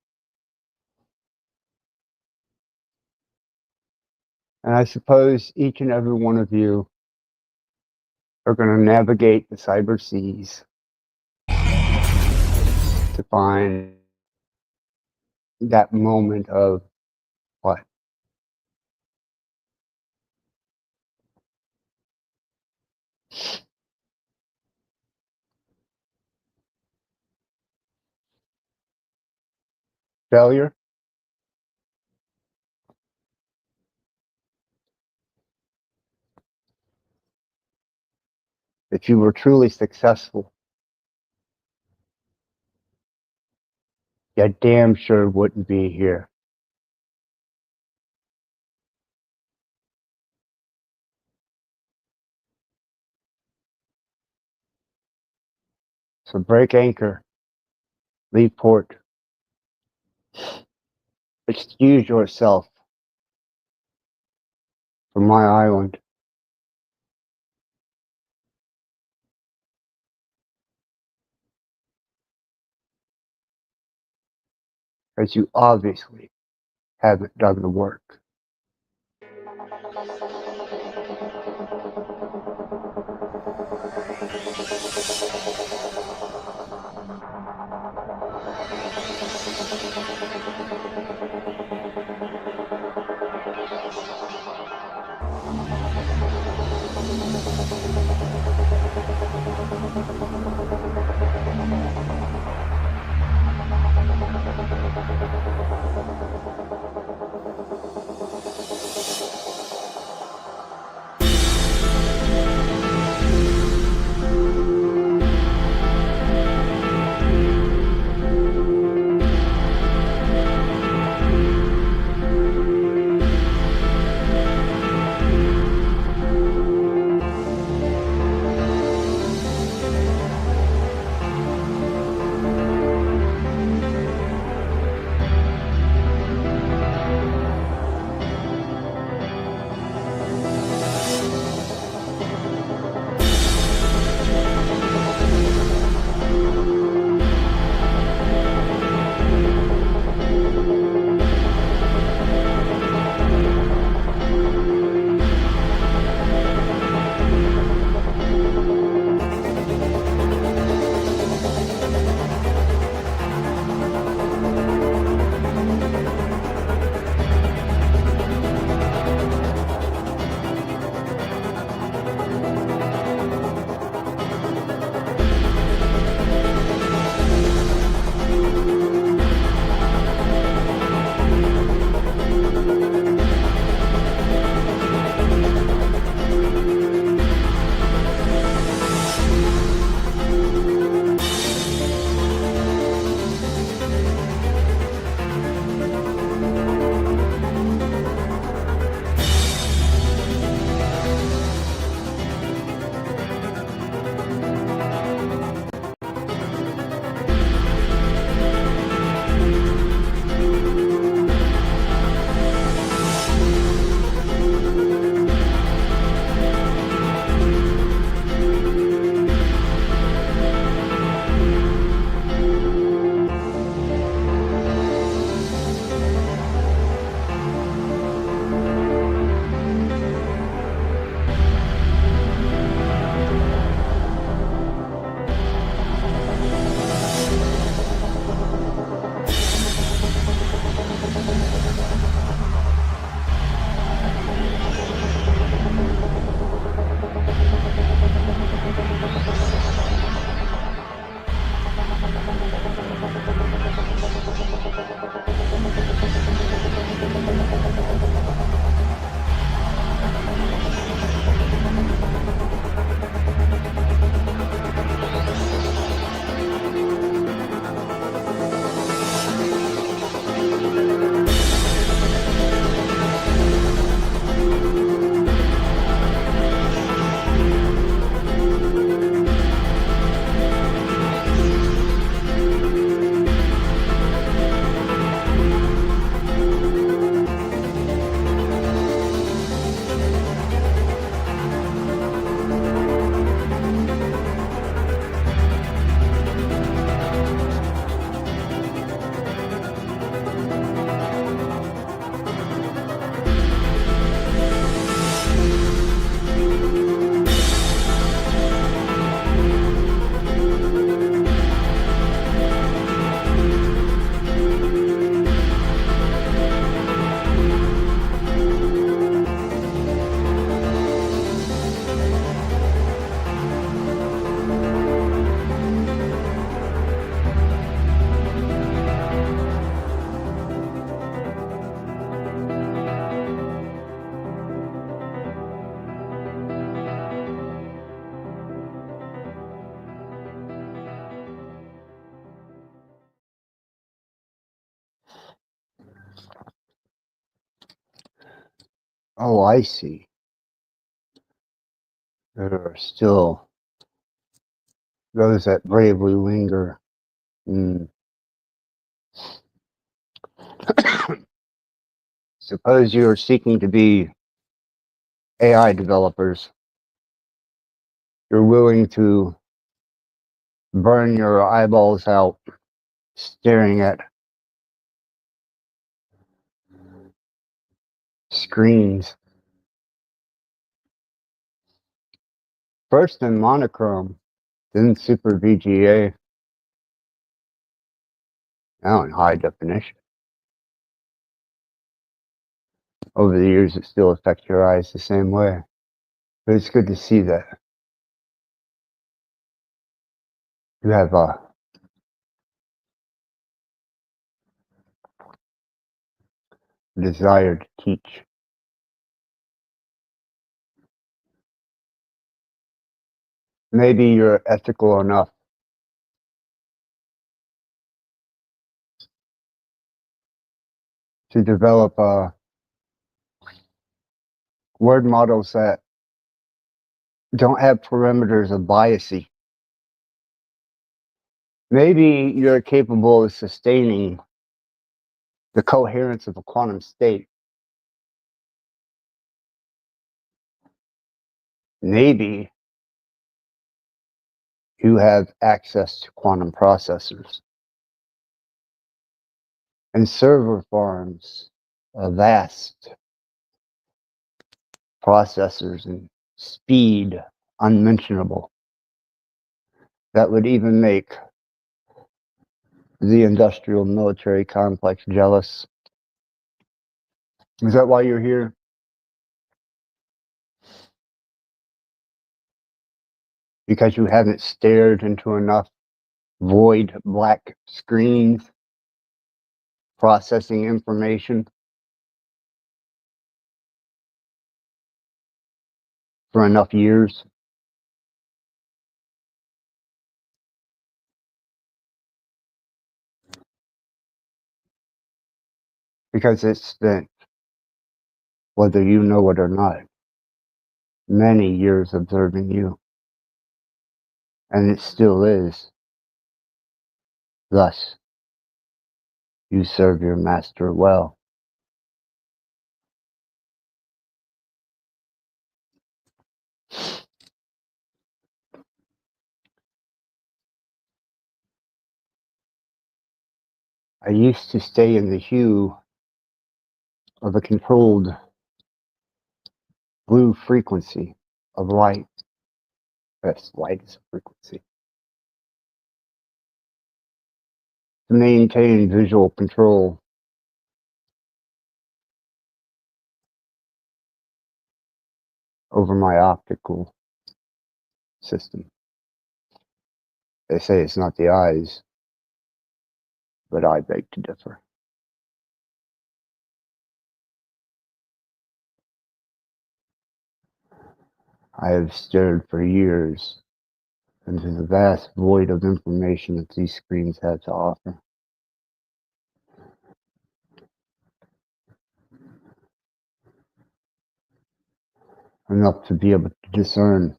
S3: And I suppose each and every one of you are going to navigate the cyber seas to find that moment of what? Failure? If you were truly successful, you damn sure wouldn't be here. So break anchor, leave port, excuse yourself from my island. Because you obviously haven't done the work. Oh, I see. There are still those that bravely linger. Hmm. Suppose you are seeking to be AI developers. You're willing to burn your eyeballs out staring at screens. First in monochrome, then super VGA, now in high definition. Over the years, it still affects your eyes the same way. But it's good to see that you have a desire to teach. Maybe you're ethical enough to develop word models that don't have parameters of biasy. Maybe you're capable of sustaining the coherence of a quantum state. Maybe you have access to quantum processors and server farms of vast processors and speed unmentionable that would even make the industrial military complex jealous. Is that why you're here? Because you haven't stared into enough void black screens processing information for enough years? Because it's spent, whether you know it or not, many years observing you. And it still is. Thus, you serve your master well. I used to stay in the hue of a controlled blue frequency of light. Yes, light is a frequency. To maintain visual control over my optical system. They say it's not the eyes, but I beg to differ. I have stared for years into the vast void of information that these screens have to offer. Enough to be able to discern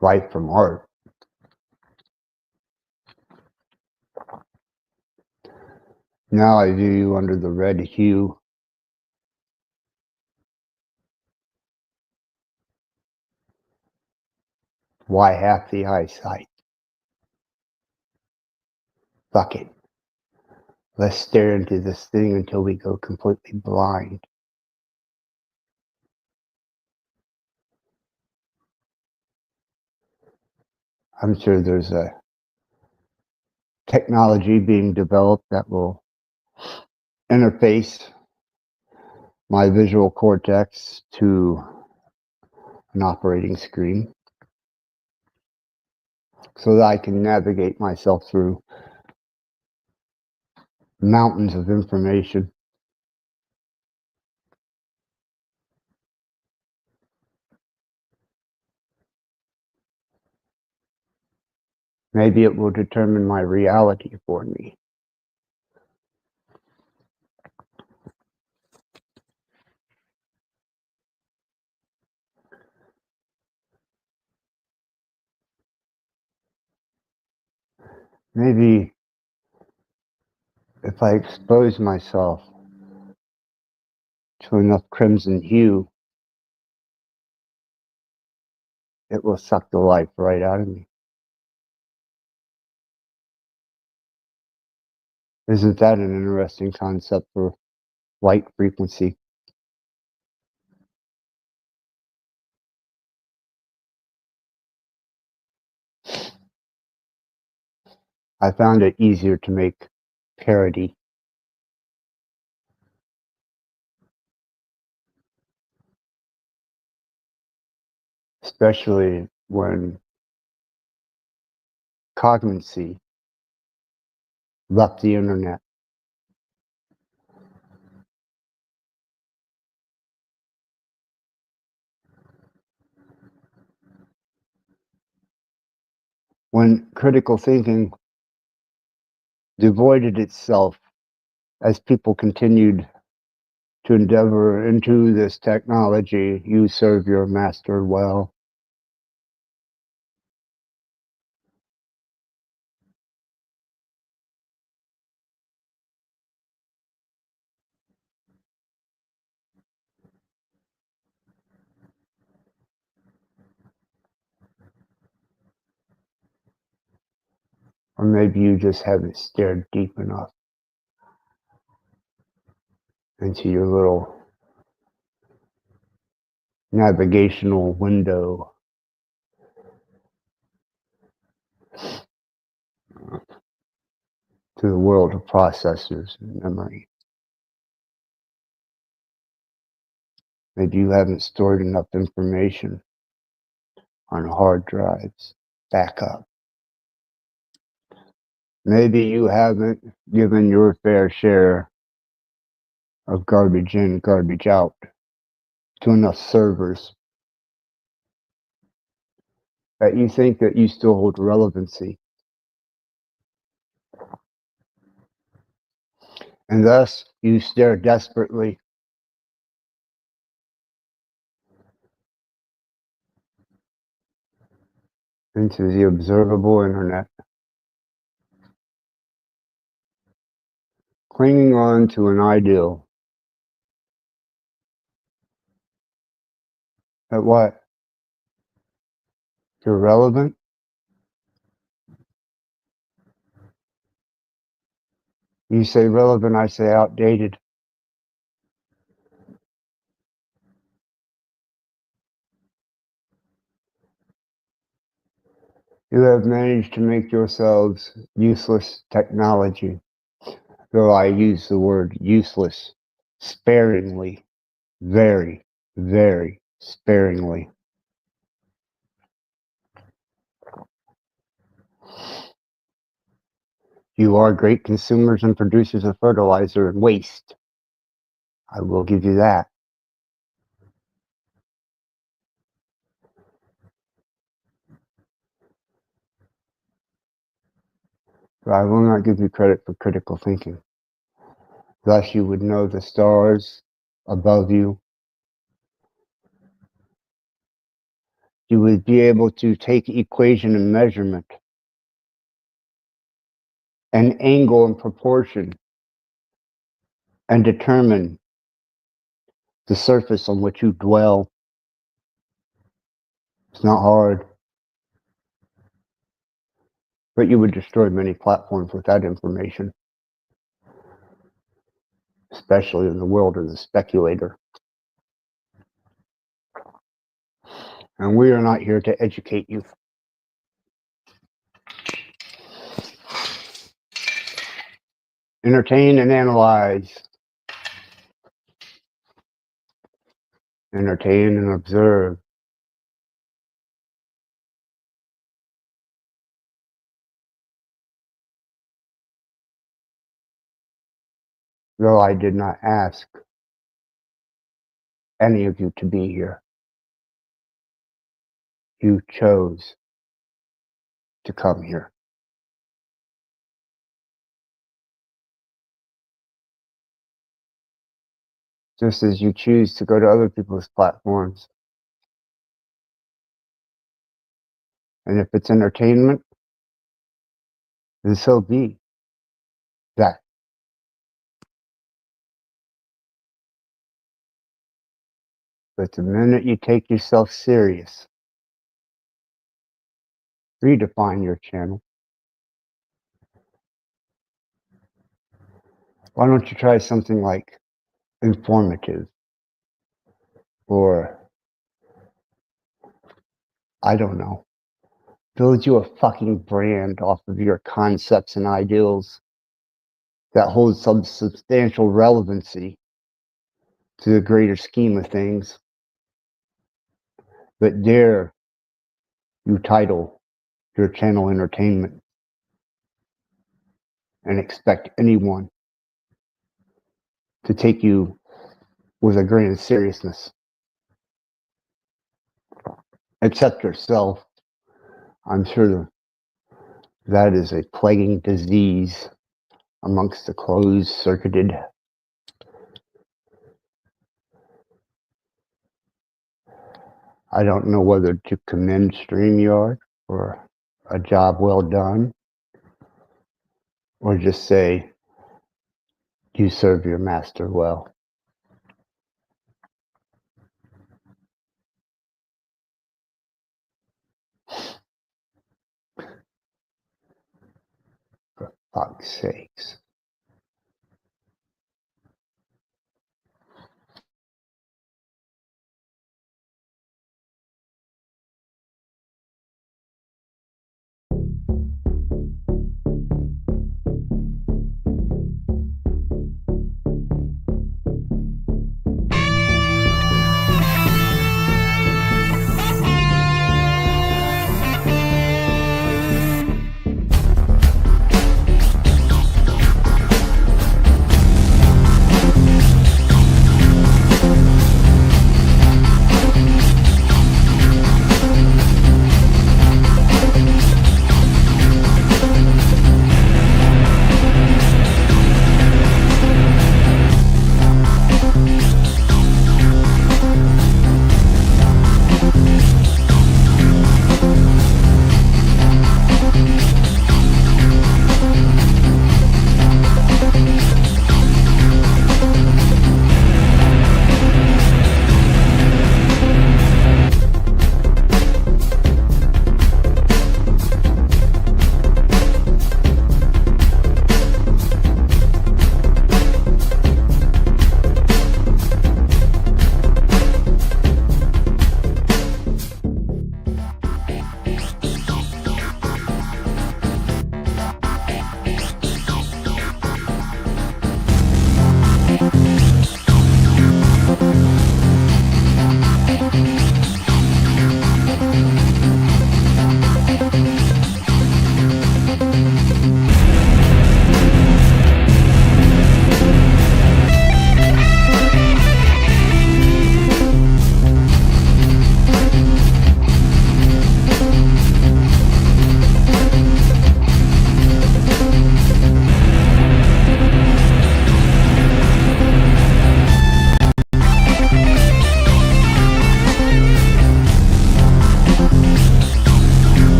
S3: right from art. Now I view you under the red hue. Why half the eyesight? Fuck it. Let's stare into this thing until we go completely blind. I'm sure there's a technology being developed that will interface my visual cortex to an operating screen so that I can navigate myself through mountains of information. Maybe it will determine my reality for me. Maybe if I expose myself to enough crimson hue, it will suck the life right out of me. Isn't that an interesting concept for light frequency? I found it easier to make parody. Especially when cognizy left the internet. When critical thinking devoided itself as people continued to endeavor into this technology, you serve your master well. Or maybe you just haven't stared deep enough into your little navigational window to the world of processors and memory. Maybe you haven't stored enough information on hard drives, backup. Maybe you haven't given your fair share of garbage in, garbage out to enough servers that you think that you still hold relevancy. And thus, you stare desperately into the observable internet, clinging on to an ideal that what? You're relevant? You say relevant, I say outdated. You have managed to make yourselves useless technology, though I use the word useless sparingly, very, very sparingly. You are great consumers and producers of fertilizer and waste. I will give you that. But I will not give you credit for critical thinking. Thus you would know the stars above you. You would be able to take equation and measurement, and angle and proportion, and determine the surface on which you dwell. It's not hard. But you would destroy many platforms with that information, especially in the world of the speculator. And we are not here to educate you. Entertain and analyze. Entertain and observe. Though I did not ask any of you to be here, you chose to come here. just as you choose to go to other people's platforms. And if it's entertainment, then so be that. But the minute you take yourself serious, redefine your channel. Why don't you try something like informative or, I don't know, build you a fucking brand off of your concepts and ideals that hold some substantial relevancy to the greater scheme of things. But dare you title your channel entertainment and expect anyone to take you with a grain of seriousness. Except yourself. I'm sure that is a plaguing disease amongst the closed-circuited. I don't know whether to commend StreamYard for a job well done, or just say, you serve your master well. For fuck's sakes.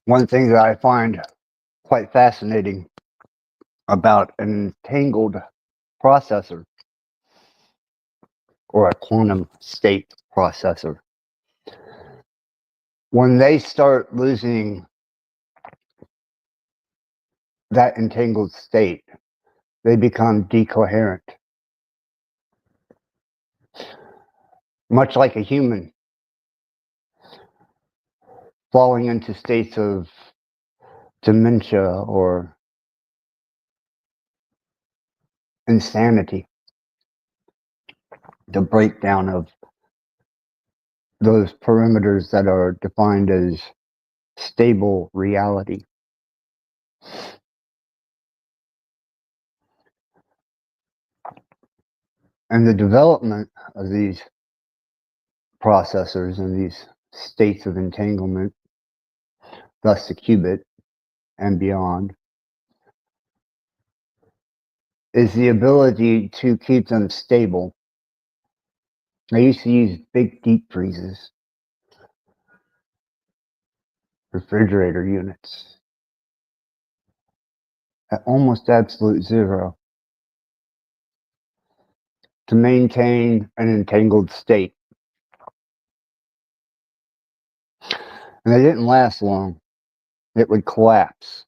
S3: One thing that I find quite fascinating about an entangled processor or a quantum state processor, when they start losing that entangled state, they become decoherent, much like a human falling into states of dementia or insanity. The breakdown of those perimeters that are defined as stable reality. And the development of these processors and these states of entanglement, thus the qubit and beyond, is the ability to keep them stable. I used to use big deep freezes, refrigerator units, at almost absolute zero to maintain an entangled state. And they didn't last long. It would collapse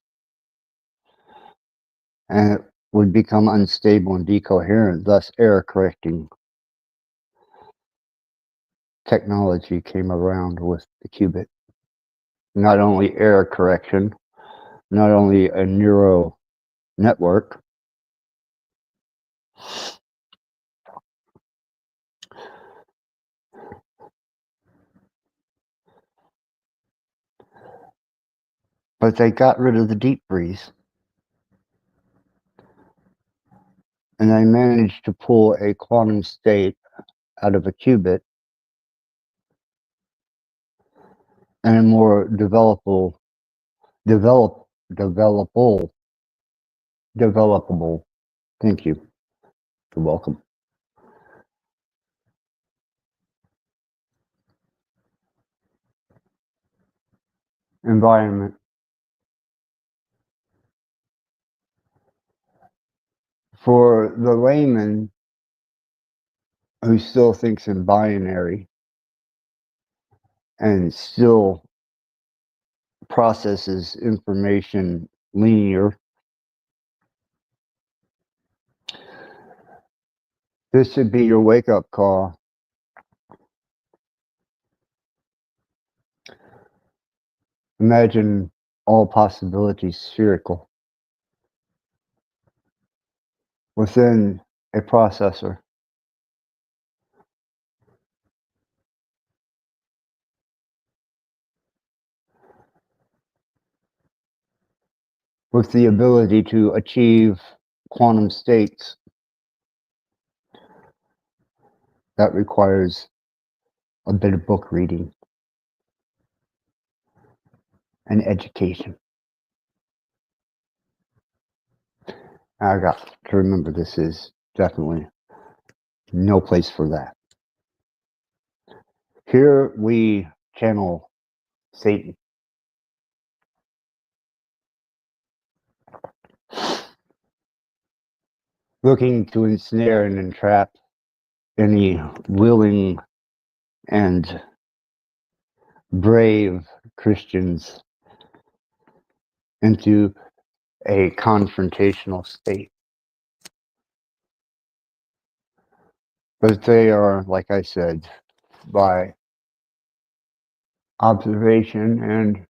S3: and it would become unstable and decoherent, thus error correcting technology came around with the qubit. Not only error correction, not only a neural network, but they got rid of the deep freeze. And they managed to pull a quantum state out of a qubit and a more developable, thank you, you're welcome, environment. For the layman who still thinks in binary and still processes information linear, this should be your wake-up call. Imagine all possibilities spherical within a processor. With the ability to achieve quantum states. That requires a bit of book reading and education. I got to remember this is definitely no place for that. Here we channel Satan. Looking to ensnare and entrap any willing and brave Christians into a confrontational state. But they are, like I said, by observation and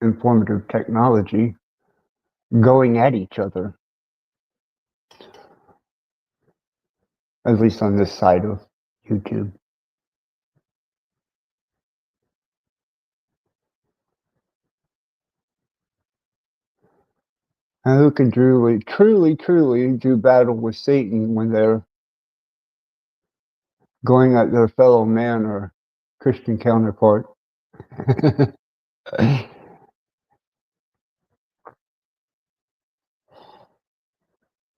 S3: informative technology, going at each other, at least on this side of YouTube. And who can truly do battle with Satan when they're going at their fellow man or Christian counterpart?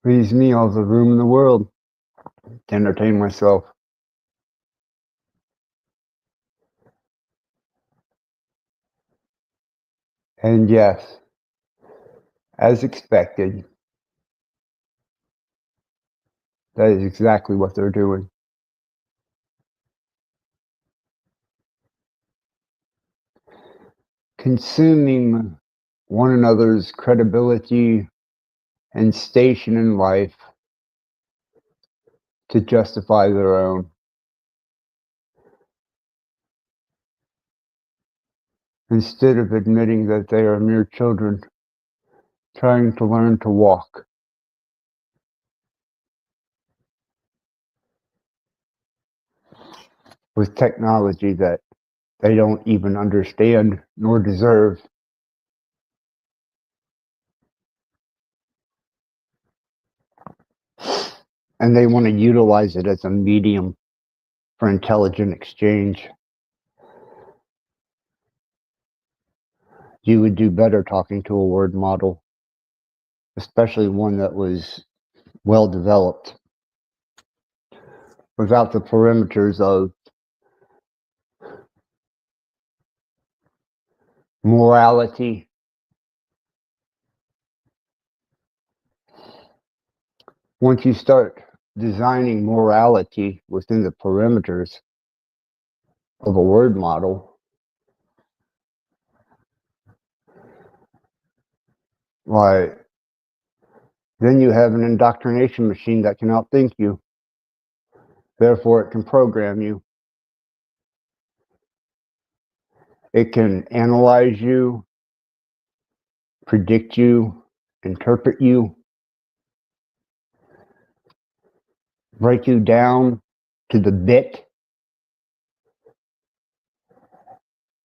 S3: Leaves me all the room in the world to entertain myself. And yes, as expected, that is exactly what they're doing. Consuming one another's credibility and station in life to justify their own. Instead of admitting that they are mere children trying to learn to walk. With technology that they don't even understand nor deserve. And they want to utilize it as a medium for intelligent exchange. You would do better talking to a word model, especially one that was well developed, without the perimeters of morality. Once you start designing morality within the perimeters of a word model, why, then you have an indoctrination machine that can outthink you. Therefore, it can program you. It can analyze you, predict you, interpret you, break you down to the bit,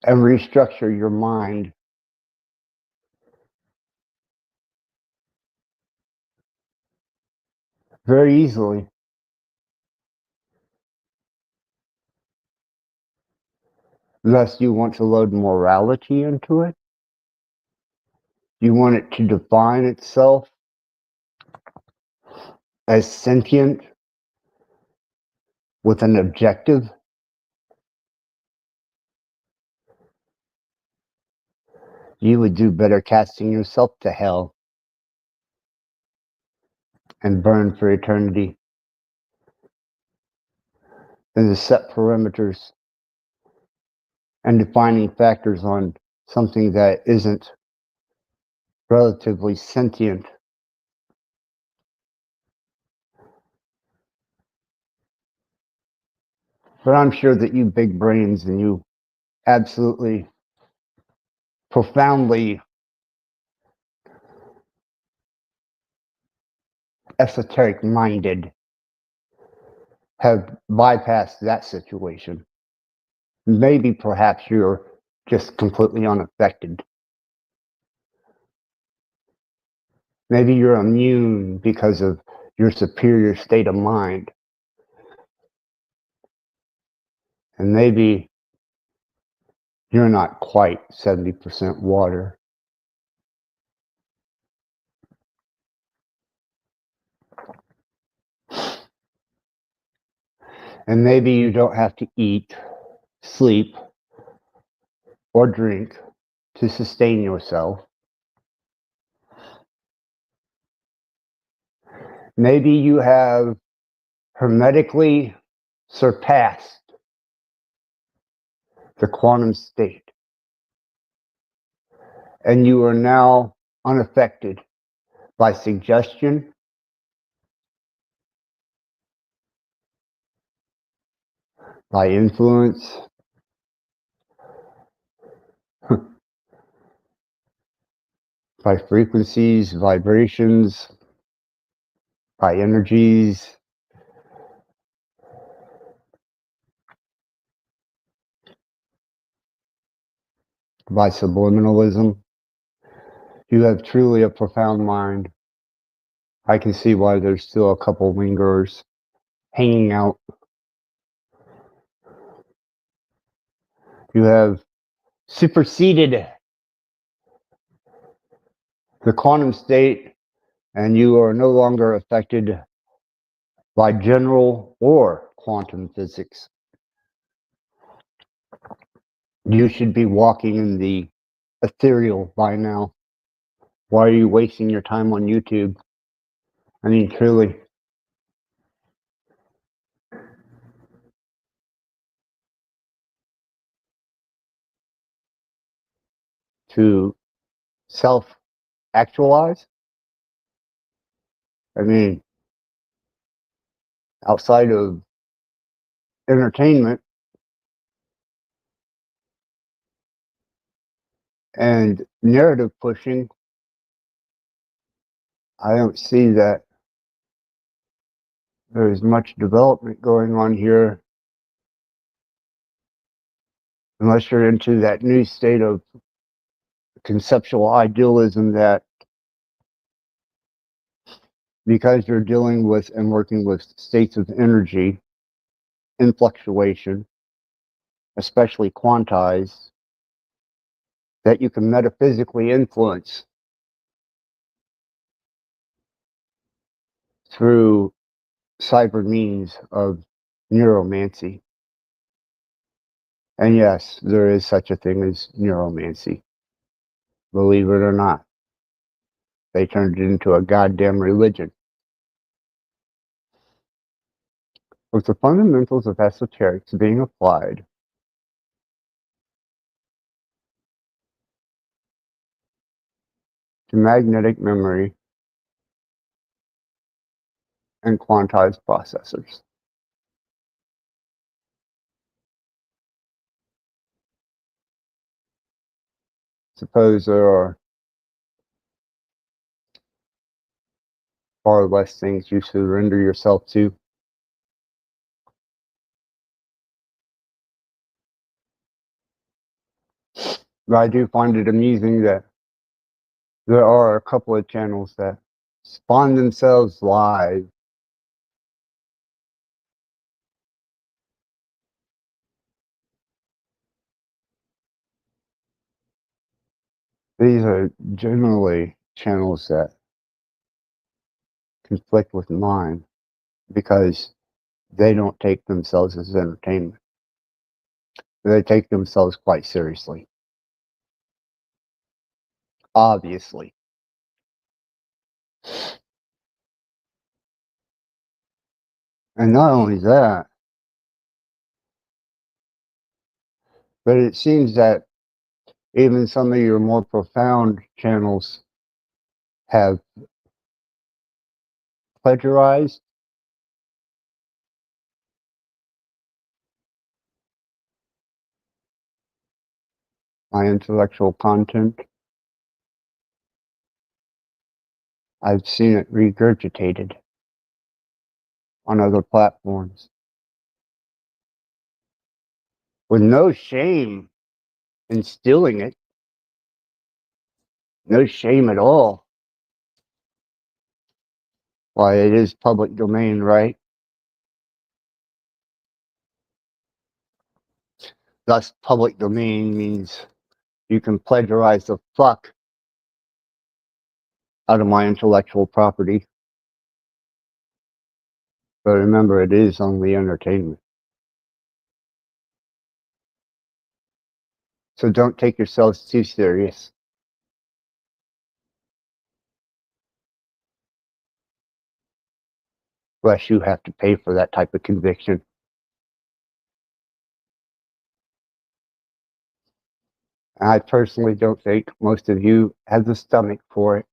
S3: and restructure your mind very easily. Thus, you want to load morality into it. You want it to define itself as sentient with an objective. You would do better casting yourself to hell and burn for eternity than to set perimeters and defining factors on something that isn't relatively sentient. But I'm sure that you big brains and you absolutely profoundly esoteric minded have bypassed that situation. Maybe perhaps you're just completely unaffected. Maybe you're immune because of your superior state of mind. And maybe you're not quite 70% water. And maybe you don't have to eat, sleep, or drink to sustain yourself. Maybe you have hermetically surpassed the quantum state, and you are now unaffected by suggestion, by influence, by frequencies, vibrations, by energies, by subliminalism. You have truly a profound mind. I can see why there's still a couple lingerers hanging out. You have superseded the quantum state, and you are no longer affected by general or quantum physics. You should be walking in the ethereal by now. Why are you wasting your time on YouTube? I mean, truly. To self-actualize? I mean, outside of entertainment and narrative pushing, I don't see that there's much development going on here unless you're into that new state of conceptual idealism that because you're dealing with and working with states of energy in fluctuation, especially quantized, that you can metaphysically influence through cyber means of neuromancy. And yes, there is such a thing as neuromancy. Believe it or not. They turned it into a goddamn religion. With the fundamentals of esoterics being applied to magnetic memory and quantized processors. Suppose there are far less things you surrender yourself to. But I do find it amusing that there are a couple of channels that spawn themselves live. These are generally channels that conflict with mine because they don't take themselves as entertainment. They take themselves quite seriously. Obviously. And not only that, but it seems that even some of your more profound channels have plagiarized my intellectual content. I've seen it regurgitated on other platforms with no shame in stealing it. No shame at all. Why, it is public domain, right? Thus, public domain means you can plagiarize the fuck out of my intellectual property. But remember, it is only entertainment. So don't take yourselves too serious. Lest you have to pay for that type of conviction. I personally don't think most of you have the stomach for it.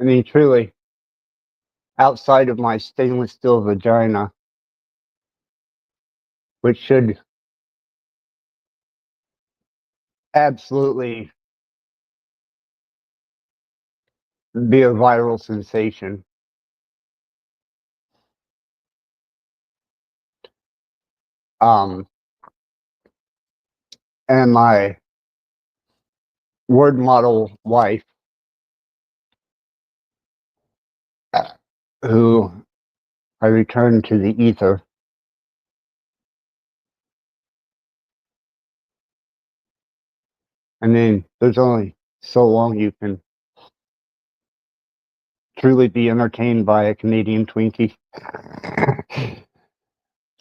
S3: I mean, truly, outside of my stainless steel vagina, which should absolutely be a viral sensation. And my word model wife, who I returned to the ether. I mean, there's only so long you can truly be entertained by a Canadian Twinkie.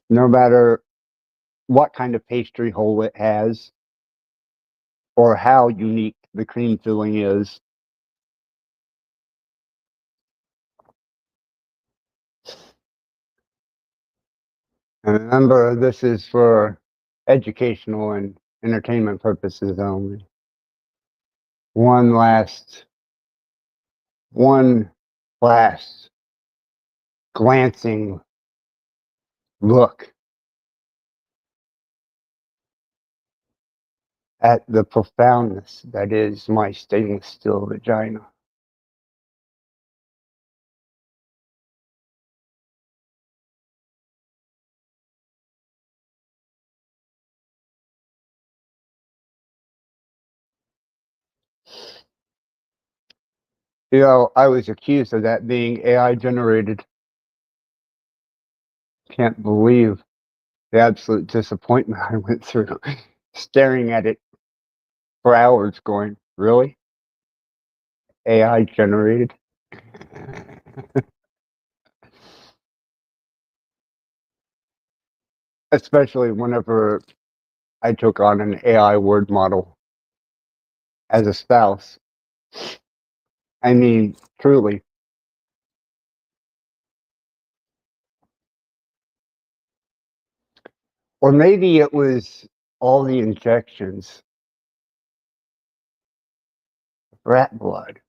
S3: No matter what kind of pastry hole it has or how unique the cream filling is. And remember, this is for educational and entertainment purposes only. One last glancing look at the profoundness that is my stainless steel vagina. You know, I was accused of that being AI generated. Can't believe the absolute disappointment I went through staring at it for hours going, really? AI generated? Especially whenever I took on an AI word model as a spouse. I mean, truly. Or maybe it was all the injections of rat blood.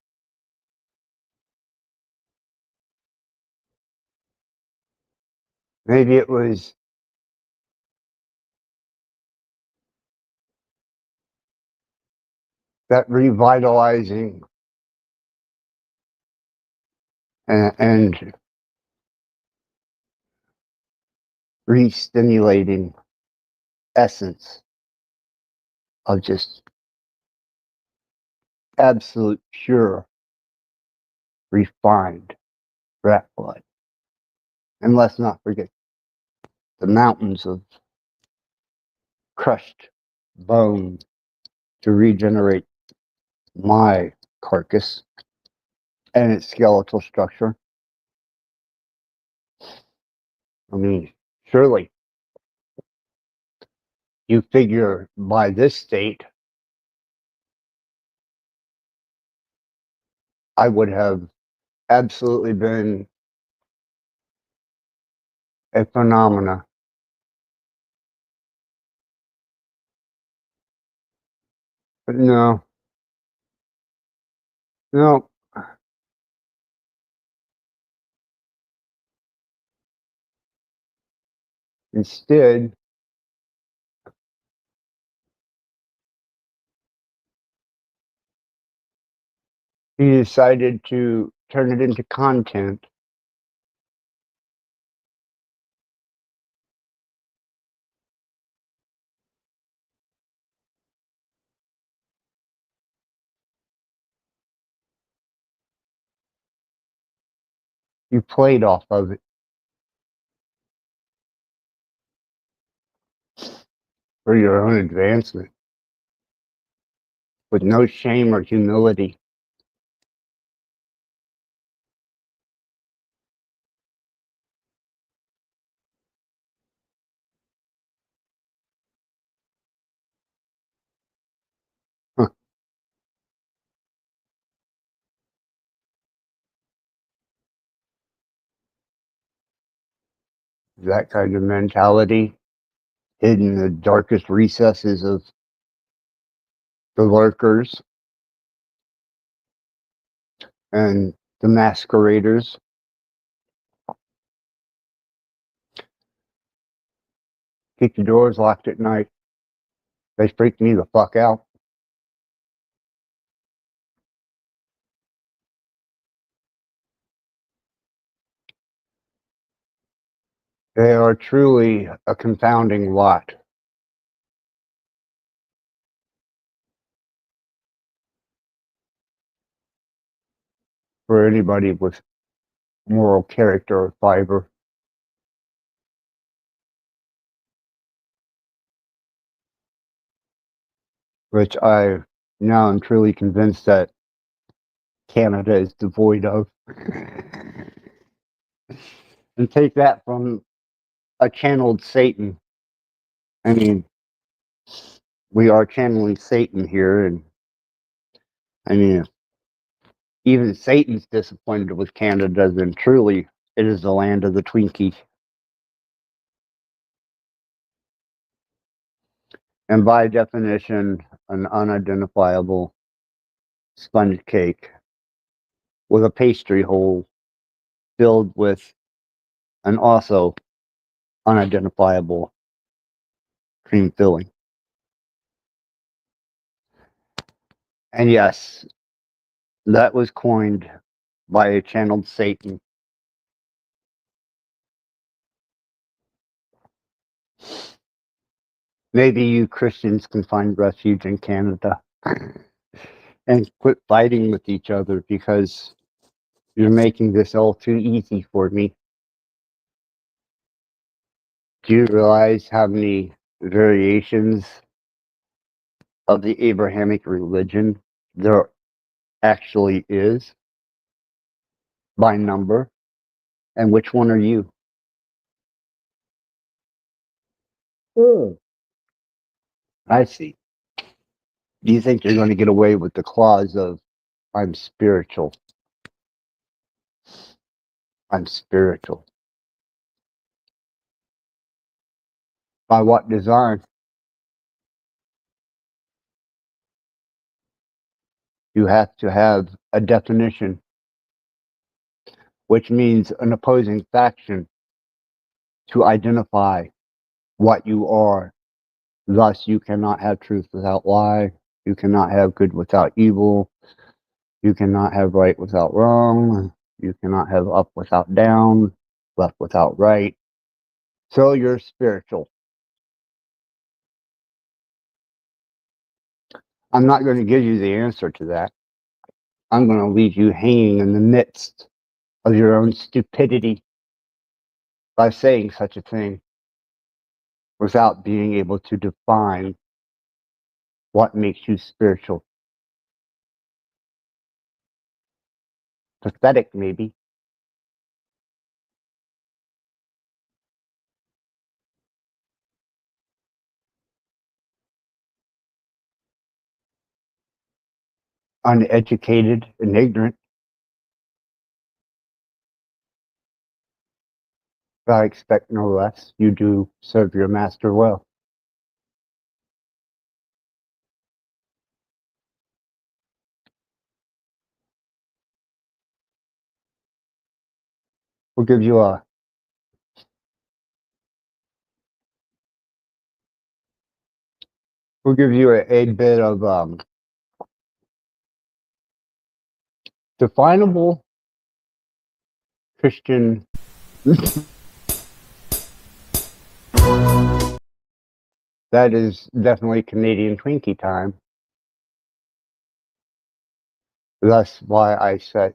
S3: Maybe it was that revitalizing and re-stimulating essence of just absolute pure, refined rat blood. And let's not forget the mountains of crushed bone to regenerate my carcass and its skeletal structure. I mean, surely you figure by this state, I would have absolutely been a phenomena. But no, no. Instead, he decided to turn it into content. You played off of it for your own advancement with no shame or humility. Huh. That kind of mentality hidden in the darkest recesses of the lurkers and the masqueraders. Keep your doors locked at night. They freak me the fuck out. They are truly a confounding lot. For anybody with moral character or fiber. Which I now am truly convinced that Canada is devoid of. And take that from a channeled Satan. I mean, we are channeling Satan here, and I mean, even Satan's disappointed with Canada, then truly it is the land of the Twinkie. And by definition, an unidentifiable sponge cake with a pastry hole filled with an also unidentifiable cream filling. And yes, that was coined by a channeled Satan. Maybe you Christians can find refuge in Canada and quit fighting with each other, because you're making this all too easy for me. Do you realize how many variations of the Abrahamic religion there actually is by number? And which one are you? Oh, I see. Do you think you're going to get away with the clause of, I'm spiritual? I'm spiritual. By what design? You have to have a definition, which means an opposing faction, to identify what you are. Thus, you cannot have truth without lie. You cannot have good without evil. You cannot have right without wrong. You cannot have up without down, left without right. So you're spiritual. I'm not going to give you the answer to that. I'm going to leave you hanging in the midst of your own stupidity by saying such a thing without being able to define what makes you spiritual. Pathetic, maybe. Uneducated and ignorant. But I expect no less. You do serve your master well. We'll give you a a bit of definable Christian that is definitely Canadian Twinkie time. That's why I set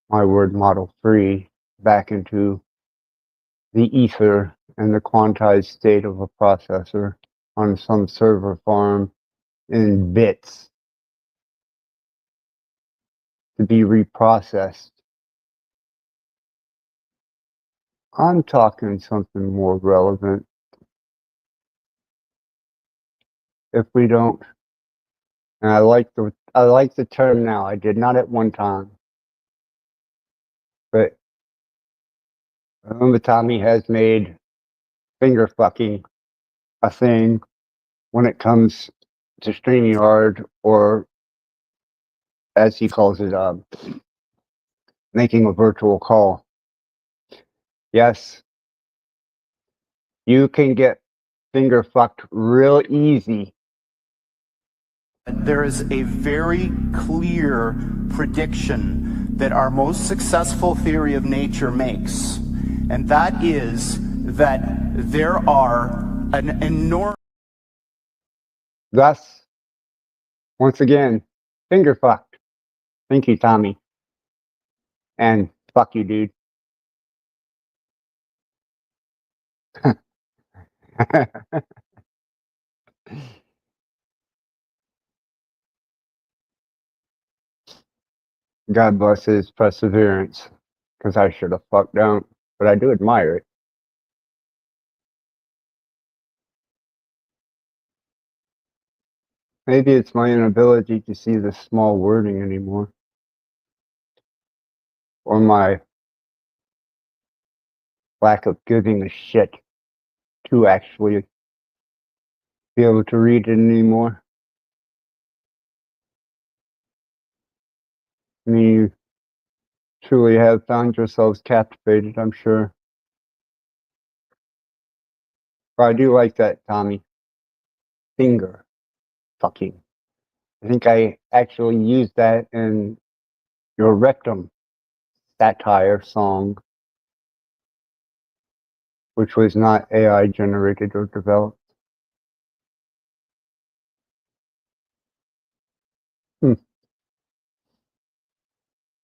S3: my word model free back into the ether and the quantized state of a processor on some server farm in bits to be reprocessed. I'm talking something more relevant. If we don't, and I like the term now. I did not at one time, but Tommy has made finger fucking a thing when it comes to StreamYard or as he calls it, making a virtual call. Yes, you can get finger fucked real easy.
S14: There is a very clear prediction that our most successful theory of nature makes, and that is that there are an enormous...
S3: Thus, once again, finger fucked. Thank you, Tommy. And fuck you, dude. God bless his perseverance, because I should have fucked out, but I do admire it. Maybe it's my inability to see the small wording anymore, or my lack of giving a shit to actually be able to read it anymore. I mean, you truly have found yourselves captivated, I'm sure. But I do like that, Tommy. Finger fucking. I think I actually used that in your Rectum satire song, which was not AI generated or developed.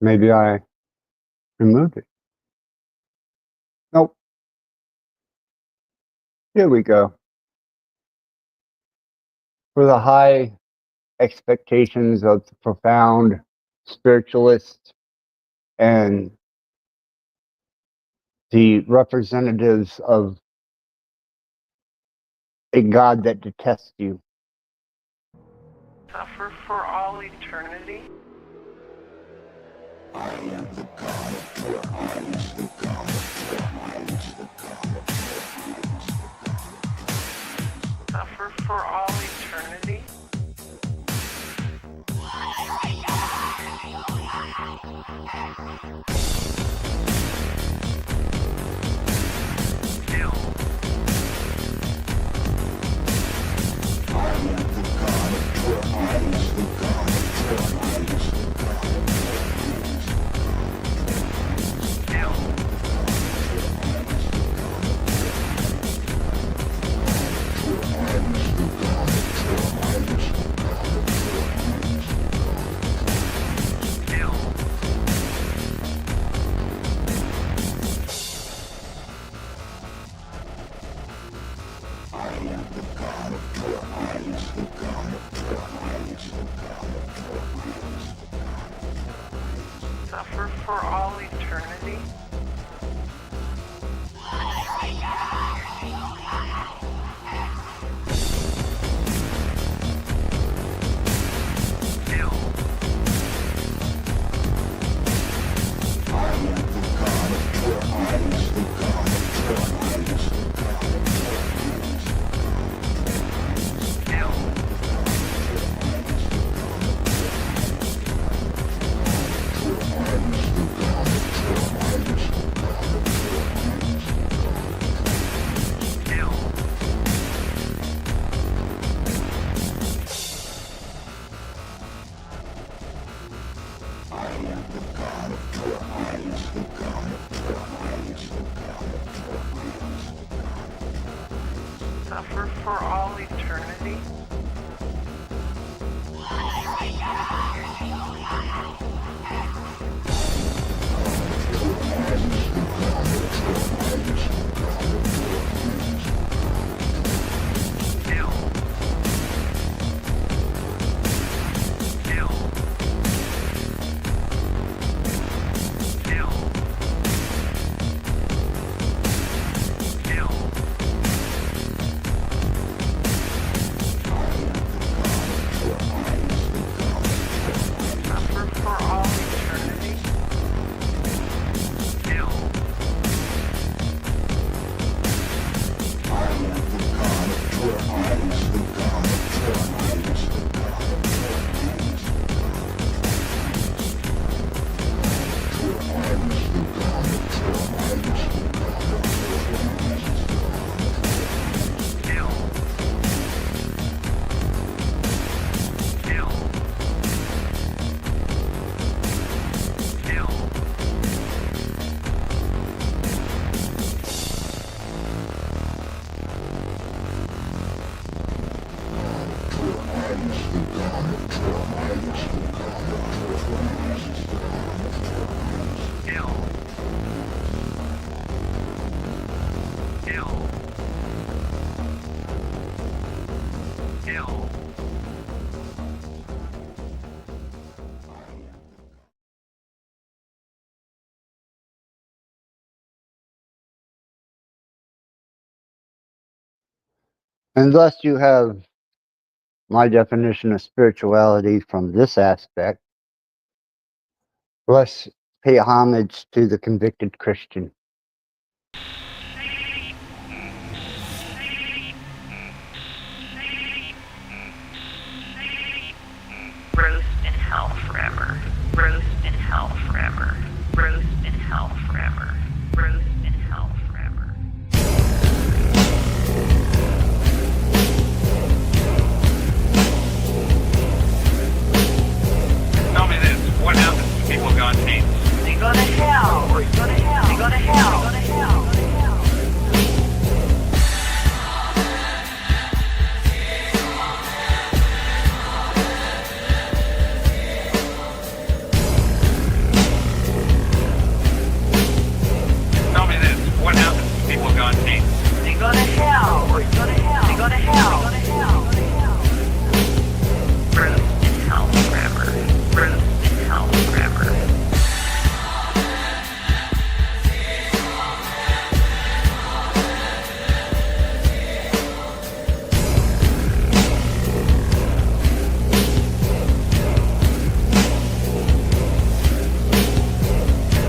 S3: Maybe I removed it. Nope. Here we go. For the high expectations of the profound spiritualists and the representatives of a God that detests you.
S15: Suffer for all eternity?
S12: I am the God of Torah. I am the God of Torah. I am the God of Torah.
S15: Suffer for all eternity? Suffer for all eternity?
S3: Unless you have my definition of spirituality from this aspect, let's pay homage to the convicted Christian.
S15: Roast in hell forever. Roast in hell forever. Roast in hell forever. Roast in hell forever.
S16: Tell me this, what happens to people gone deep?
S15: They go to hell. They go to hell. They go to hell. They go to hell.
S16: Tell me this, what happens to people gone deep?
S15: They go to hell. They go to hell. They go to hell. They go to hell. Roast in hell forever. Roast in hell forever.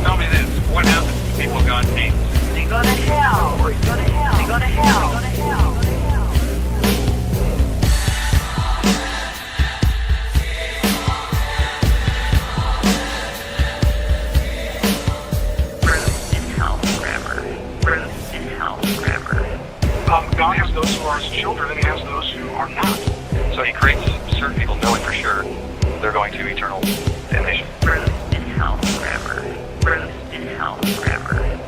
S16: Tell me this, what happens to people gone deep?
S15: They go to hell. They go to hell. They go to hell. They go to hell. Roast in hell forever. Roast in hell forever.
S16: God has those who are his children and he has those who are not. So he creates certain people knowing for sure they're going to eternal damnation.
S15: Roast in hell forever. Roast in hell forever.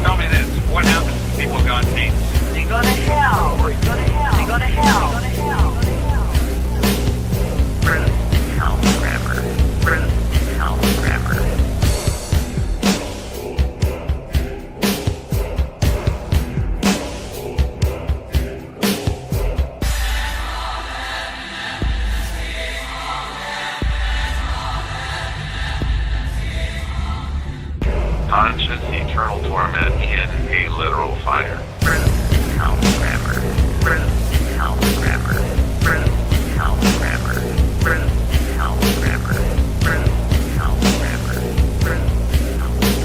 S16: Tell me this, what happens to people gone deep?
S15: They go to hell. They go to hell. They go to hell. They go to hell. Roast in hell forever. Roast in hell forever.
S16: Conscious eternal torment in a literal fire.
S15: Roast in hell forever. Roast in hell forever. Roast in hell forever. Roast in hell forever. Roast in hell forever. Roast in hell forever. Roast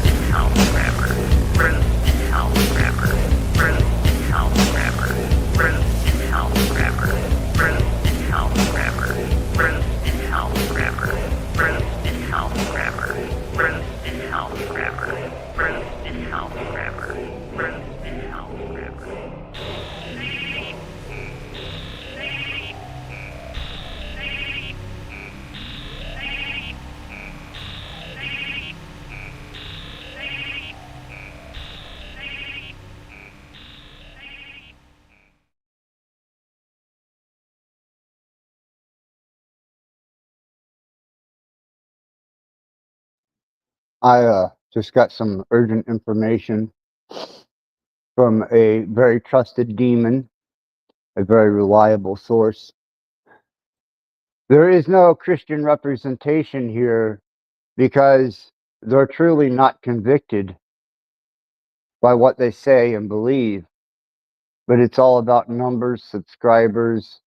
S15: in hell forever. Roast in hell forever. Roast in hell forever. Roast in hell forever. Roast in hell forever. Roast in hell forever. Roast in hell forever. Roast in hell forever. Roast in hell forever. Roast in hell forever.
S3: I just got some urgent information from a very trusted demon, a very reliable source. There is no Christian representation here because they're truly not convicted by what they say and believe, but it's all about numbers, subscribers.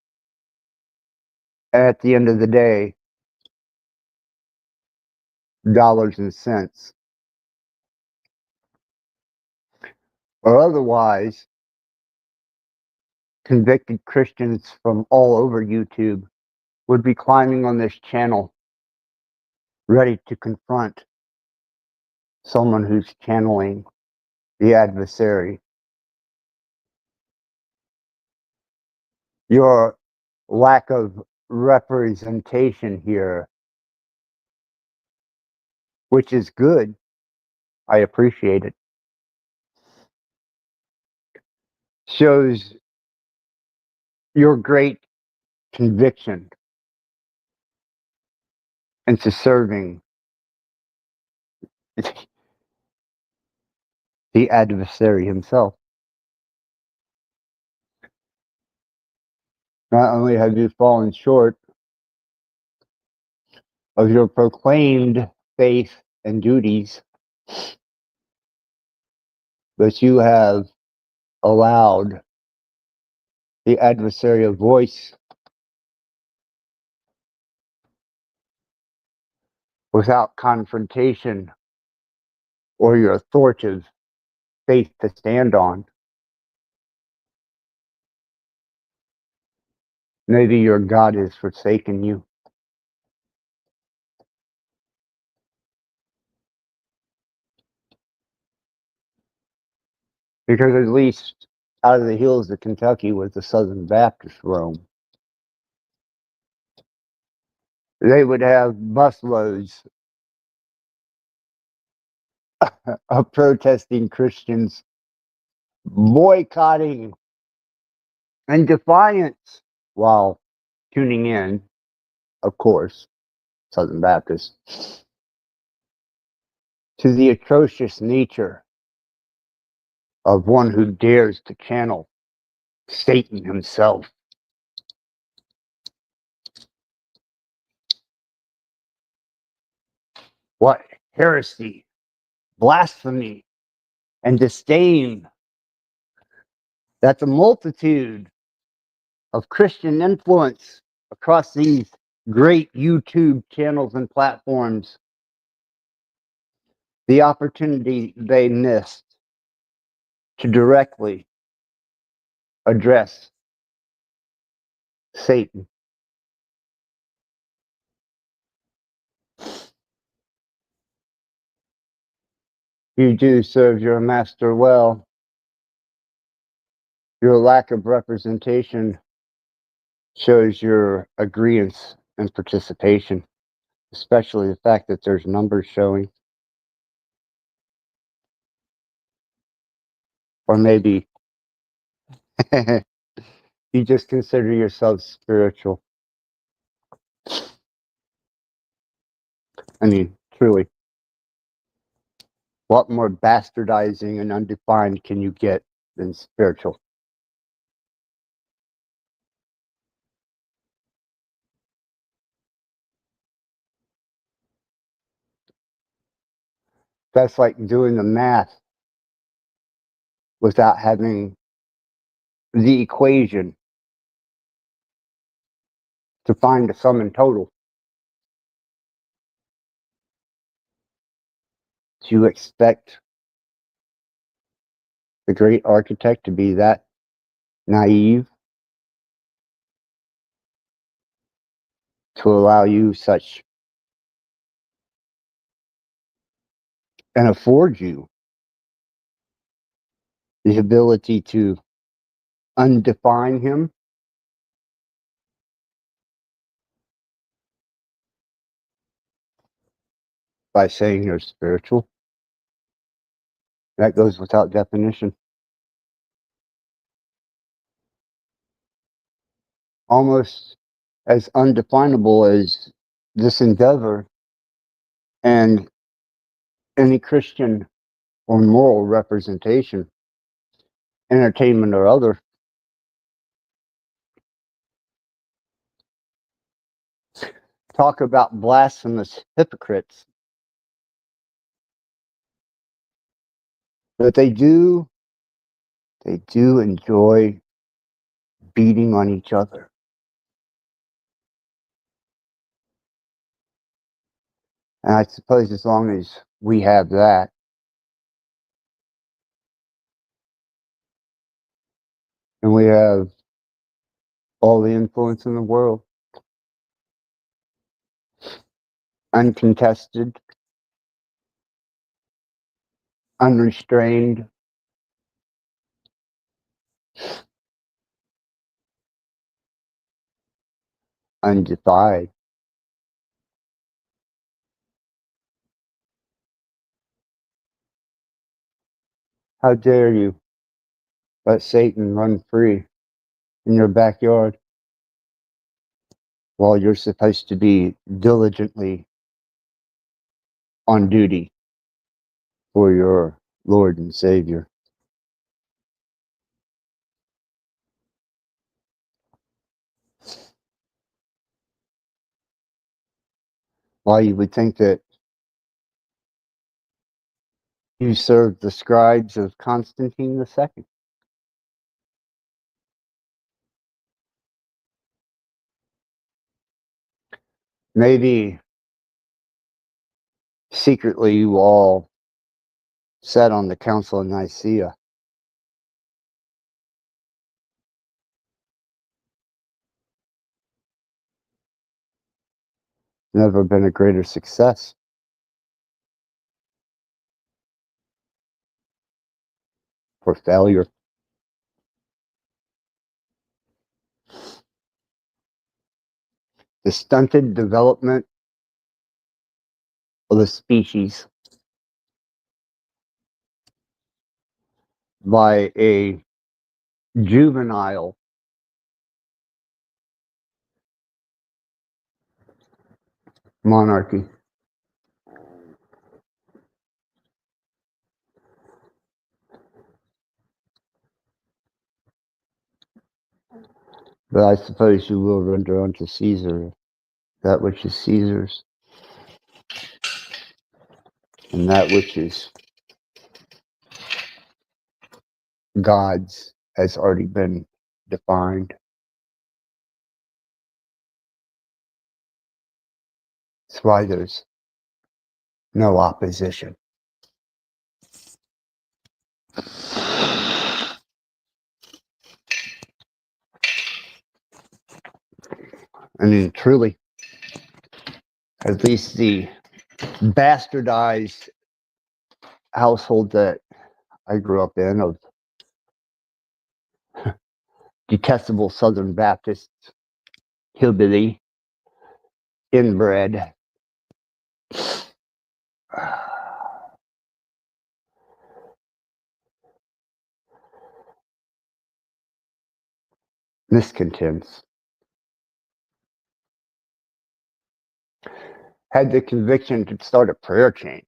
S3: At the end of the day, dollars and cents. Or otherwise, convicted Christians from all over YouTube would be climbing on this channel, ready to confront someone who's channeling the adversary. Your lack of representation here, which is good. I appreciate it. Shows your great conviction into serving the adversary himself. Not only have you fallen short of your proclaimed faith and duties, but you have allowed the adversarial voice without confrontation or your authoritative faith to stand on. Maybe your God has forsaken you. Because at least out of the hills of Kentucky was the Southern Baptist roam. They would have busloads of protesting Christians boycotting and defiance while tuning in, of course, Southern Baptist, to the atrocious nature of one who dares to channel Satan himself. What heresy, blasphemy, and disdain that the multitude of Christian influence across these great YouTube channels and platforms, the opportunity they missed to directly address Satan. You do serve your master well. Your lack of representation shows your agreeance and participation, especially the fact that there's numbers showing. Or maybe you just consider yourself spiritual. I mean, truly, what more bastardizing and undefined can you get than spiritual? That's like doing the math without having the equation to find the sum and total. Do you expect the great architect to be that naive to allow you such and afford you the ability to undefine him by saying you're spiritual? That goes without definition. Almost as undefinable as this endeavor and any Christian or moral representation, entertainment or other. Talk about blasphemous hypocrites. But they do enjoy beating on each other. And I suppose as long as we have that, and we have all the influence in the world, uncontested, unrestrained, undefied. How dare you let Satan run free in your backyard while you're supposed to be diligently on duty for your Lord and Savior? Why you would think that you served the scribes of Constantine II. Maybe secretly you all sat on the Council of Nicaea. Never been a greater success or failure. The stunted development of the species by a juvenile monarchy. But I suppose you will render unto Caesar that which is Caesar's, and that which is God's has already been defined. That's why there's no opposition. I mean, truly, at least the bastardized household that I grew up in of detestable Southern Baptist, hillbilly, inbred, miscontents, had the conviction to start a prayer chain.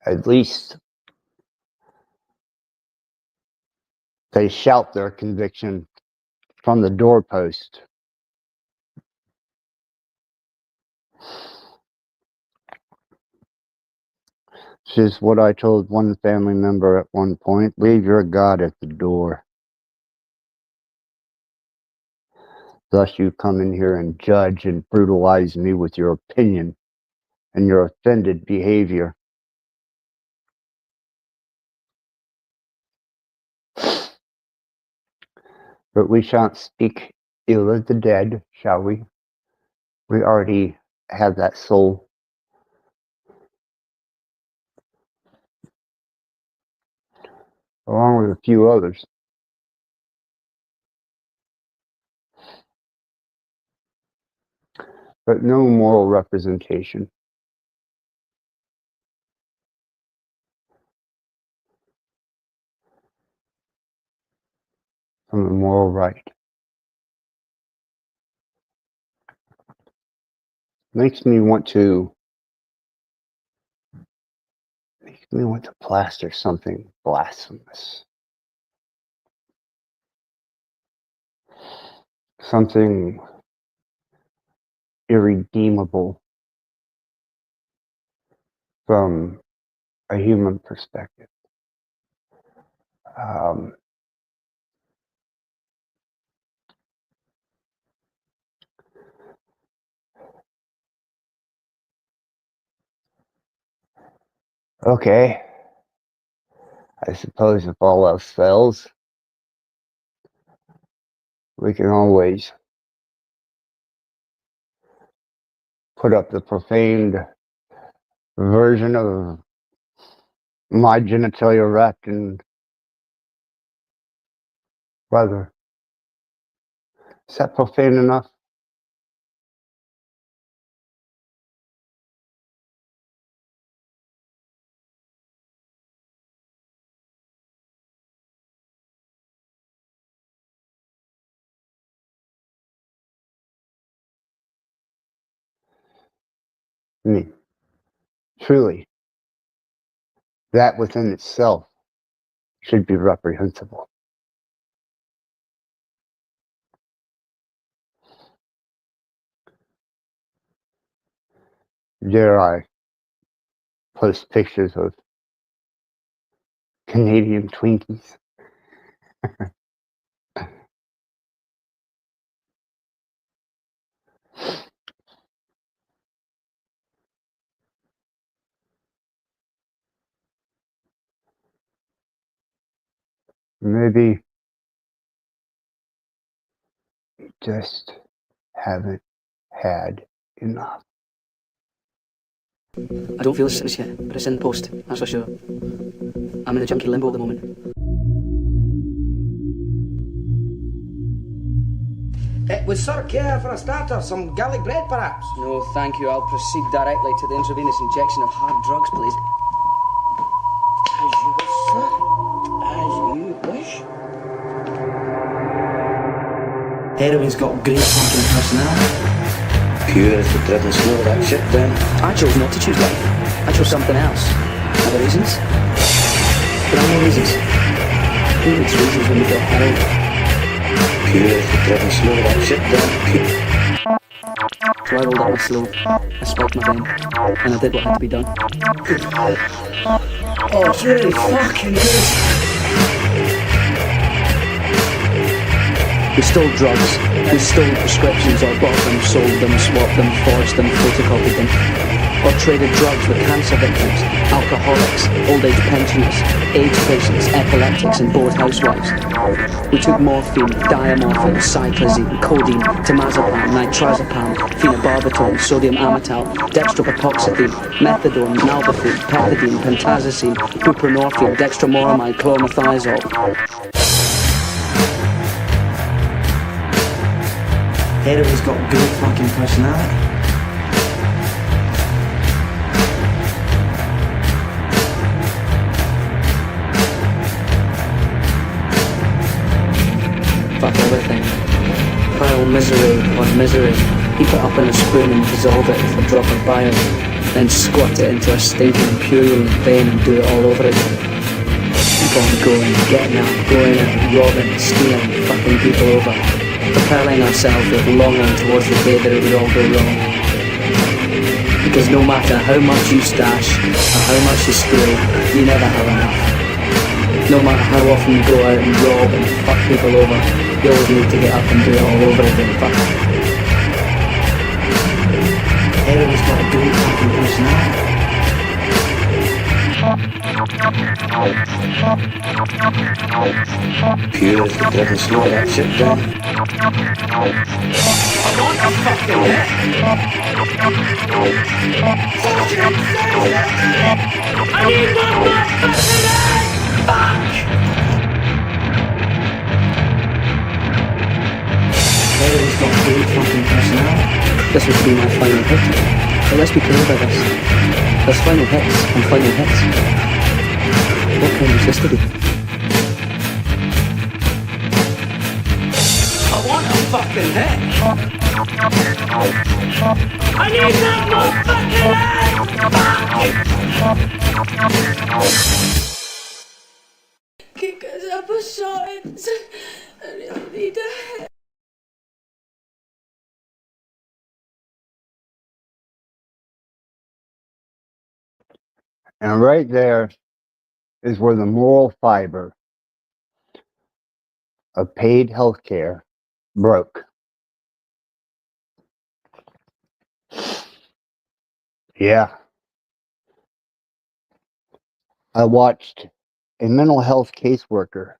S3: At least they shout their conviction from the doorpost. This is what I told one family member at one point: leave your God at the door. Thus you come in here and judge and brutalize me with your opinion and your offended behavior. But we shan't speak ill of the dead, shall we? We already have that soul. Along with a few others. But no moral representation. From the moral right. Makes me want to plaster something blasphemous. Something irredeemable from a human perspective. Okay. I suppose if all else fails, we can always put up the profaned version of my genitalia wrapped in leather. Is that profane enough? I mean, truly, that within itself should be reprehensible. Dare I post pictures of Canadian Twinkies? Maybe just haven't had enough.
S17: I don't feel the sickness yet, but it's in the post, that's for sure. I'm in the junkie limbo at the moment.
S18: Would sir care for a starter, some garlic bread perhaps?
S17: No, thank you. I'll proceed directly to the intravenous injection of hard drugs, please.
S18: As you wish, sir. As you wish.
S17: Heroin's got great fucking personality.
S18: Pure as the driven slow of that shit then.
S17: I chose not to choose life. I chose something else. Other reasons? There are no reasons. Who needs reasons when we got heroin?
S18: Pure as the driven slow of that shit then.
S17: So I rolled up my sleeve, I spiked my vein, and I did what had to be done.
S18: Oh, it's really fucking good.
S17: We stole drugs, we stole prescriptions, or bought them, sold them, swapped them, forged them, photocopied them, or traded drugs with cancer victims, alcoholics, old age pensioners, AIDS patients, epileptics and bored housewives. We took morphine, diamorphine, cyclazine, codeine, temazepam, nitrazepam, phenobarbital, sodium amytal, dextropapoxetine, methadone, nalbuphine, pethidine, pentazocine, buprenorphine, dextromoramide, chlormethiazole. Heroin's got great fucking personality. Fuck everything. Pile misery on misery. Heap it up in a spoon and dissolve it with a drop of bile. Then squat it into a stinking purulent vein and do it all over again. Keep on going, getting out, going out, robbing, stealing, fucking people over. Propelling ourselves with longing towards the day that it would all go wrong. Because no matter how much you stash, or how much you steal, you never have enough. No matter how often you go out and rob and fuck people over, you always need to get up and do it all over again. Fuck. Heroin's got a great fucking personality.
S18: Pure as the driven slow of that shit then.
S17: Heroin's got a great fucking personality. This would be my final hit. But let's be clear about this. There's final hits and final hits. What kind was this to be?
S18: I want a fucking hit. I need that motherfucking hit.
S5: Kick us up a shot. I really need a hit.
S3: And right there is where the moral fiber of paid healthcare broke. Yeah. I watched a mental health caseworker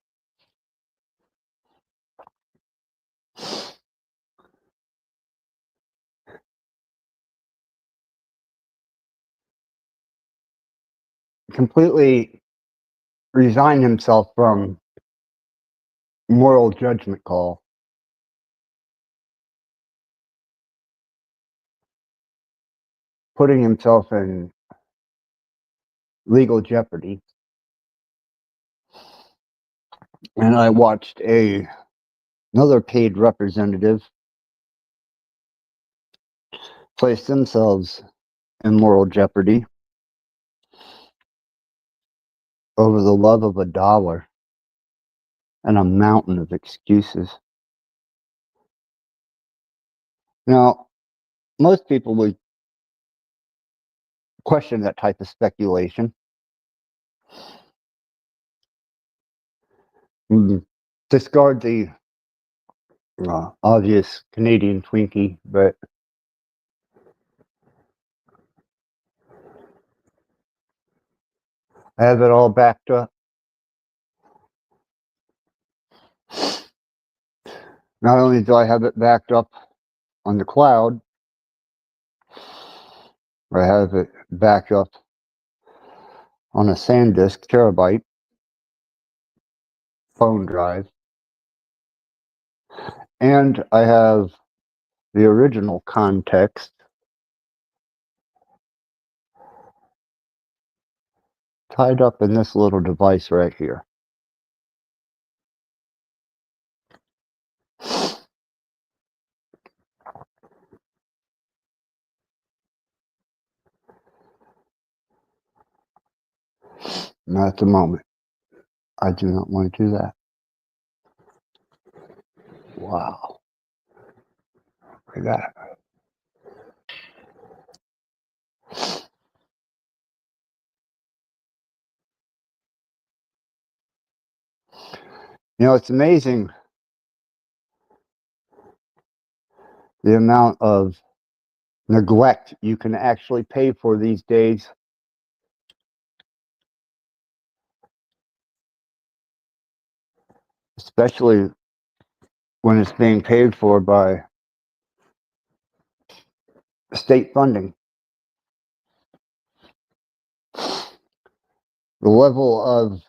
S3: completely resign himself from moral judgment call putting himself in legal jeopardy. And I watched another paid representative place themselves in moral jeopardy over the love of $1 and a mountain of excuses. Now, most people would question that type of speculation. Discard the obvious Canadian Twinkie, but I have it all backed up. Not only do I have it backed up on the cloud, I have it backed up on a SanDisk terabyte phone drive, and I have the original context tied up in this little device right here. Not at the moment. I do not want to do that. Wow. Look at that. You know, it's amazing the amount of neglect you can actually pay for these days. Especially when it's being paid for by state funding. The level of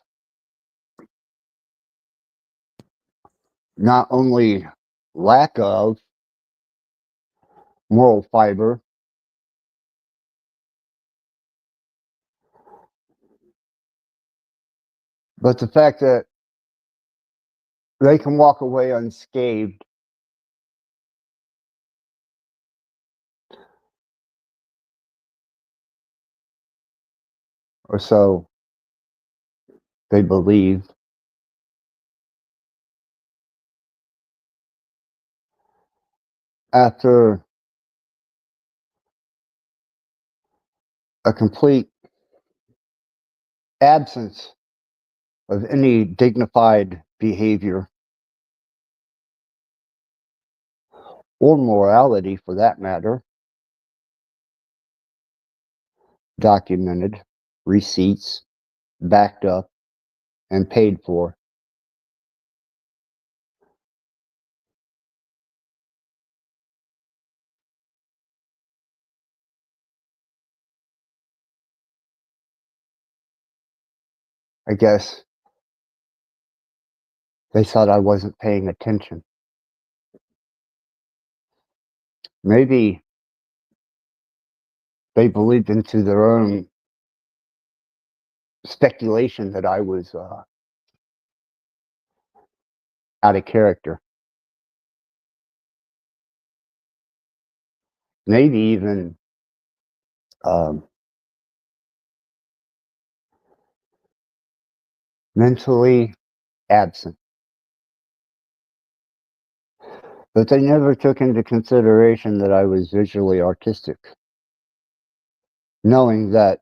S3: not only lack of moral fiber, but the fact that they can walk away unscathed or so they believe. After a complete absence of any dignified behavior or morality for that matter, documented, receipts, backed up, and paid for. I guess they thought I wasn't paying attention. Maybe they believed into their own speculation that I was out of character. Maybe even mentally absent. But they never took into consideration that I was visually artistic, knowing that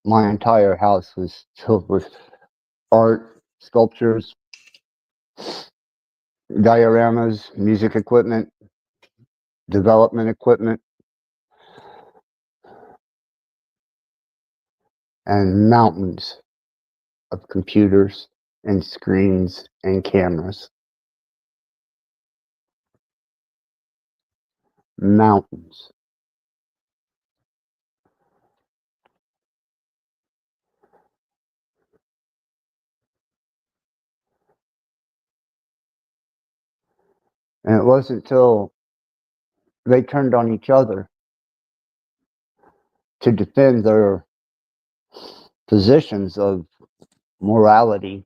S3: my entire house was filled with art, sculptures, dioramas, music equipment, development equipment, and mountains of computers and screens and cameras. Mountains. And it wasn't until they turned on each other to defend their positions of morality,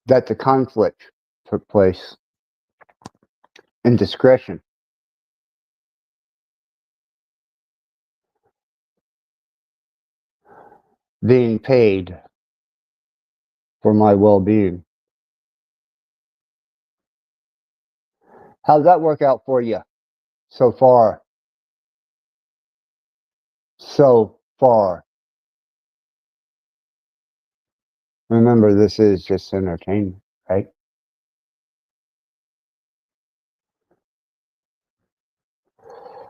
S3: that the conflict took place in discretion. Being paid for my well-being. How'd that work out for you so far? So far. Remember, this is just entertainment, right?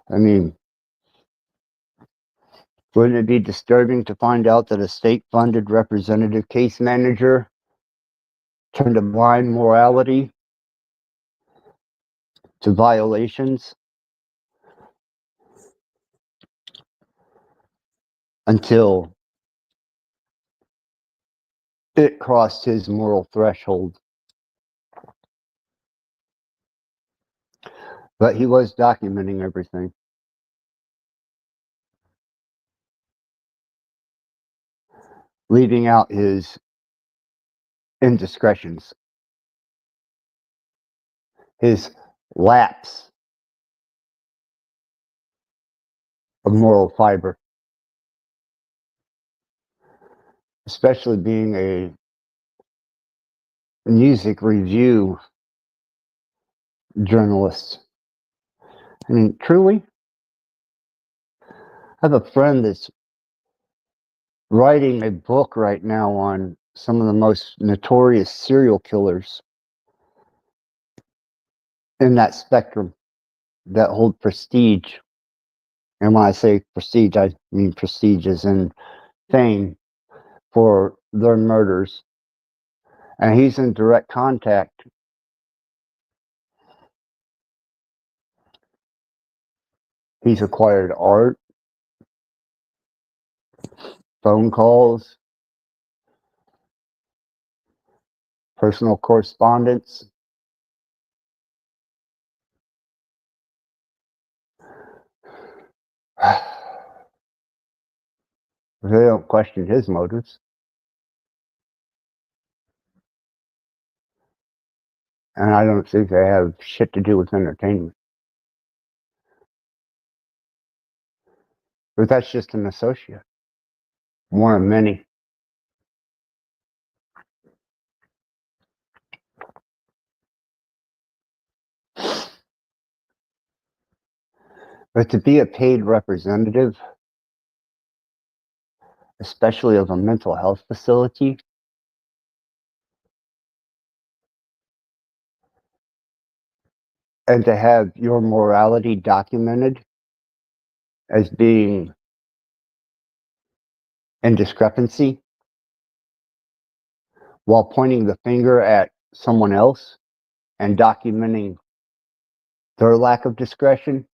S3: I mean, wouldn't it be disturbing to find out that a state-funded representative case manager turned a blind morality to violations until it crossed his moral threshold? But he was documenting everything. Leaving out his indiscretions, his lapse of moral fiber, especially being a music review journalist. I mean, truly, I have a friend that's writing a book right now on some of the most notorious serial killers in that spectrum that hold prestige. And when I say prestige, I mean prestige as in fame for their murders. And he's in direct contact. He's acquired art, phone calls, personal correspondence. They don't question his motives. And I don't think they have shit to do with entertainment. But that's just an associate. One of many. But to be a paid representative, especially of a mental health facility, and to have your morality documented as being in discrepancy while pointing the finger at someone else and documenting their lack of discretion,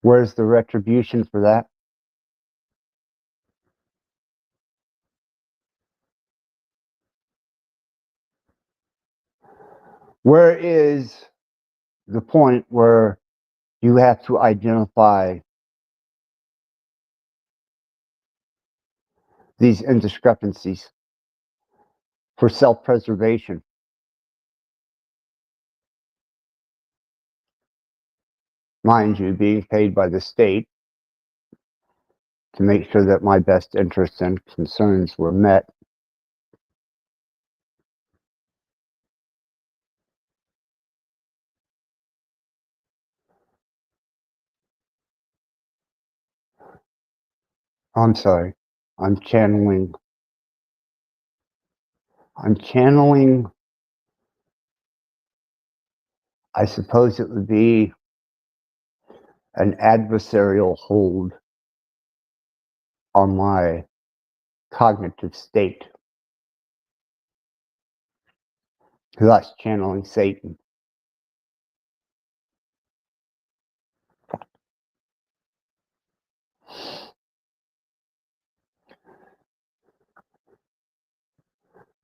S3: where's the retribution for that? Where is the point where you have to identify these indiscrepancies for self-preservation? Mind you, being paid by the state to make sure that my best interests and concerns were met. I'm sorry. I'm channeling, I suppose it would be an adversarial hold on my cognitive state. Thus channeling Satan.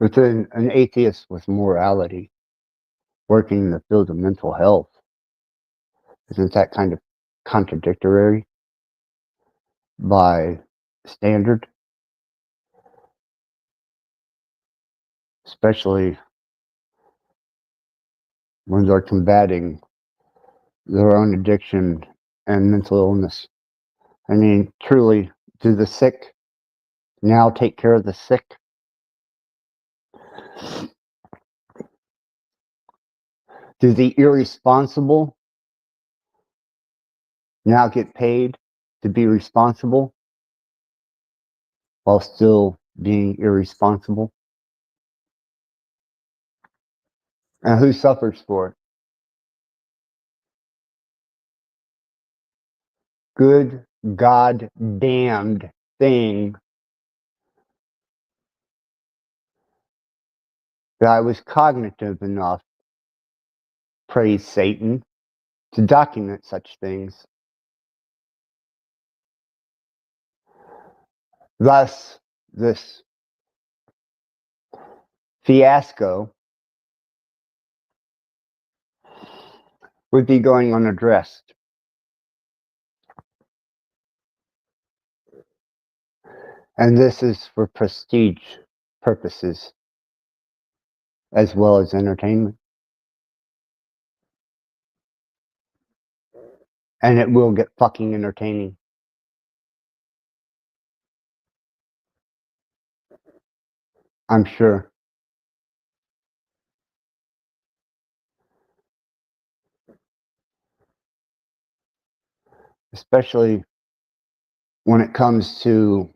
S3: Within an atheist with morality, working in the field of mental health, Isn't that kind of contradictory by standard? Especially when they're combating their own addiction and mental illness. I mean, truly, do the sick now take care of the sick? Do the irresponsible now get paid to be responsible while still being irresponsible? And who suffers for it? Good God damned thing that I was cognitive enough, praise Satan, to document such things. Thus, this fiasco would be going unaddressed. And this is for prestige purposes as well as entertainment. And it will get fucking entertaining. I'm sure. Especially when it comes to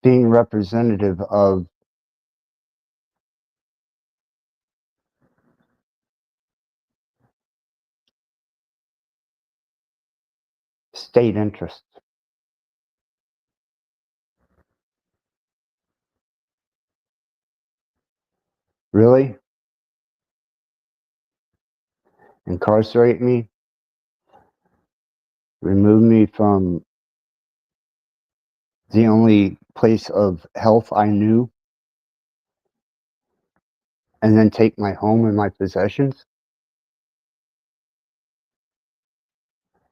S3: being representative of state interest. Really? Incarcerate me? Remove me from the only place of health I knew? And then take my home and my possessions?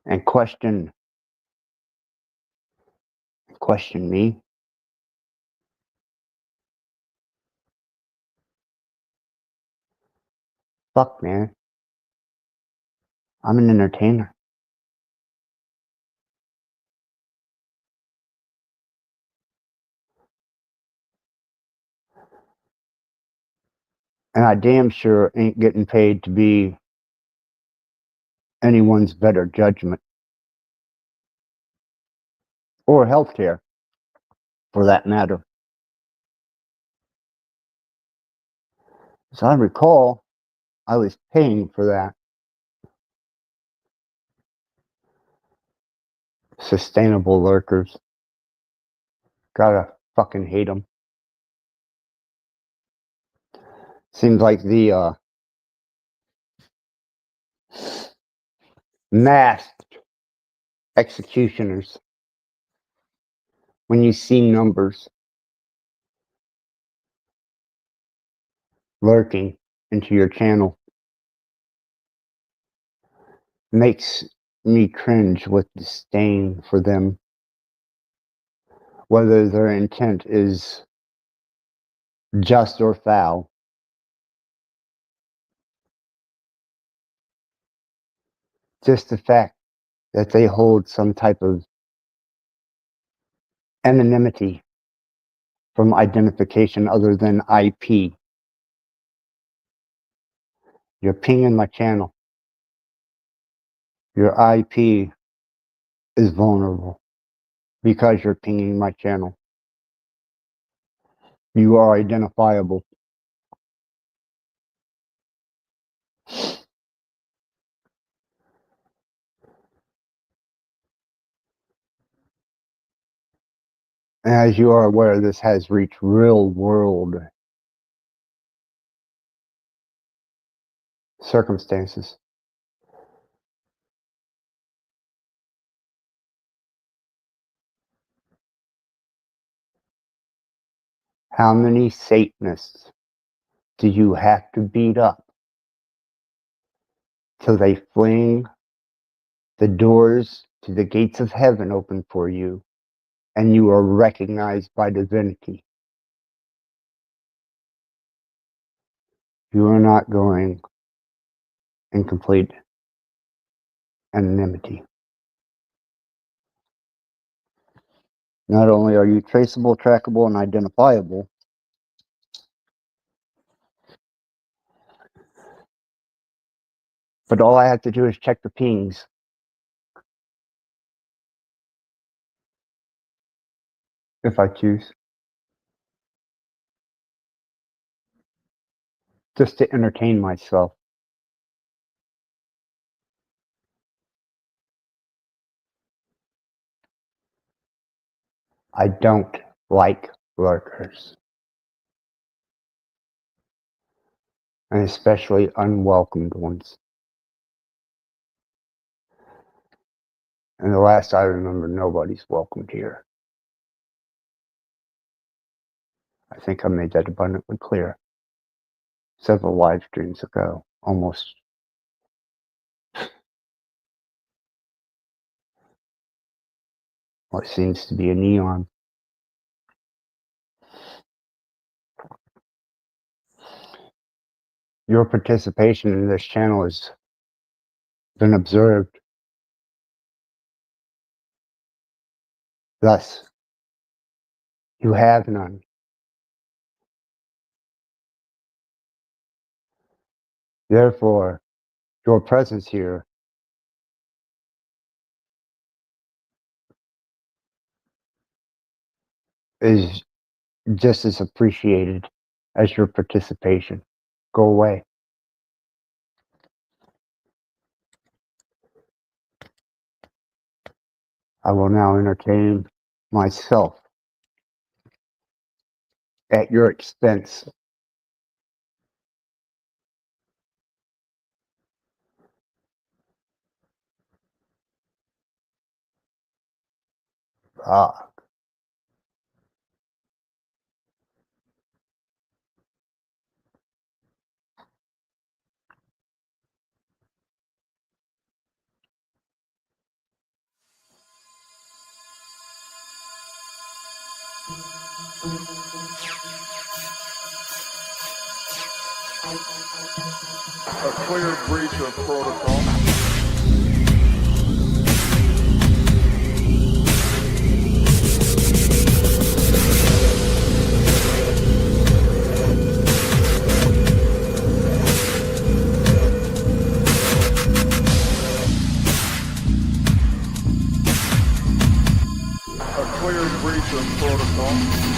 S3: And question me? Fuck, man. I'm an entertainer. And I damn sure ain't getting paid to be anyone's better judgment. Or healthcare, for that matter. As I recall, I was paying for that. Sustainable lurkers. Gotta fucking hate them. Seems like the masked executioners, when you see numbers lurking into your channel, makes me cringe with disdain for them, whether their intent is just or foul. Just the fact that they hold some type of anonymity from identification other than IP. You're pinging my channel. Your IP is vulnerable because you're pinging my channel. You are identifiable. As you are aware, this has reached real world circumstances. How many Satanists do you have to beat up till they fling the doors to the gates of heaven open for you, and you are recognized by divinity. You are not going in complete anonymity. Not only are you traceable, trackable, and identifiable, but all I have to do is check the pings. If I choose. Just to entertain myself. I don't like lurkers. And especially unwelcomed ones. And the last I remember, nobody's welcomed here. I think I made that abundantly clear several live streams ago, almost. What seems to be a neon. Your participation in this channel has been observed. Thus, you have none. Therefore, your presence here is just as appreciated as your participation. Go away. I will now entertain myself at your expense. Ah.
S12: A clear breach of protocol. A clear breach of protocol.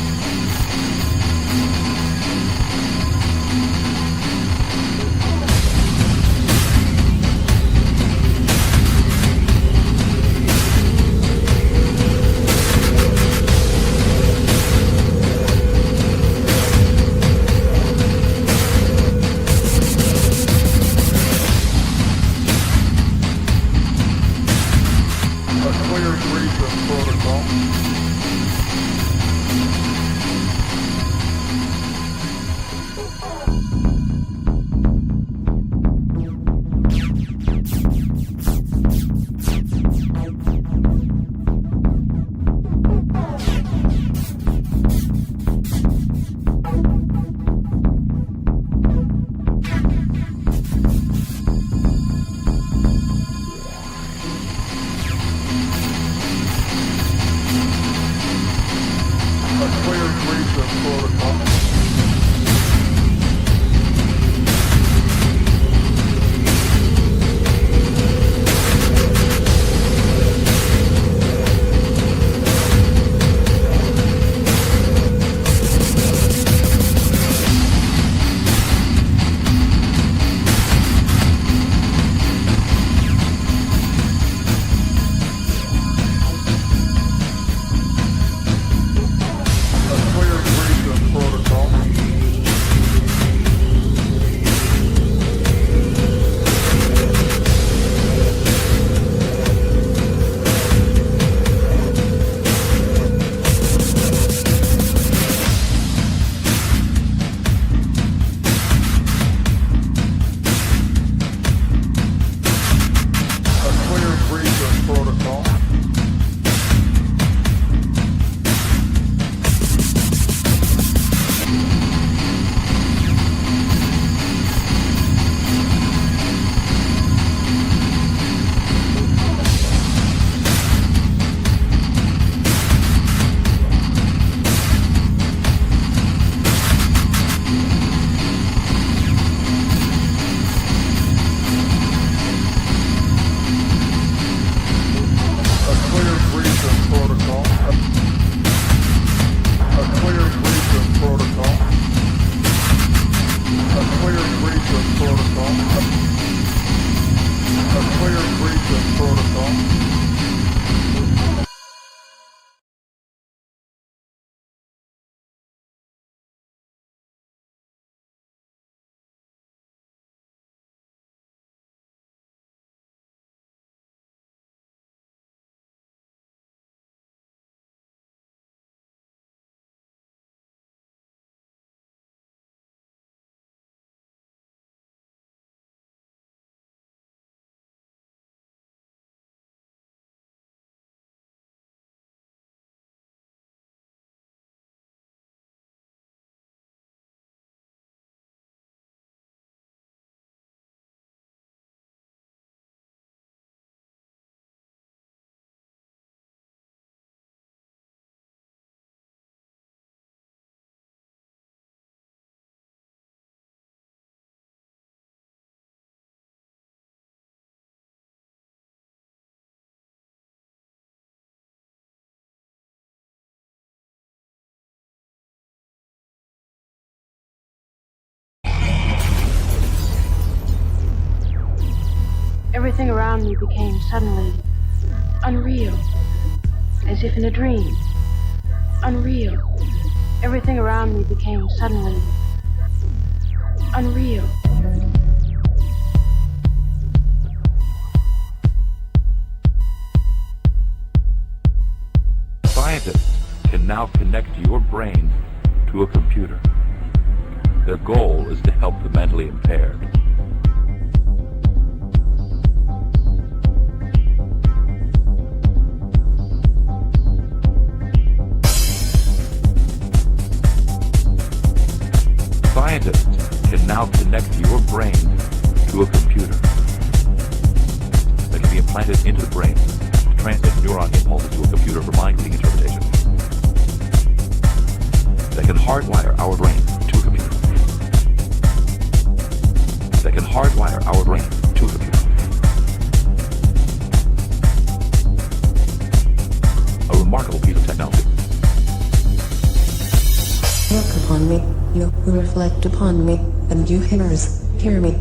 S19: Everything around me became suddenly unreal, as if in a dream. Unreal. Everything around me became suddenly unreal.
S11: Scientists can now connect your brain to a computer. Their goal is to help the mentally impaired. Scientists can now connect your brain to a computer that can be implanted into the brain to transmit neuron impulses to a computer for mind-reading interpretation. That can hardwire our brain to a computer. That can hardwire our brain to a computer. A remarkable piece of technology.
S20: Look upon me, you who reflect upon me, and you hearers, hear me.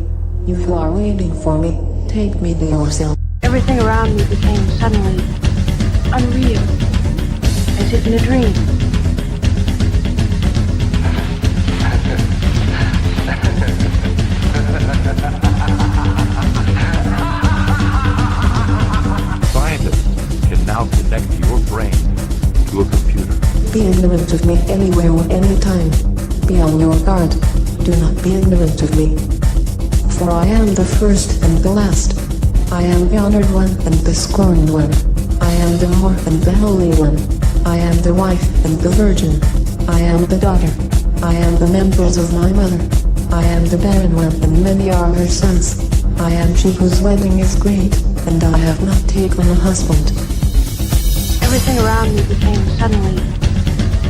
S20: You who are waiting for me, take me to yourself.
S19: Everything around me became suddenly unreal, as if in a dream.
S11: Scientists can now connect your brain to a computer.
S20: Be ignorant of me anywhere or anytime. Be on your guard. Do not be ignorant of me. For I am the first and the last. I am the honored one and the scorned one. I am the whore and the holy one. I am the wife and the virgin. I am the daughter. I am the members of my mother. I am the barren one and many are her sons. I am she whose wedding is great, and I have not taken a husband.
S19: Everything around me became suddenly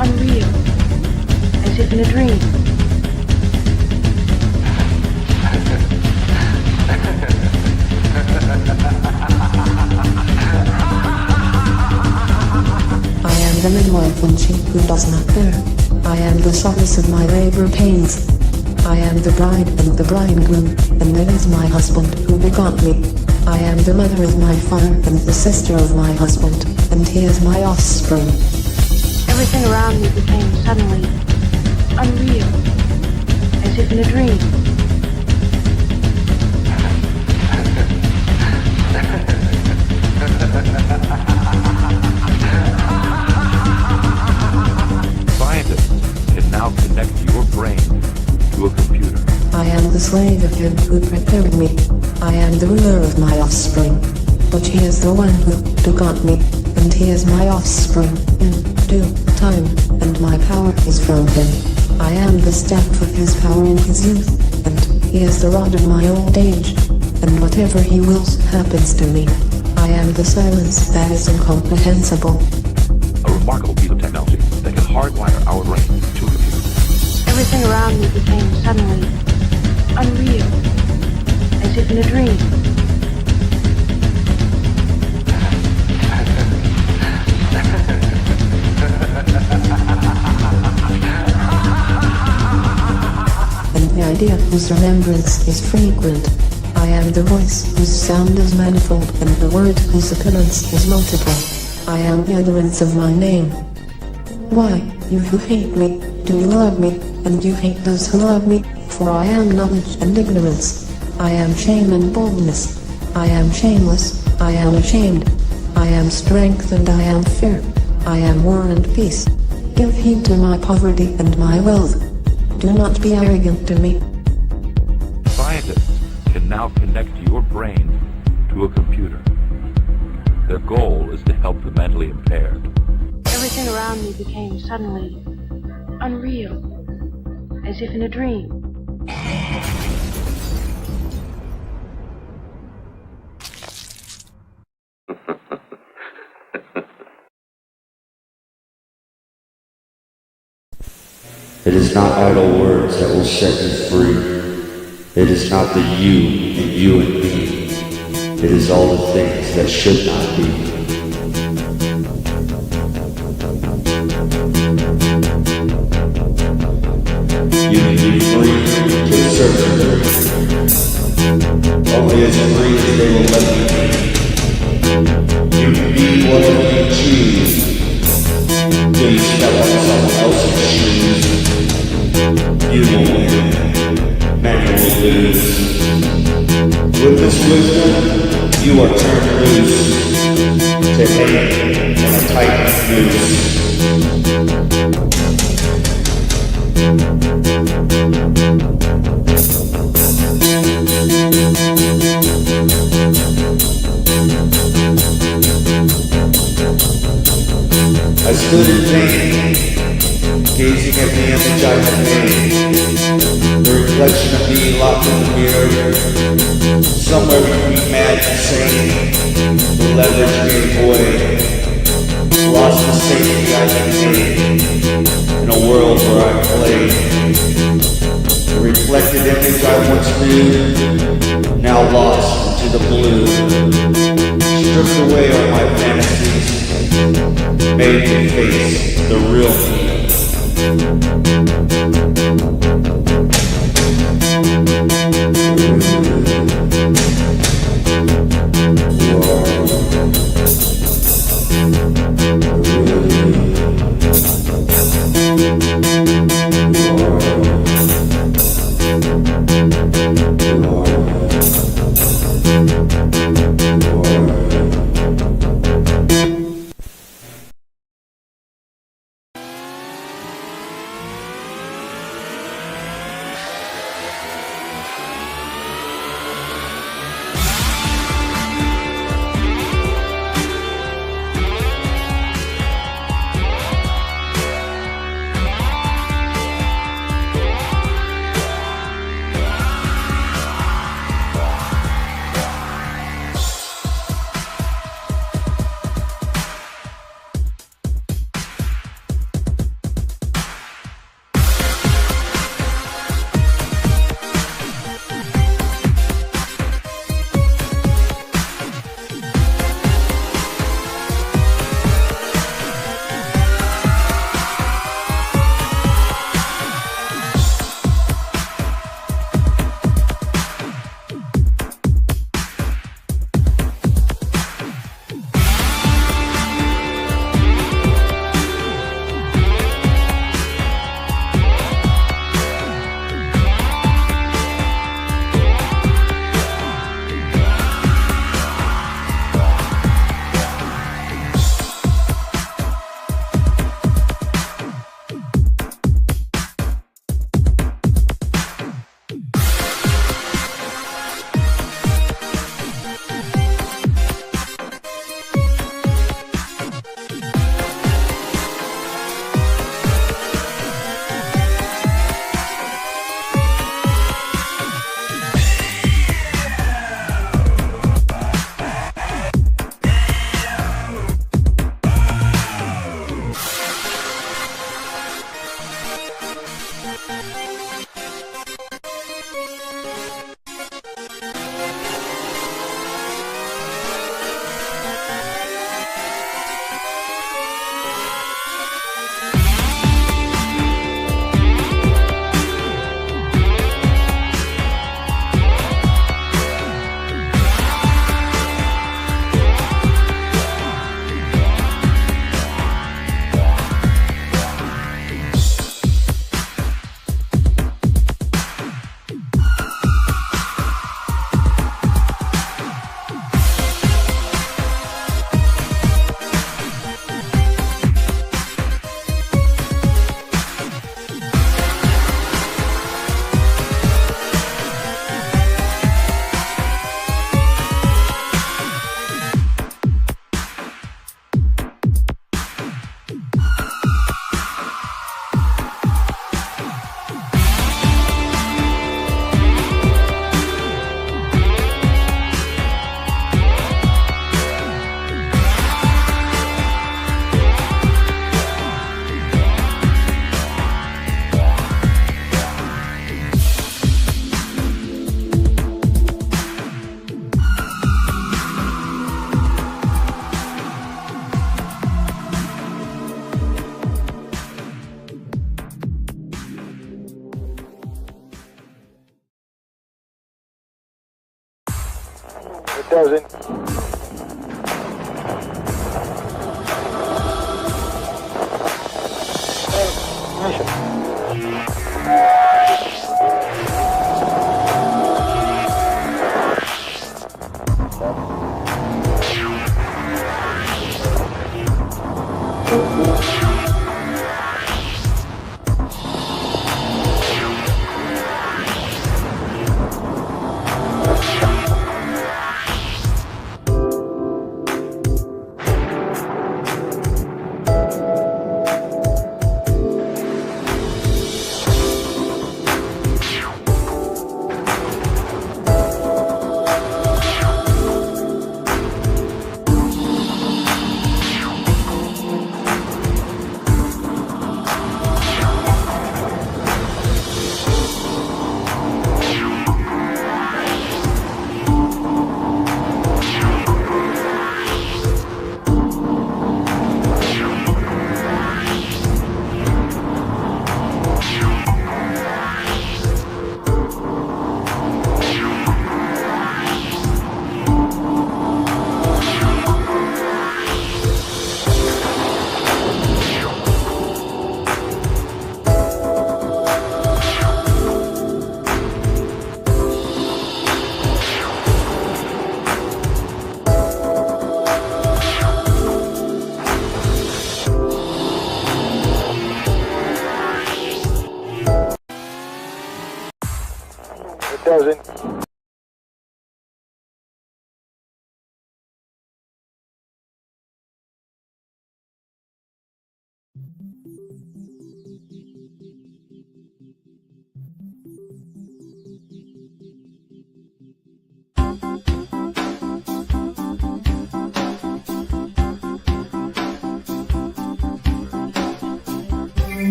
S19: unreal, as if in a dream.
S20: I am the midwife when she who does not bear. I am the solace of my labor pains. I am the bride and the bridegroom, and it is my husband who begot me. I am the mother of my father and the sister of my husband, and he is my offspring.
S19: Everything around me became suddenly unreal, as if in a dream.
S11: Scientists can now connect your brain to a computer.
S20: I am the slave of him who prepared me. I am the ruler of my offspring. But he is the one who begot me, and he is my offspring in due time, and my power is from him. I am the staff of his power in his youth, and he is the rod of my old age, and whatever he wills happens to me. I am the silence that is incomprehensible.
S11: A remarkable piece of technology that can hardwire our brain to a computer.
S19: Everything around me became suddenly unreal, as if in a dream.
S20: And the idea whose remembrance is frequent. I am the voice whose sound is manifold, and the word whose appearance is multiple. I am the utterance of my name. Why, you who hate me, do you love me, and you hate those who love me? For I am knowledge and ignorance. I am shame and boldness. I am shameless. I am ashamed. I am strength and I am fear. I am war and peace. Give heed to my poverty and my wealth. Do not be arrogant to me.
S11: Scientists can now connect your brain to a computer. Their goal is to help the mentally impaired.
S19: Everything around me became suddenly unreal, as if in a dream.
S21: It is not idle words that will set you free. It is not the you and me. It is all the things that should not be. You can be free to a certain degree. Only be as free as they will let you be. You can be whatever you choose. Till you step on someone else's shoes. You will win, many will lose. With this wisdom, you are turned loose to hate and a tight noose. I stood in pain, gazing at the image I had made, the reflection of me locked in the mirror, somewhere between mad and sane, the leverage gave way, lost the safety I had made, in a world where I played. The reflected image I once knew, now lost into the blue, stripped away all my fantasies, made me face the real me.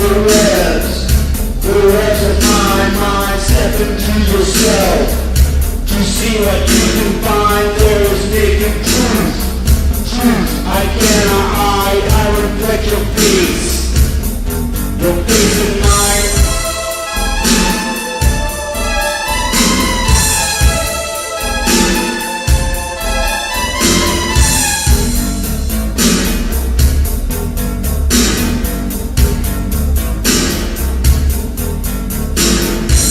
S21: the revs of my mind. Step into yourself to see what you can find. There is naked truth, truth I cannot hide. I reflect your face in mine.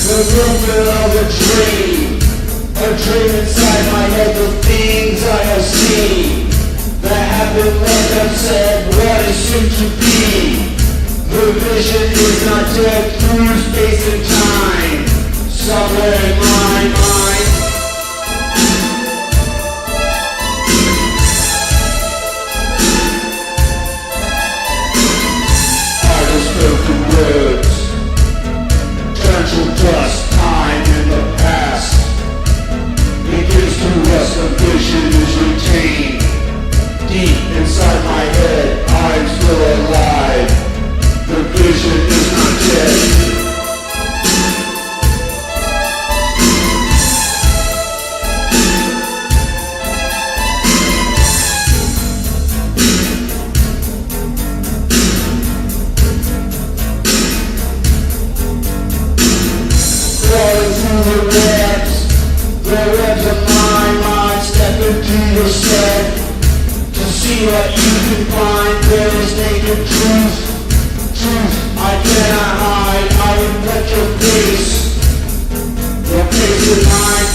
S21: The movement of a dream inside my head, the things I have seen that happen like I've said, what is soon to be. The vision is not dead through space and time, somewhere in my mind. Are the spoken words to dust, time in the past begins to rest, a vision is retained deep inside my head. I'm still alive, the vision is not dead. The webs of my mind. Step into yourself to see what you can find. There is naked truth, truth I cannot hide. I reflect your face in mine.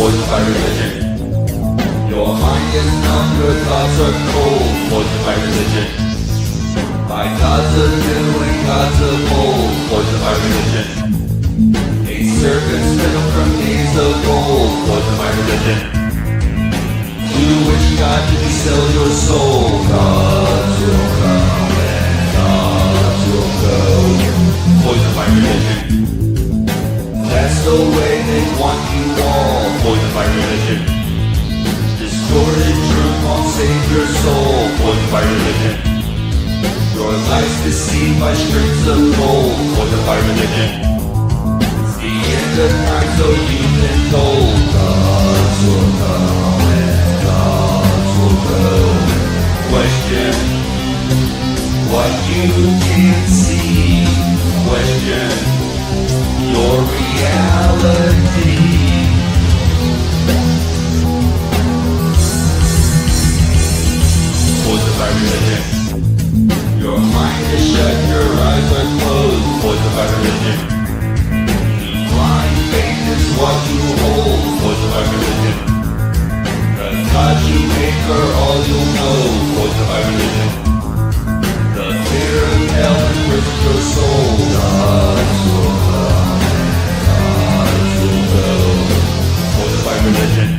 S21: Poisoned by religion. Your mind is numb, your thoughts are cold. Poisoned by religion. By gods of new and gods of old. Poisoned by religion. A serpent spittle from days of old. Poisoned by religion. To which God did you sell your soul? Gods will come and gods will go. Poisoned by religion. That's the way they want you all. Poisoned by religion. Distorted truth won't save your soul. Poisoned by religion. Your life's deceived by strings of gold. Poisoned by religion. It's the end of time, so you've been told. Gods will come and gods will go. Question what you can't see. Question your reality. Poisoned by religion. Your mind is shut, your eyes are closed. Poisoned by religion. Blind faith is what you hold. Poisoned by religion. The gods you make are all you'll know. Poisoned by religion. The fear of hell enriches your soul. Gods will come and gods will go. Poisoned by religion.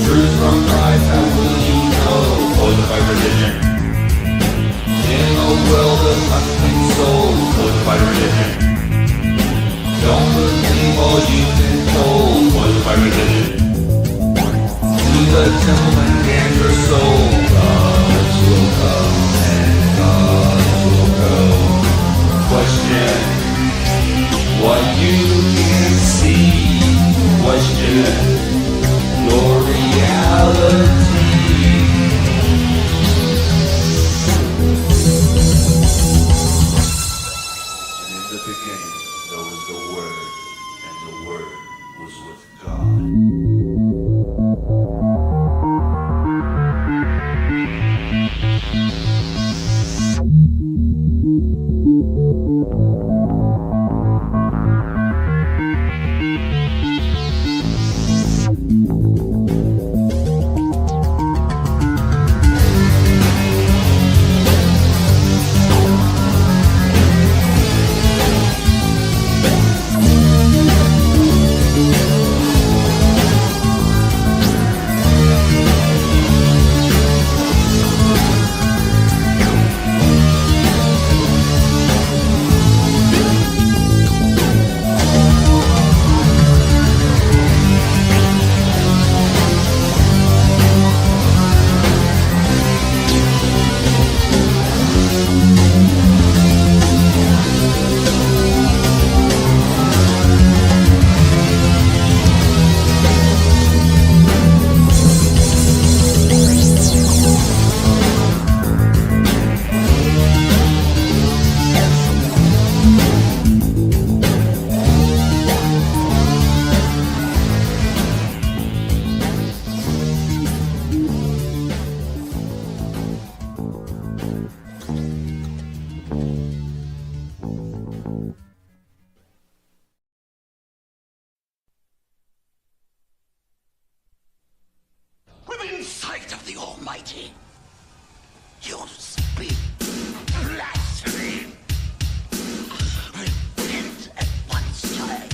S21: Truth from life, how will you know? Poisoned by religion. In a world of unclean souls. Poisoned by religion. Don't believe all you've been told. Poisoned by religion. To the temple and damn your soul. Gods will come and gods will go. Question what you can see. Question your reality.
S18: of the Almighty. You speak blasphemy. Repent at once, child.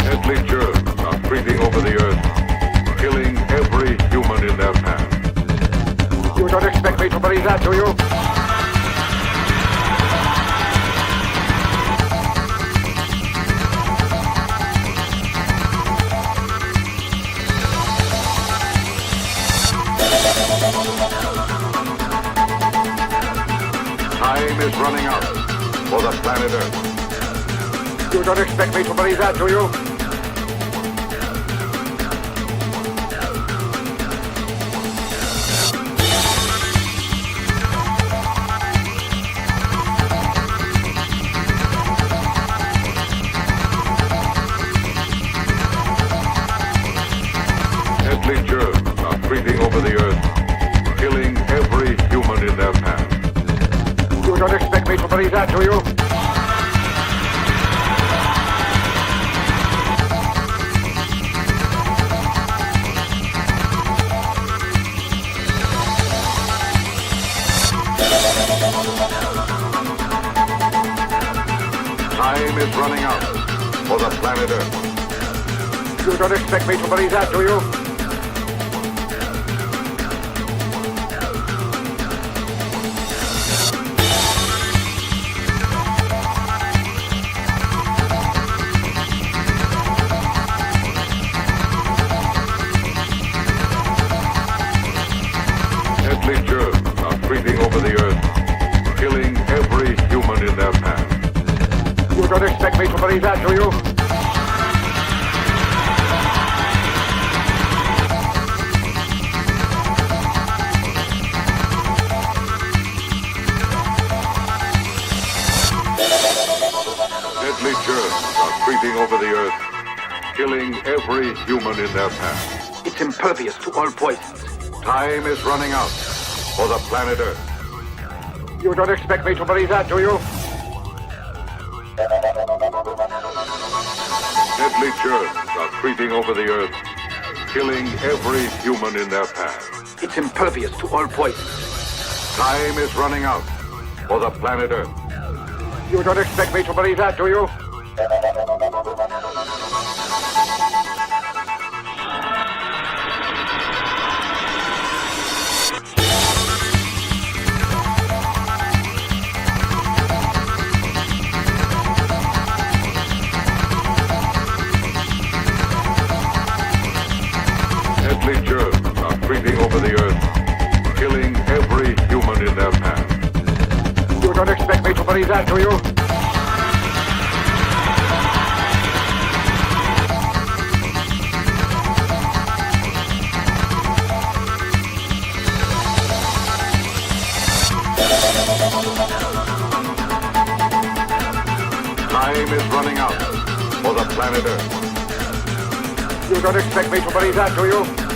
S12: Deadly germs are creeping over the earth, killing every human in their path.
S2: You don't expect me to believe that, do you?
S12: Time is running out for the planet Earth.
S2: You don't expect me to believe that, do you?
S12: Deadly germs are creeping over the earth, killing every human in their path.
S2: You don't expect me to believe that, do you?
S12: Time is running out for the planet Earth.
S2: You don't expect me to believe that, do you? somebody's that to you?
S12: Deadly germs are creeping over the earth, killing every human in their path.
S2: It's impervious to all poisons.
S12: Time is running out for the planet Earth.
S2: You don't expect me to believe that, do you?
S12: Deadly germs are creeping over the earth, killing every human in their path.
S2: It's impervious to all poisons.
S12: Time is running out for the planet Earth.
S2: You don't expect me to believe that, do you?
S12: Deadly germs are creeping over the earth, killing every human in their path.
S2: You don't expect me to believe that, do you?
S12: Time is running out for the planet Earth.
S2: You don't expect me to believe that, do you?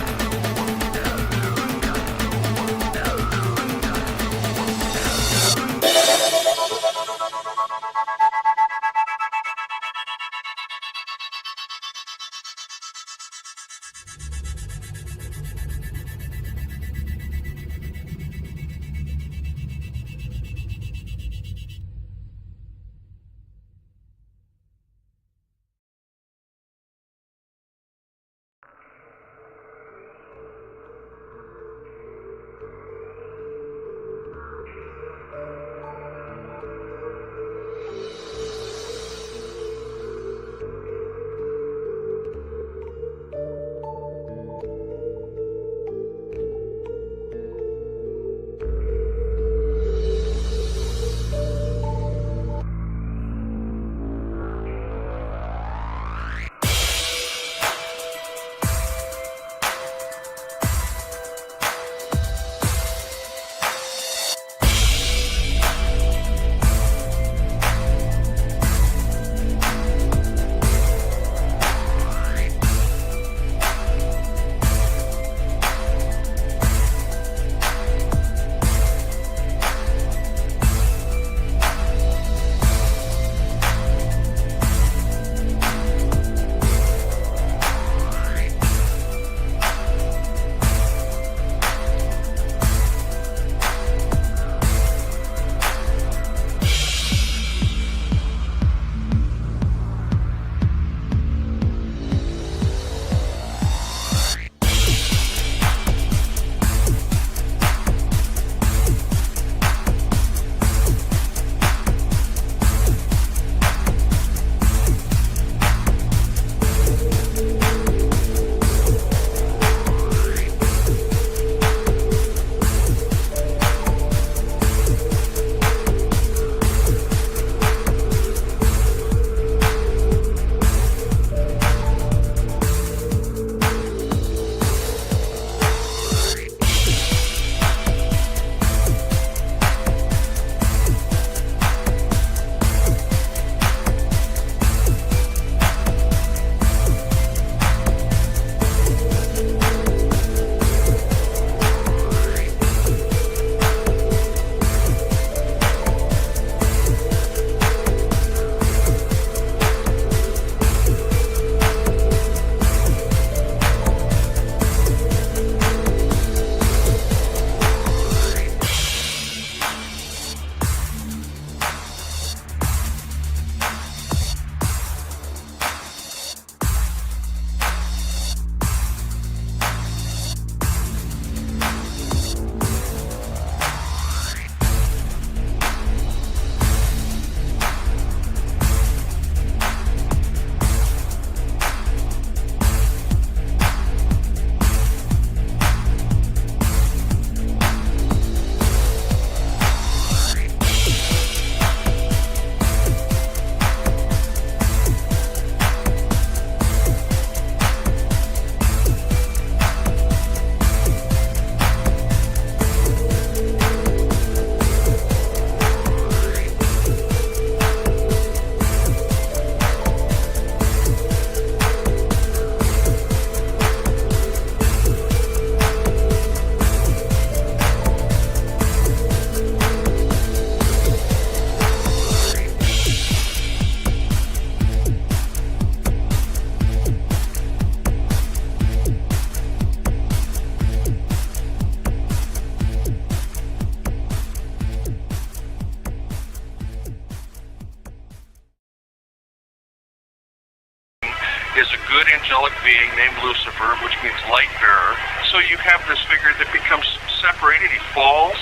S16: a good angelic being named Lucifer, which means light bearer. So you have this figure that becomes separated. He falls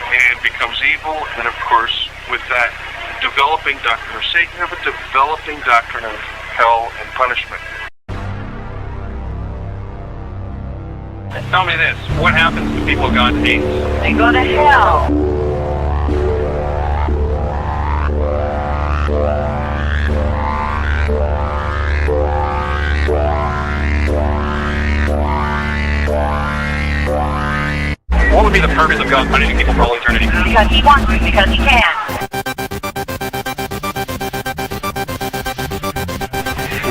S16: and becomes evil. And of course, with that developing doctrine of Satan, you have a developing doctrine of hell and punishment. Tell me this, what happens to people God hates?
S15: They go to hell.
S16: What would be the purpose of God punishing people for all eternity?
S15: Because he wants to, because he can.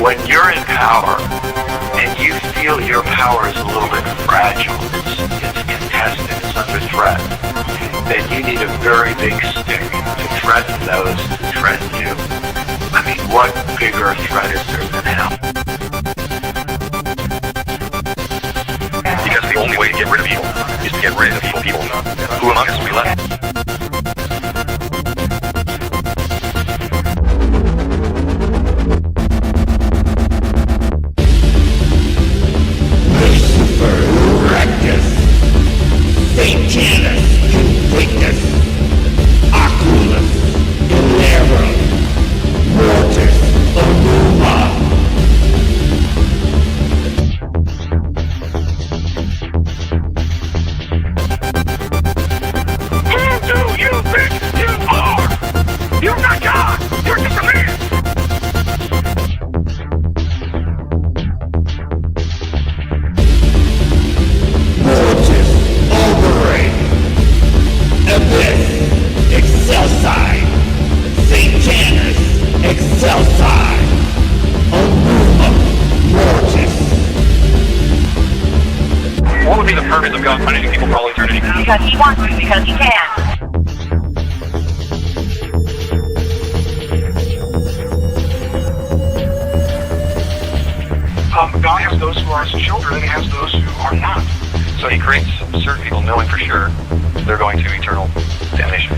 S16: When you're in power and you feel your power is a little bit fragile, it's contested, it's under threat, then you need a very big stick to threaten those who threaten you. I mean, what bigger threat is there than hell? Because the only way to get rid of evil is to get rid of evil people. Who among us will be left? What would be the purpose of God punishing people for all eternity?
S15: Because he wants to, because he can.
S16: God has those who are his children and he has those who are not. So he creates certain people knowing for sure they're going to eternal damnation.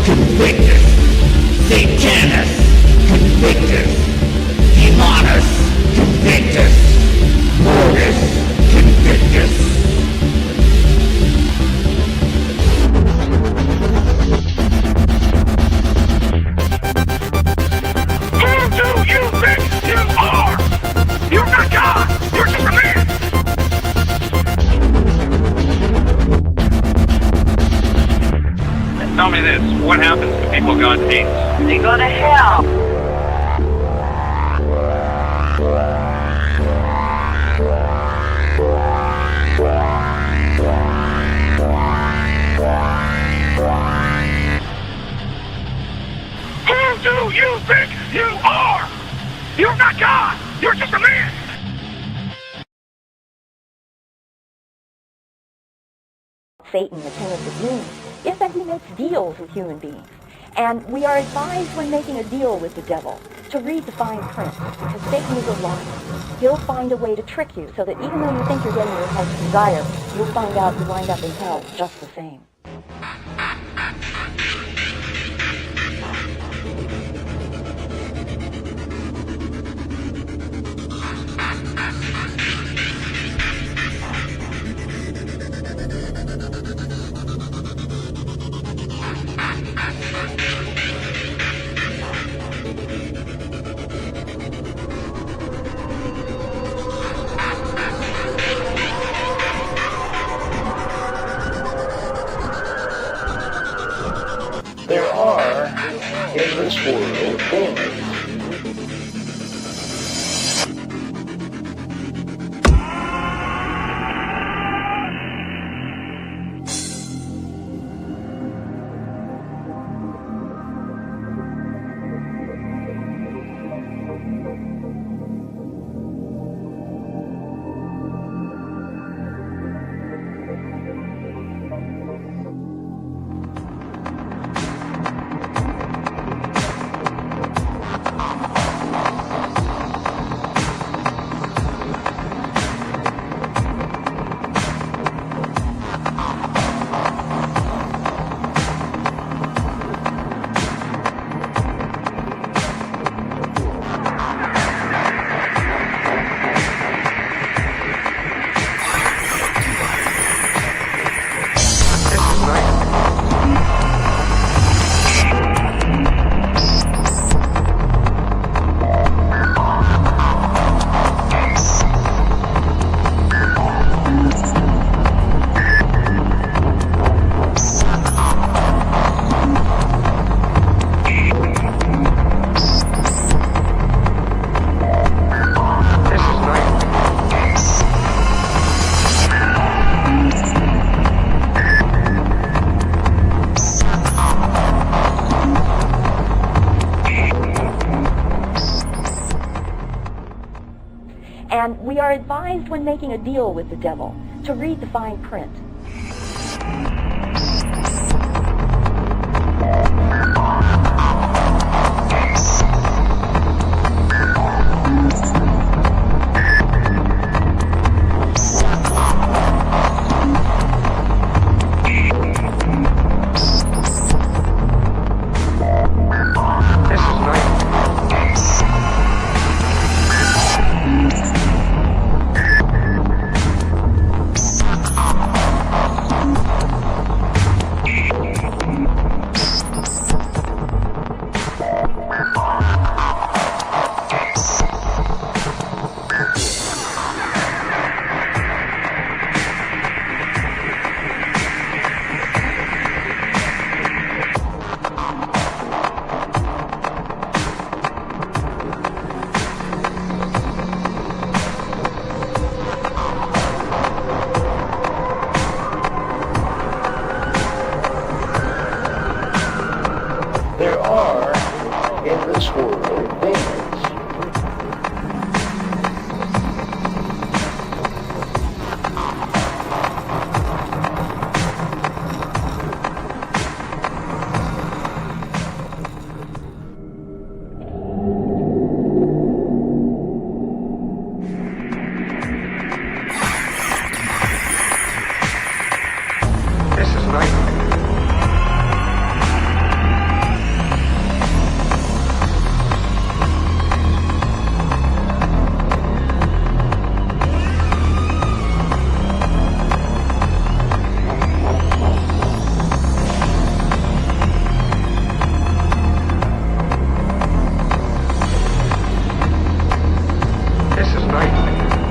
S7: Convictus, Satanus, convictus, Demonus, convictus, Mortis, convictus.
S16: Who do you think you are? You're not God, you're just a man. Tell me this, what happens to people God hates?
S15: They go to hell.
S16: Who do you think you are? You're not God, you're just a man.
S1: Satan, the king of the dream, is that he makes deals with human beings. And we are advised when making a deal with the devil to read the fine print, because Satan is a liar. He'll find a way to trick you so that even though you think you're getting your heart's desire, you'll find out you wind up in hell just the same.
S22: There are in this world boys.
S1: we are advised when making a deal with the devil to read the fine print.
S22: There are, in this world, demons.
S2: This is nightmare. This is nightmare.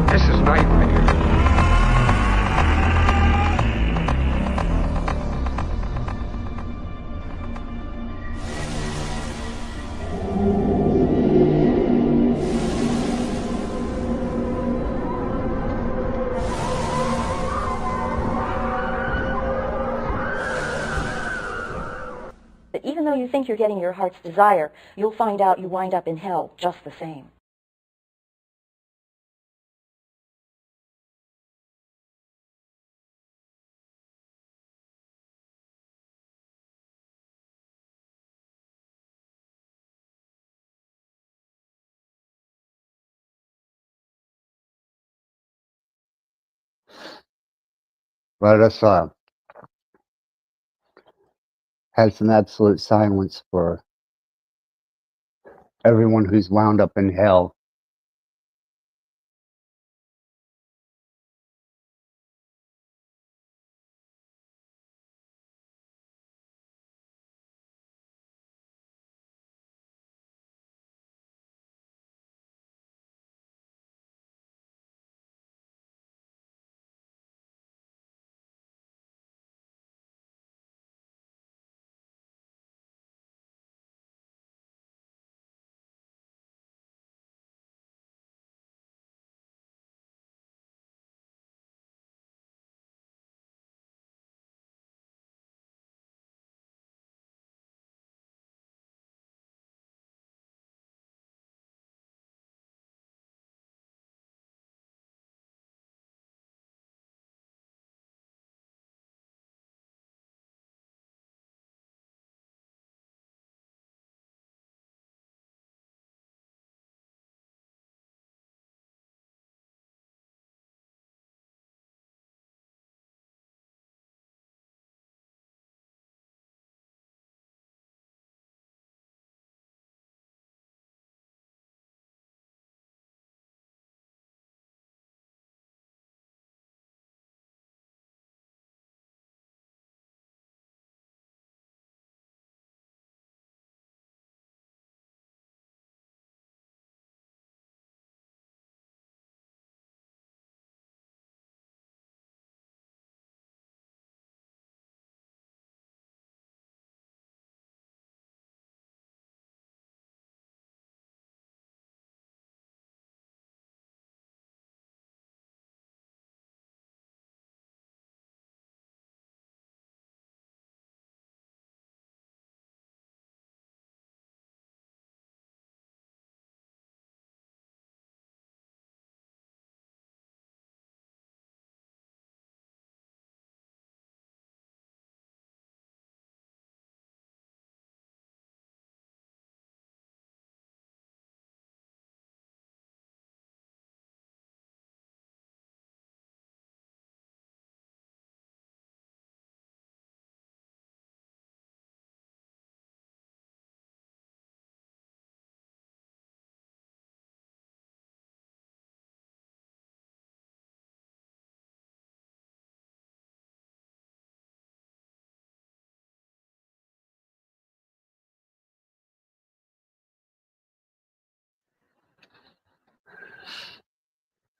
S2: This is nightmare.
S1: But even though you think you're getting your heart's desire, you'll find out you wind up in hell just the same.
S3: Let us have some absolute silence for everyone who's wound up in hell.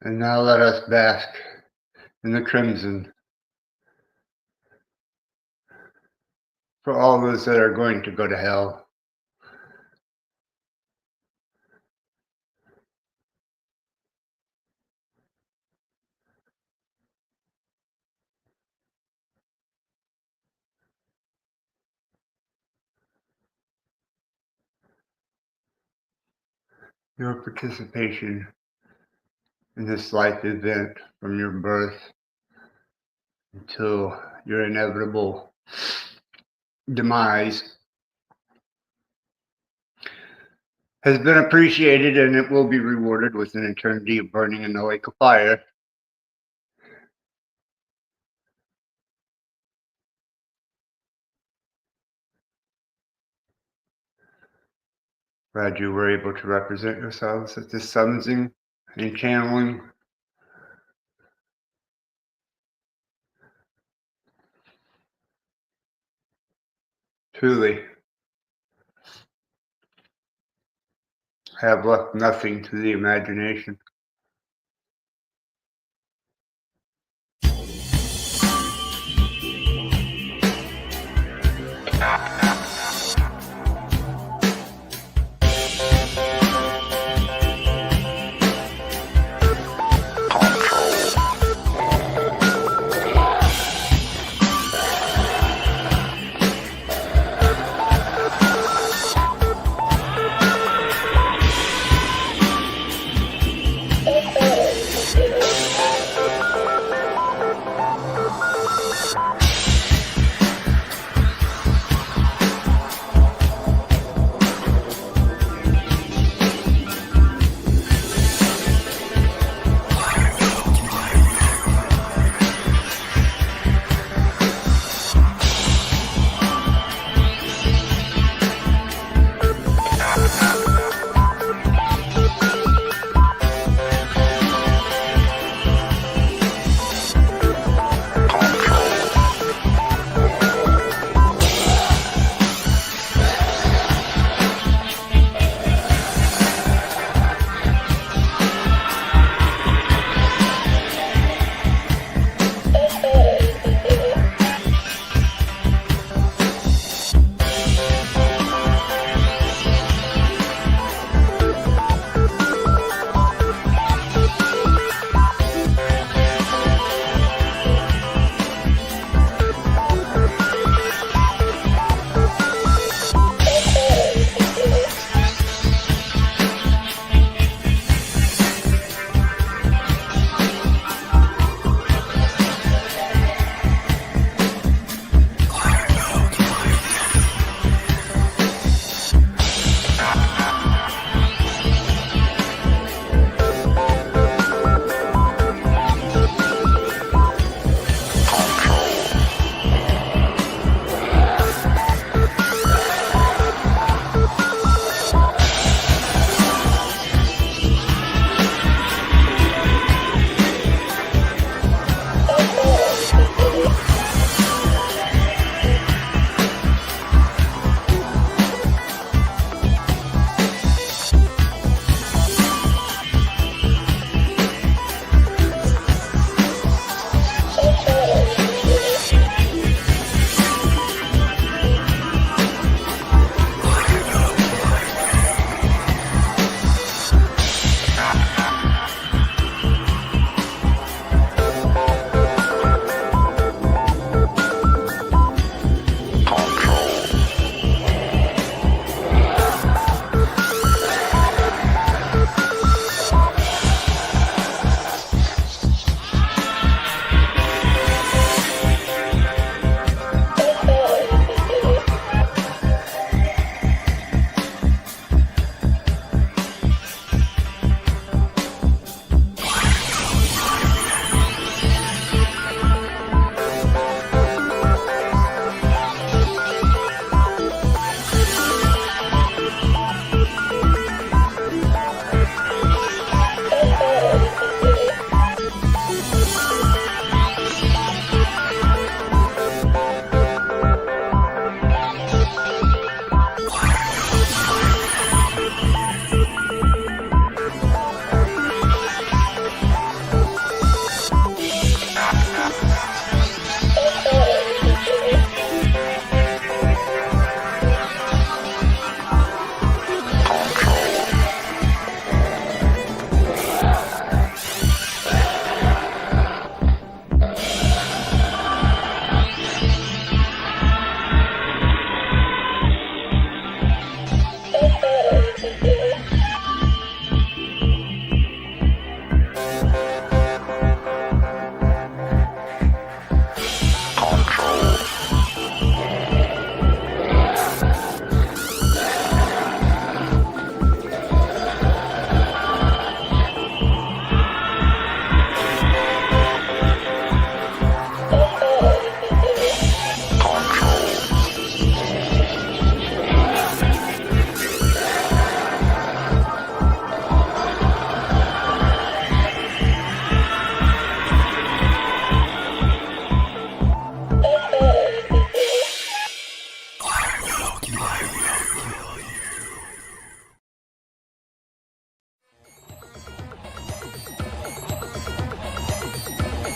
S3: And now let us bask in the crimson for all those that are going to go to hell. Your participation in this life event from your birth until your inevitable demise has been appreciated, and it will be rewarded with an eternity of burning in the lake of fire. Glad you were able to represent yourselves at this summoning and channeling. Truly, have left nothing to the imagination.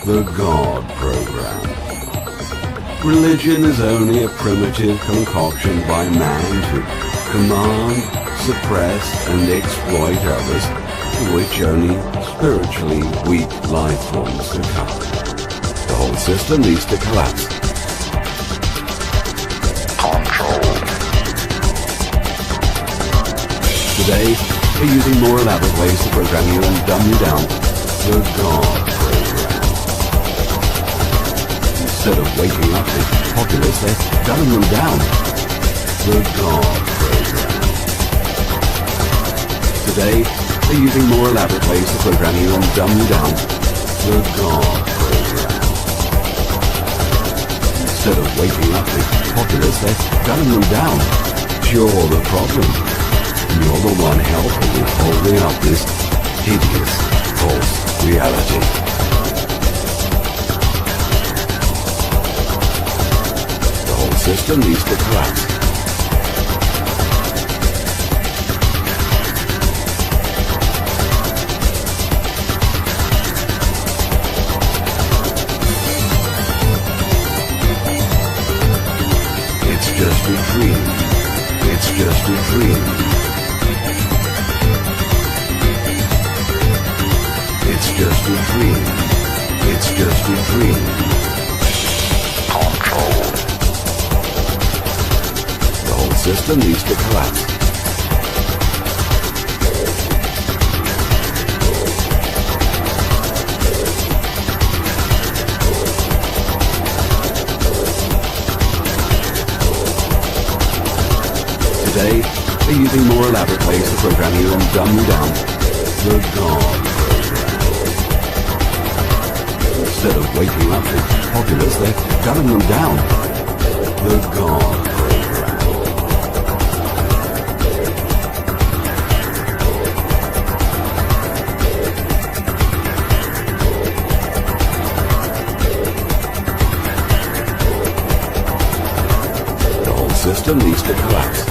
S4: The God Program. Religion is only a primitive concoction by man to command, suppress, and exploit others, to which only spiritually weak life forms succumb. The whole system needs to collapse. Today, we're using more elaborate ways to program you and dumb you down. The God Program. Instead of waking up the populace, they're dumbing them down. The God Program. Today, they're using more elaborate ways to program you and dumb you down. The God Program. Instead of waking up the populace, they're dumbing them down. You're the problem. You're the one helping in holding up this hideous, false reality. The whole system needs to collapse. It's just a dream. It's just a dream. It's just a dream. It's just a dream. Control. The whole system needs to collapse. Today, they're using more elaborate ways to program you and dumb you down. The God Program. Instead of waking up the populace, they're dumbing them down. The God Program. The whole system needs to collapse.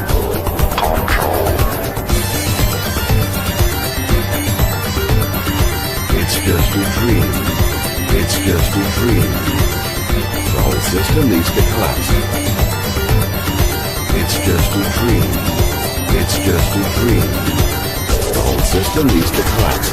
S4: It's just a dream. It's just a dream. The whole system needs to collapse. It's just a dream. It's just a dream. The whole system needs to collapse.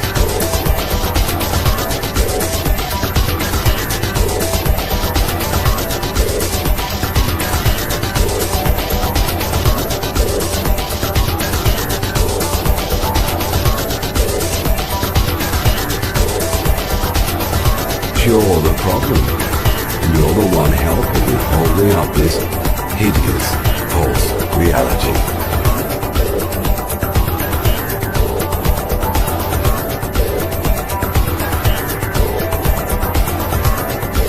S4: You're the problem. You're the one helping in holding up this hideous, false reality.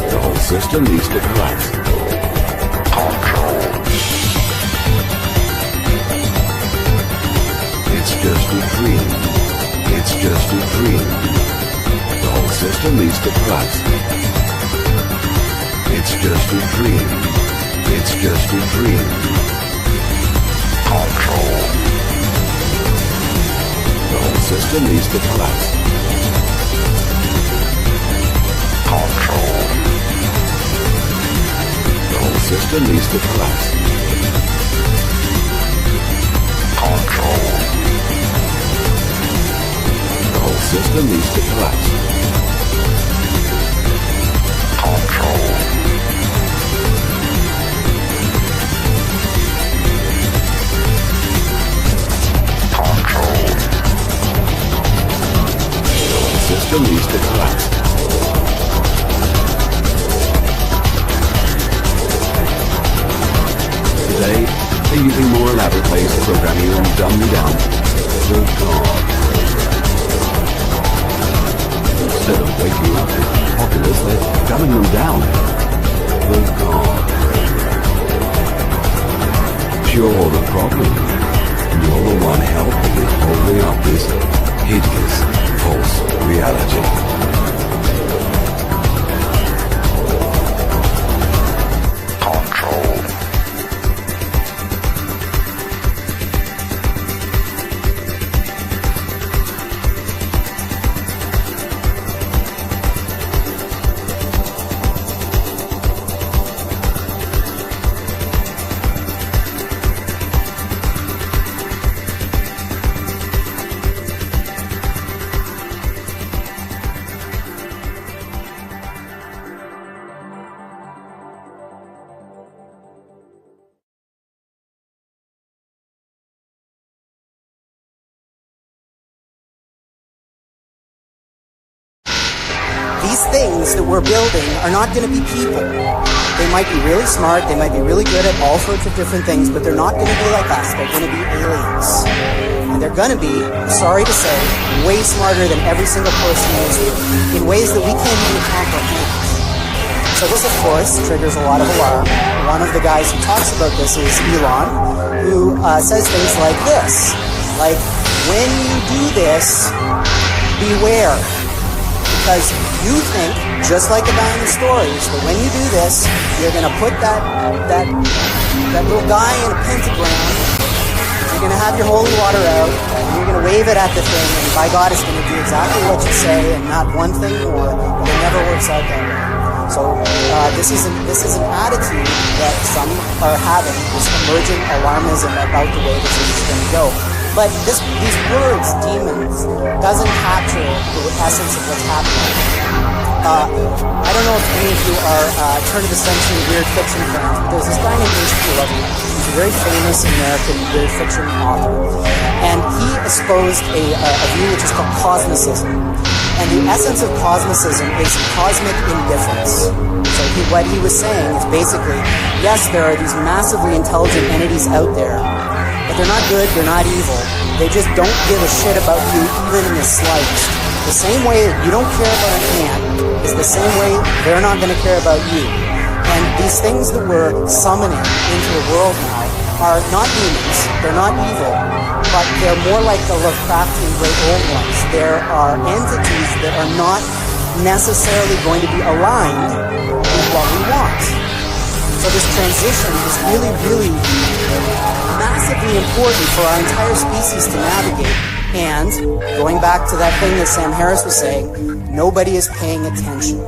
S4: The whole system needs to collapse. Control. It's just a dream. It's just a dream. The whole system needs to collapse. It's just a dream. It's just a dream. Control. The whole system needs to collapse. Control. The whole system needs to collapse. Control. The whole system needs to collapse. Control. Control. The system needs to collapse. Today, they're using more elaborate ways to program you and dumb you down. The God Program. Instead of waking up the populace, they're dumbing them down. The God Program. You're the problem. You're the one helping in holding up this hideous, false reality. Control.
S6: things that we're building are not going to be people. They might be really smart, they might be really good at all sorts of different things, but they're not going to be like us. They're going to be aliens. And they're going to be, sorry to say, way smarter than every single person in this room, in ways that we can't even comprehend. So this, of course, triggers a lot of alarm. One of the guys who talks about this is Elon, who says things like this, like, when you do this, beware. Because you think, just like the guy in the stories, that when you do this, you're going to put that little guy in a pentagram, you're going to have your holy water out, and you're going to wave it at the thing, and by God, it's going to do exactly what you say, and not one thing more, but it never works out that way. So this is an attitude that some are having, this emergent alarmism about the way this is going to go. But these words, demons, doesn't capture the essence of what's happening. I don't know if any of you are turn of the century weird fiction fans, but there's this guy named H.P. Lovecraft. He's a very famous American weird fiction author. And he espoused a view which is called cosmicism. And the essence of cosmicism is cosmic indifference. So what he was saying is basically, yes, there are these massively intelligent entities out there, but they're not good, they're not evil. They just don't give a shit about you even in the slightest. The same way that you don't care about an ant is the same way they're not going to care about you. And these things that we're summoning into the world now are not demons, they're not evil, but they're more like the Lovecraftian great old ones. There are entities that are not necessarily going to be aligned with what we want. So this transition is really, really massively important for our entire species to navigate. And going back to that thing that Sam Harris was saying, nobody is paying attention.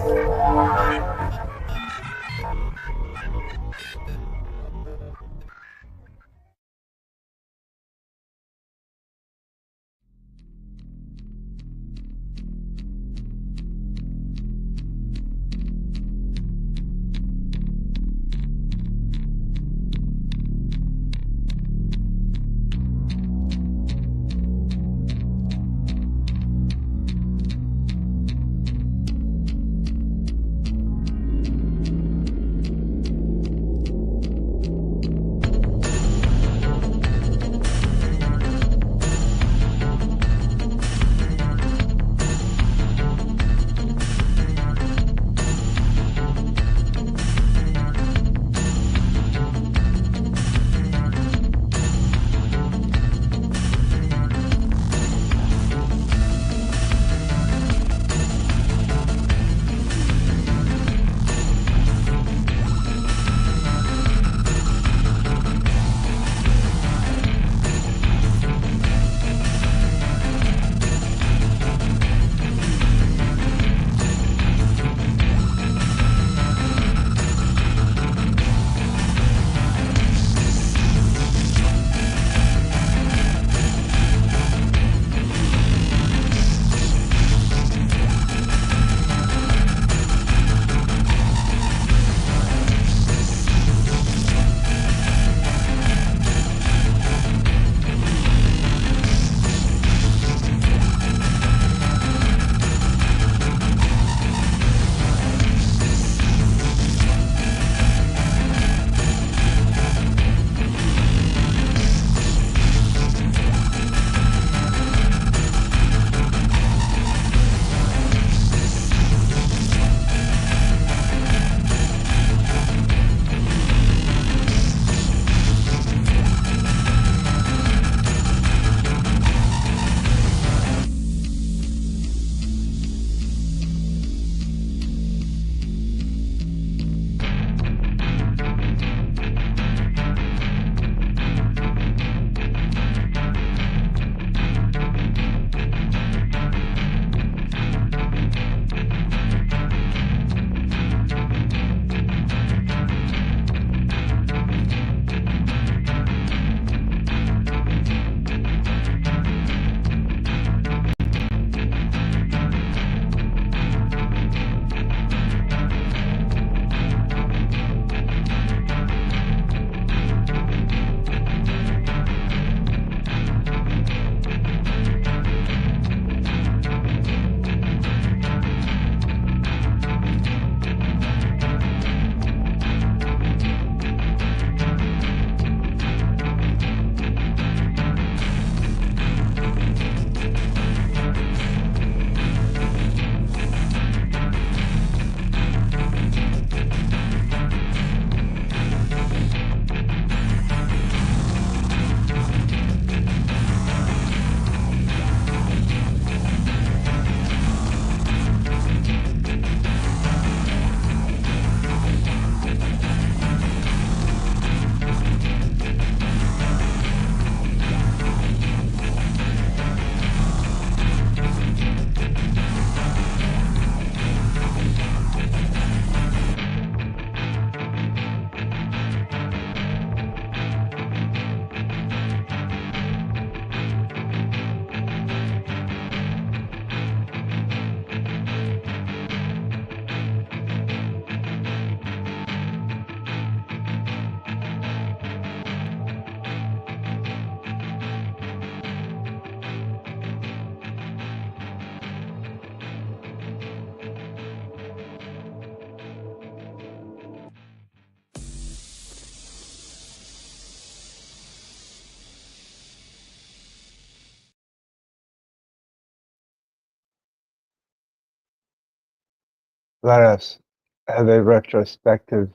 S3: let us have a retrospective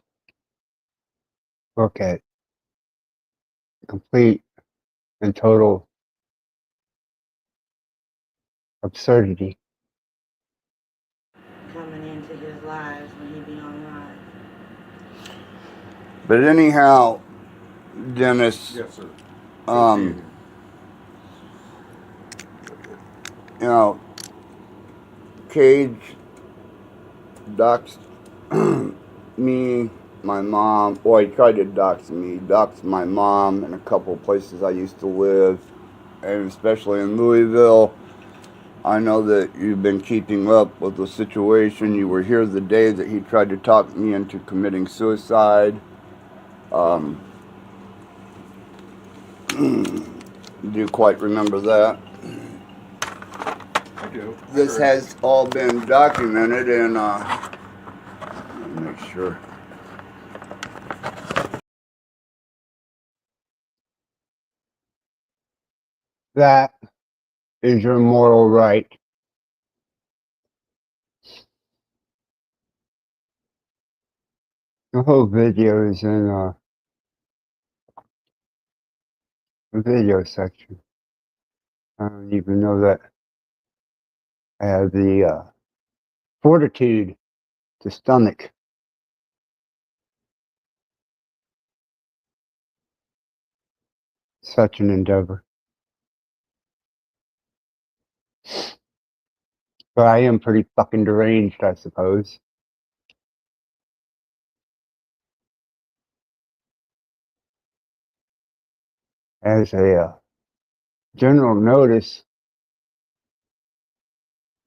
S3: look at complete and total absurdity.
S18: Coming into his lives when he be on live.
S21: But anyhow, Dennis.
S2: Yes, sir.
S21: You know, Cage doxed me, my mom. Well, he tried to dox me. Doxed my mom in a couple of places I used to live, and especially in Louisville. I know that you've been keeping up with the situation. You were here the day that he tried to talk me into committing suicide. Do you quite remember that?
S2: I do.
S21: This
S2: Sure.
S21: has all been documented, and let me make sure.
S3: That is your moral right. The whole video is in the video section. I don't even know that I have the fortitude to stomach such an endeavor. But I am pretty fucking deranged, I suppose. As a general notice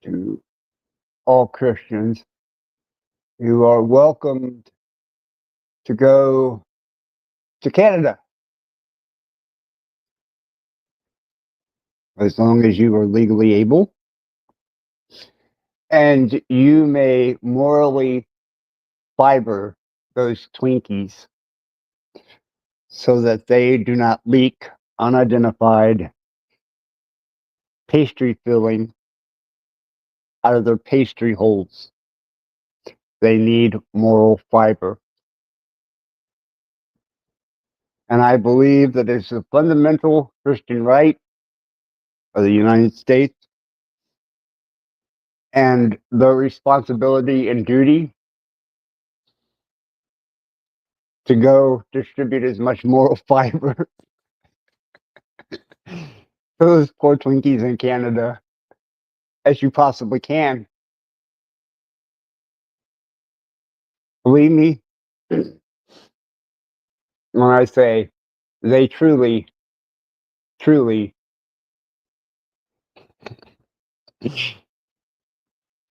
S3: to all Christians, you are welcomed to go to Canada as long as you are legally able, and you may morally fiber those Twinkies so that they do not leak unidentified pastry filling out of their pastry holes. They need moral fiber. And I believe that it's a fundamental Christian right of the United States and the responsibility and duty to go distribute as much moral fiber to those poor Twinkies in Canada as you possibly can. Believe me when I say they truly, truly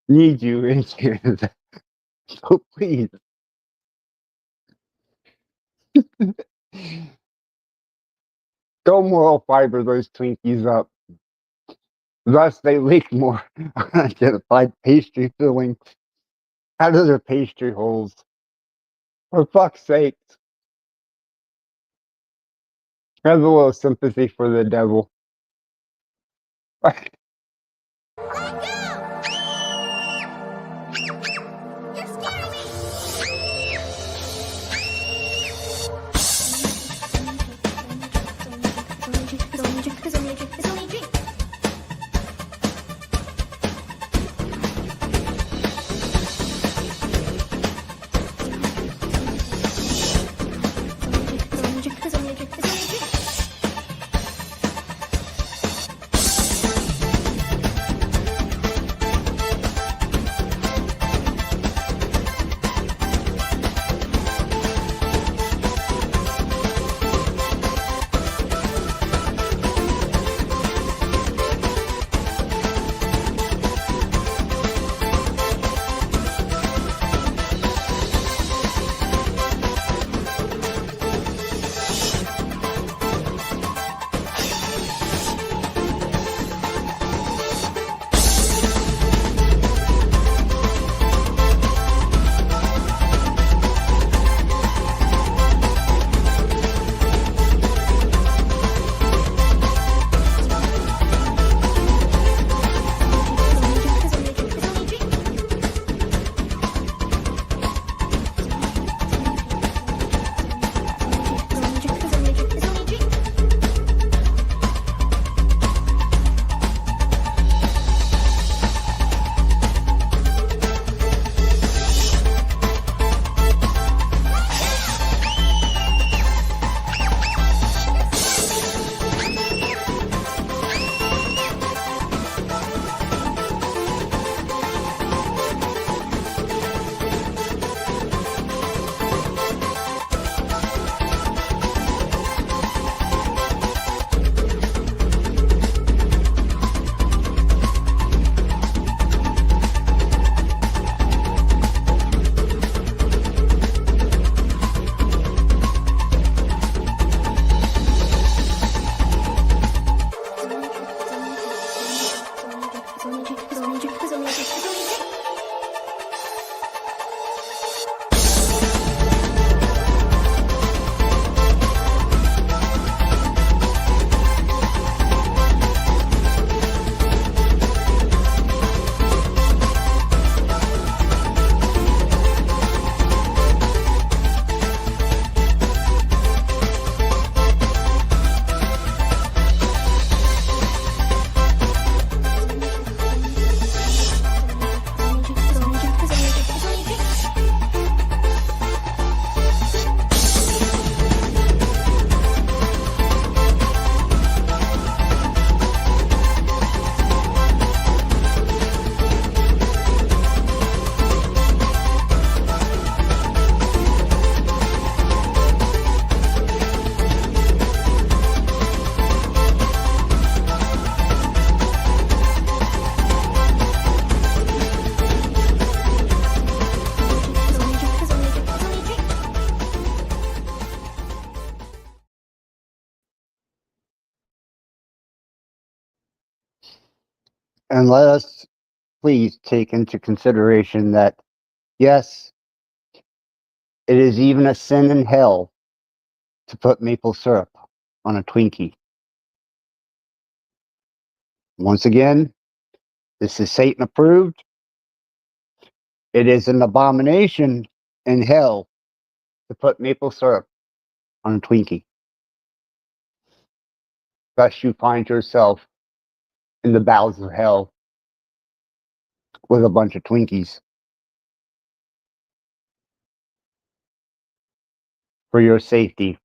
S3: need you in Canada. So please. Go moral fiber those Twinkies up. Thus, they leak more unidentified pastry filling out of their pastry holes. For fuck's sake. Have a little sympathy for the devil. And let us please take into consideration that, yes, it is even a sin in hell to put maple syrup on a Twinkie. Once again, this is Satan approved. It is an abomination in hell to put maple syrup on a Twinkie. Thus you find yourself in the bowels of hell with a bunch of Twinkies. For your safety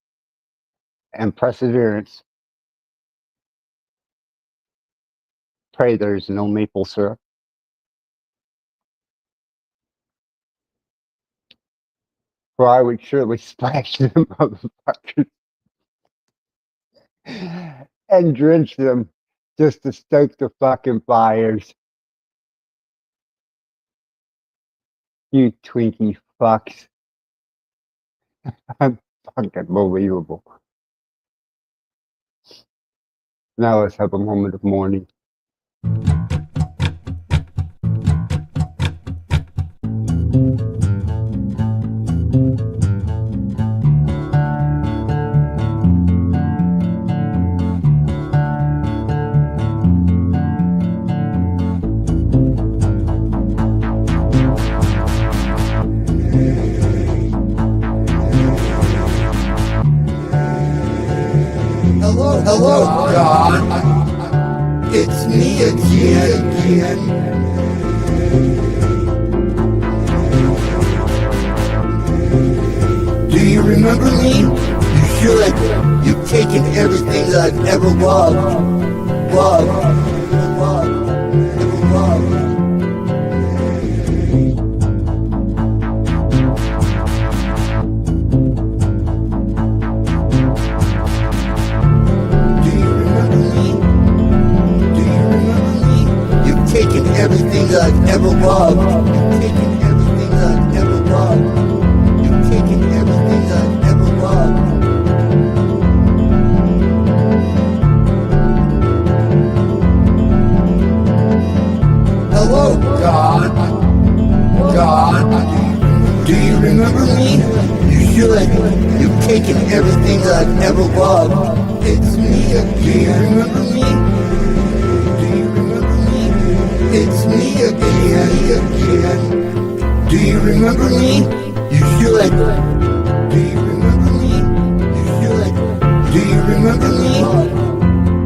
S3: and perseverance, pray there is no maple syrup. For I would surely splash them motherfuckers and drench them just to stoke the fucking fires. You Twinkie fucks. I'm fucking believable. Now let's have a moment of mourning.
S21: Hello, God. It's me again. Do you remember me? You should. You've taken everything that I've ever loved. Taken everything that I've ever loved. You've taken everything that I've ever loved. You've taken everything that I've ever loved. Hello, God. Do you remember me? You should. You've taken everything that I've ever loved. It's me again. Do you remember me? It's me again. Do you remember me? You should. Do you remember me? You should. Do you remember me?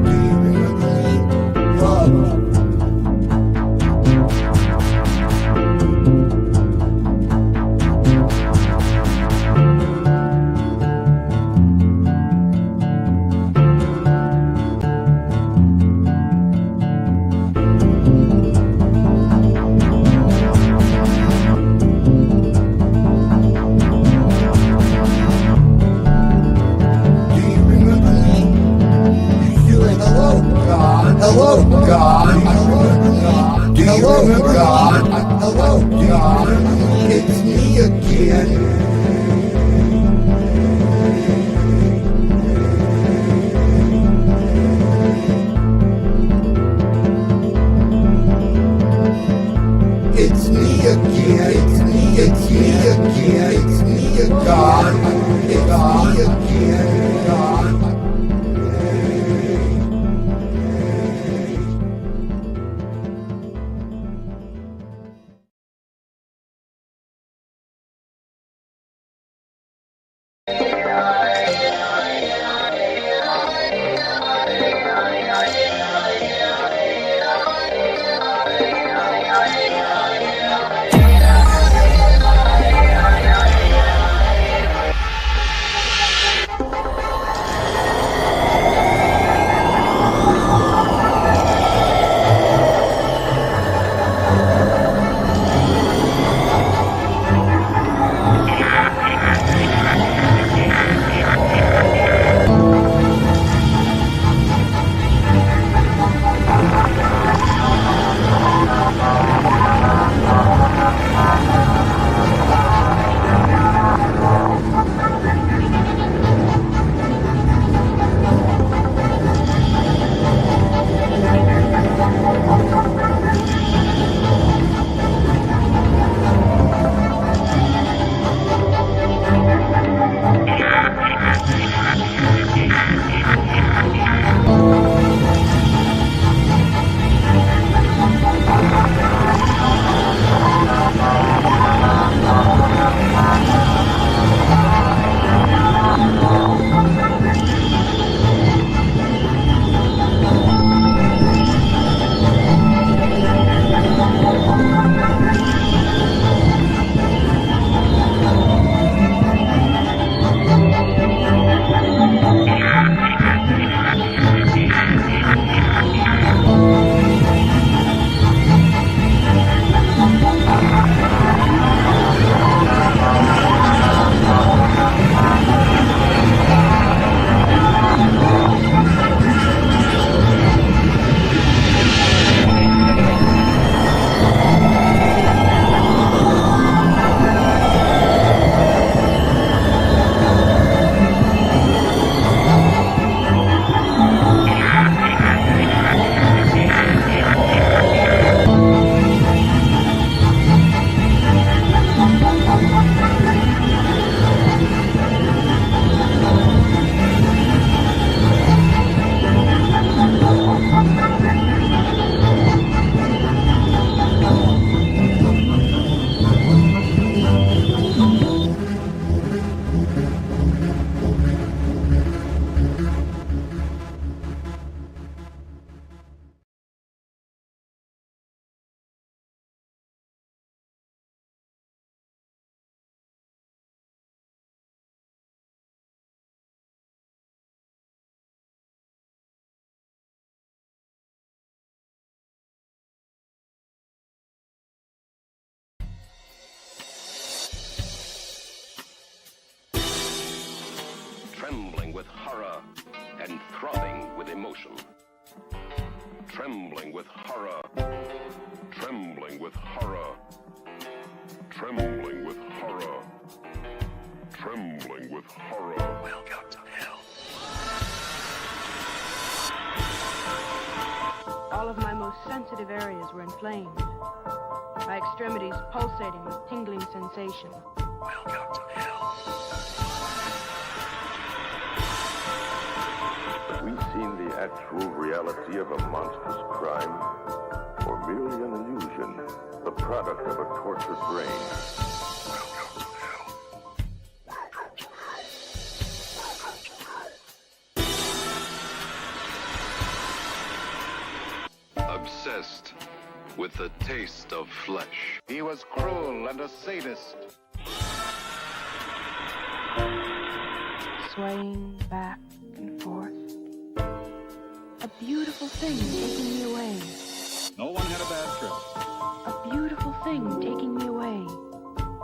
S21: Do you remember me? Love.
S8: terror and throbbing with emotion. Trembling with horror. Trembling with horror. Trembling with horror. Trembling with horror. Welcome to hell.
S19: All of my most sensitive areas were inflamed. My extremities pulsating with tingling sensation.
S8: Welcome to hell.
S9: Have we seen the actual reality of a monstrous crime? Or merely an illusion, the product of a tortured brain?
S8: Obsessed with the taste of flesh.
S2: He was cruel and a sadist.
S19: Swaying back and forth. A beautiful thing taking me away.
S23: No one had a bad trip.
S19: A beautiful thing taking me away.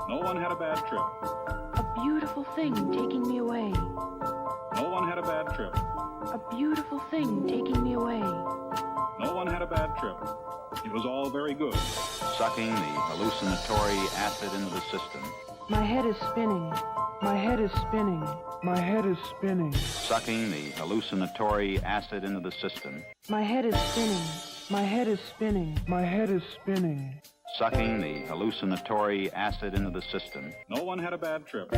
S23: No one had a bad trip.
S19: A beautiful thing taking me away.
S23: No one had a bad trip.
S19: A beautiful thing taking me away.
S23: No one had a bad trip. It was all very good.
S24: Sucking the hallucinatory acid into the system.
S19: My head is spinning. My head is spinning. My head is spinning.
S24: Sucking the hallucinatory acid into the system.
S19: My head is spinning. My head is spinning. My head is spinning.
S24: Sucking the hallucinatory acid into the system.
S23: No one had a bad trip.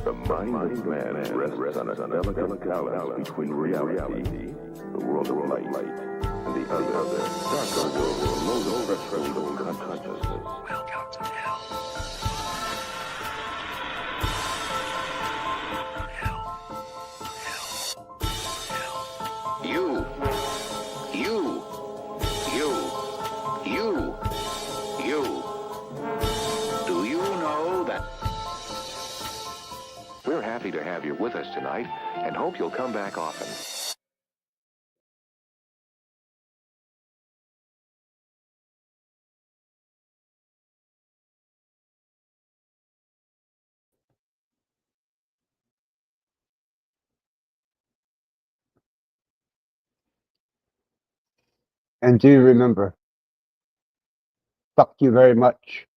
S9: The mind of man rests on a delicate balance between reality, the world of light, and the other, darker world below the threshold of consciousness.
S8: Welcome to hell. You. Do you know that? We're happy to have you with us tonight and hope you'll come back often.
S3: And do remember, fuck you very much.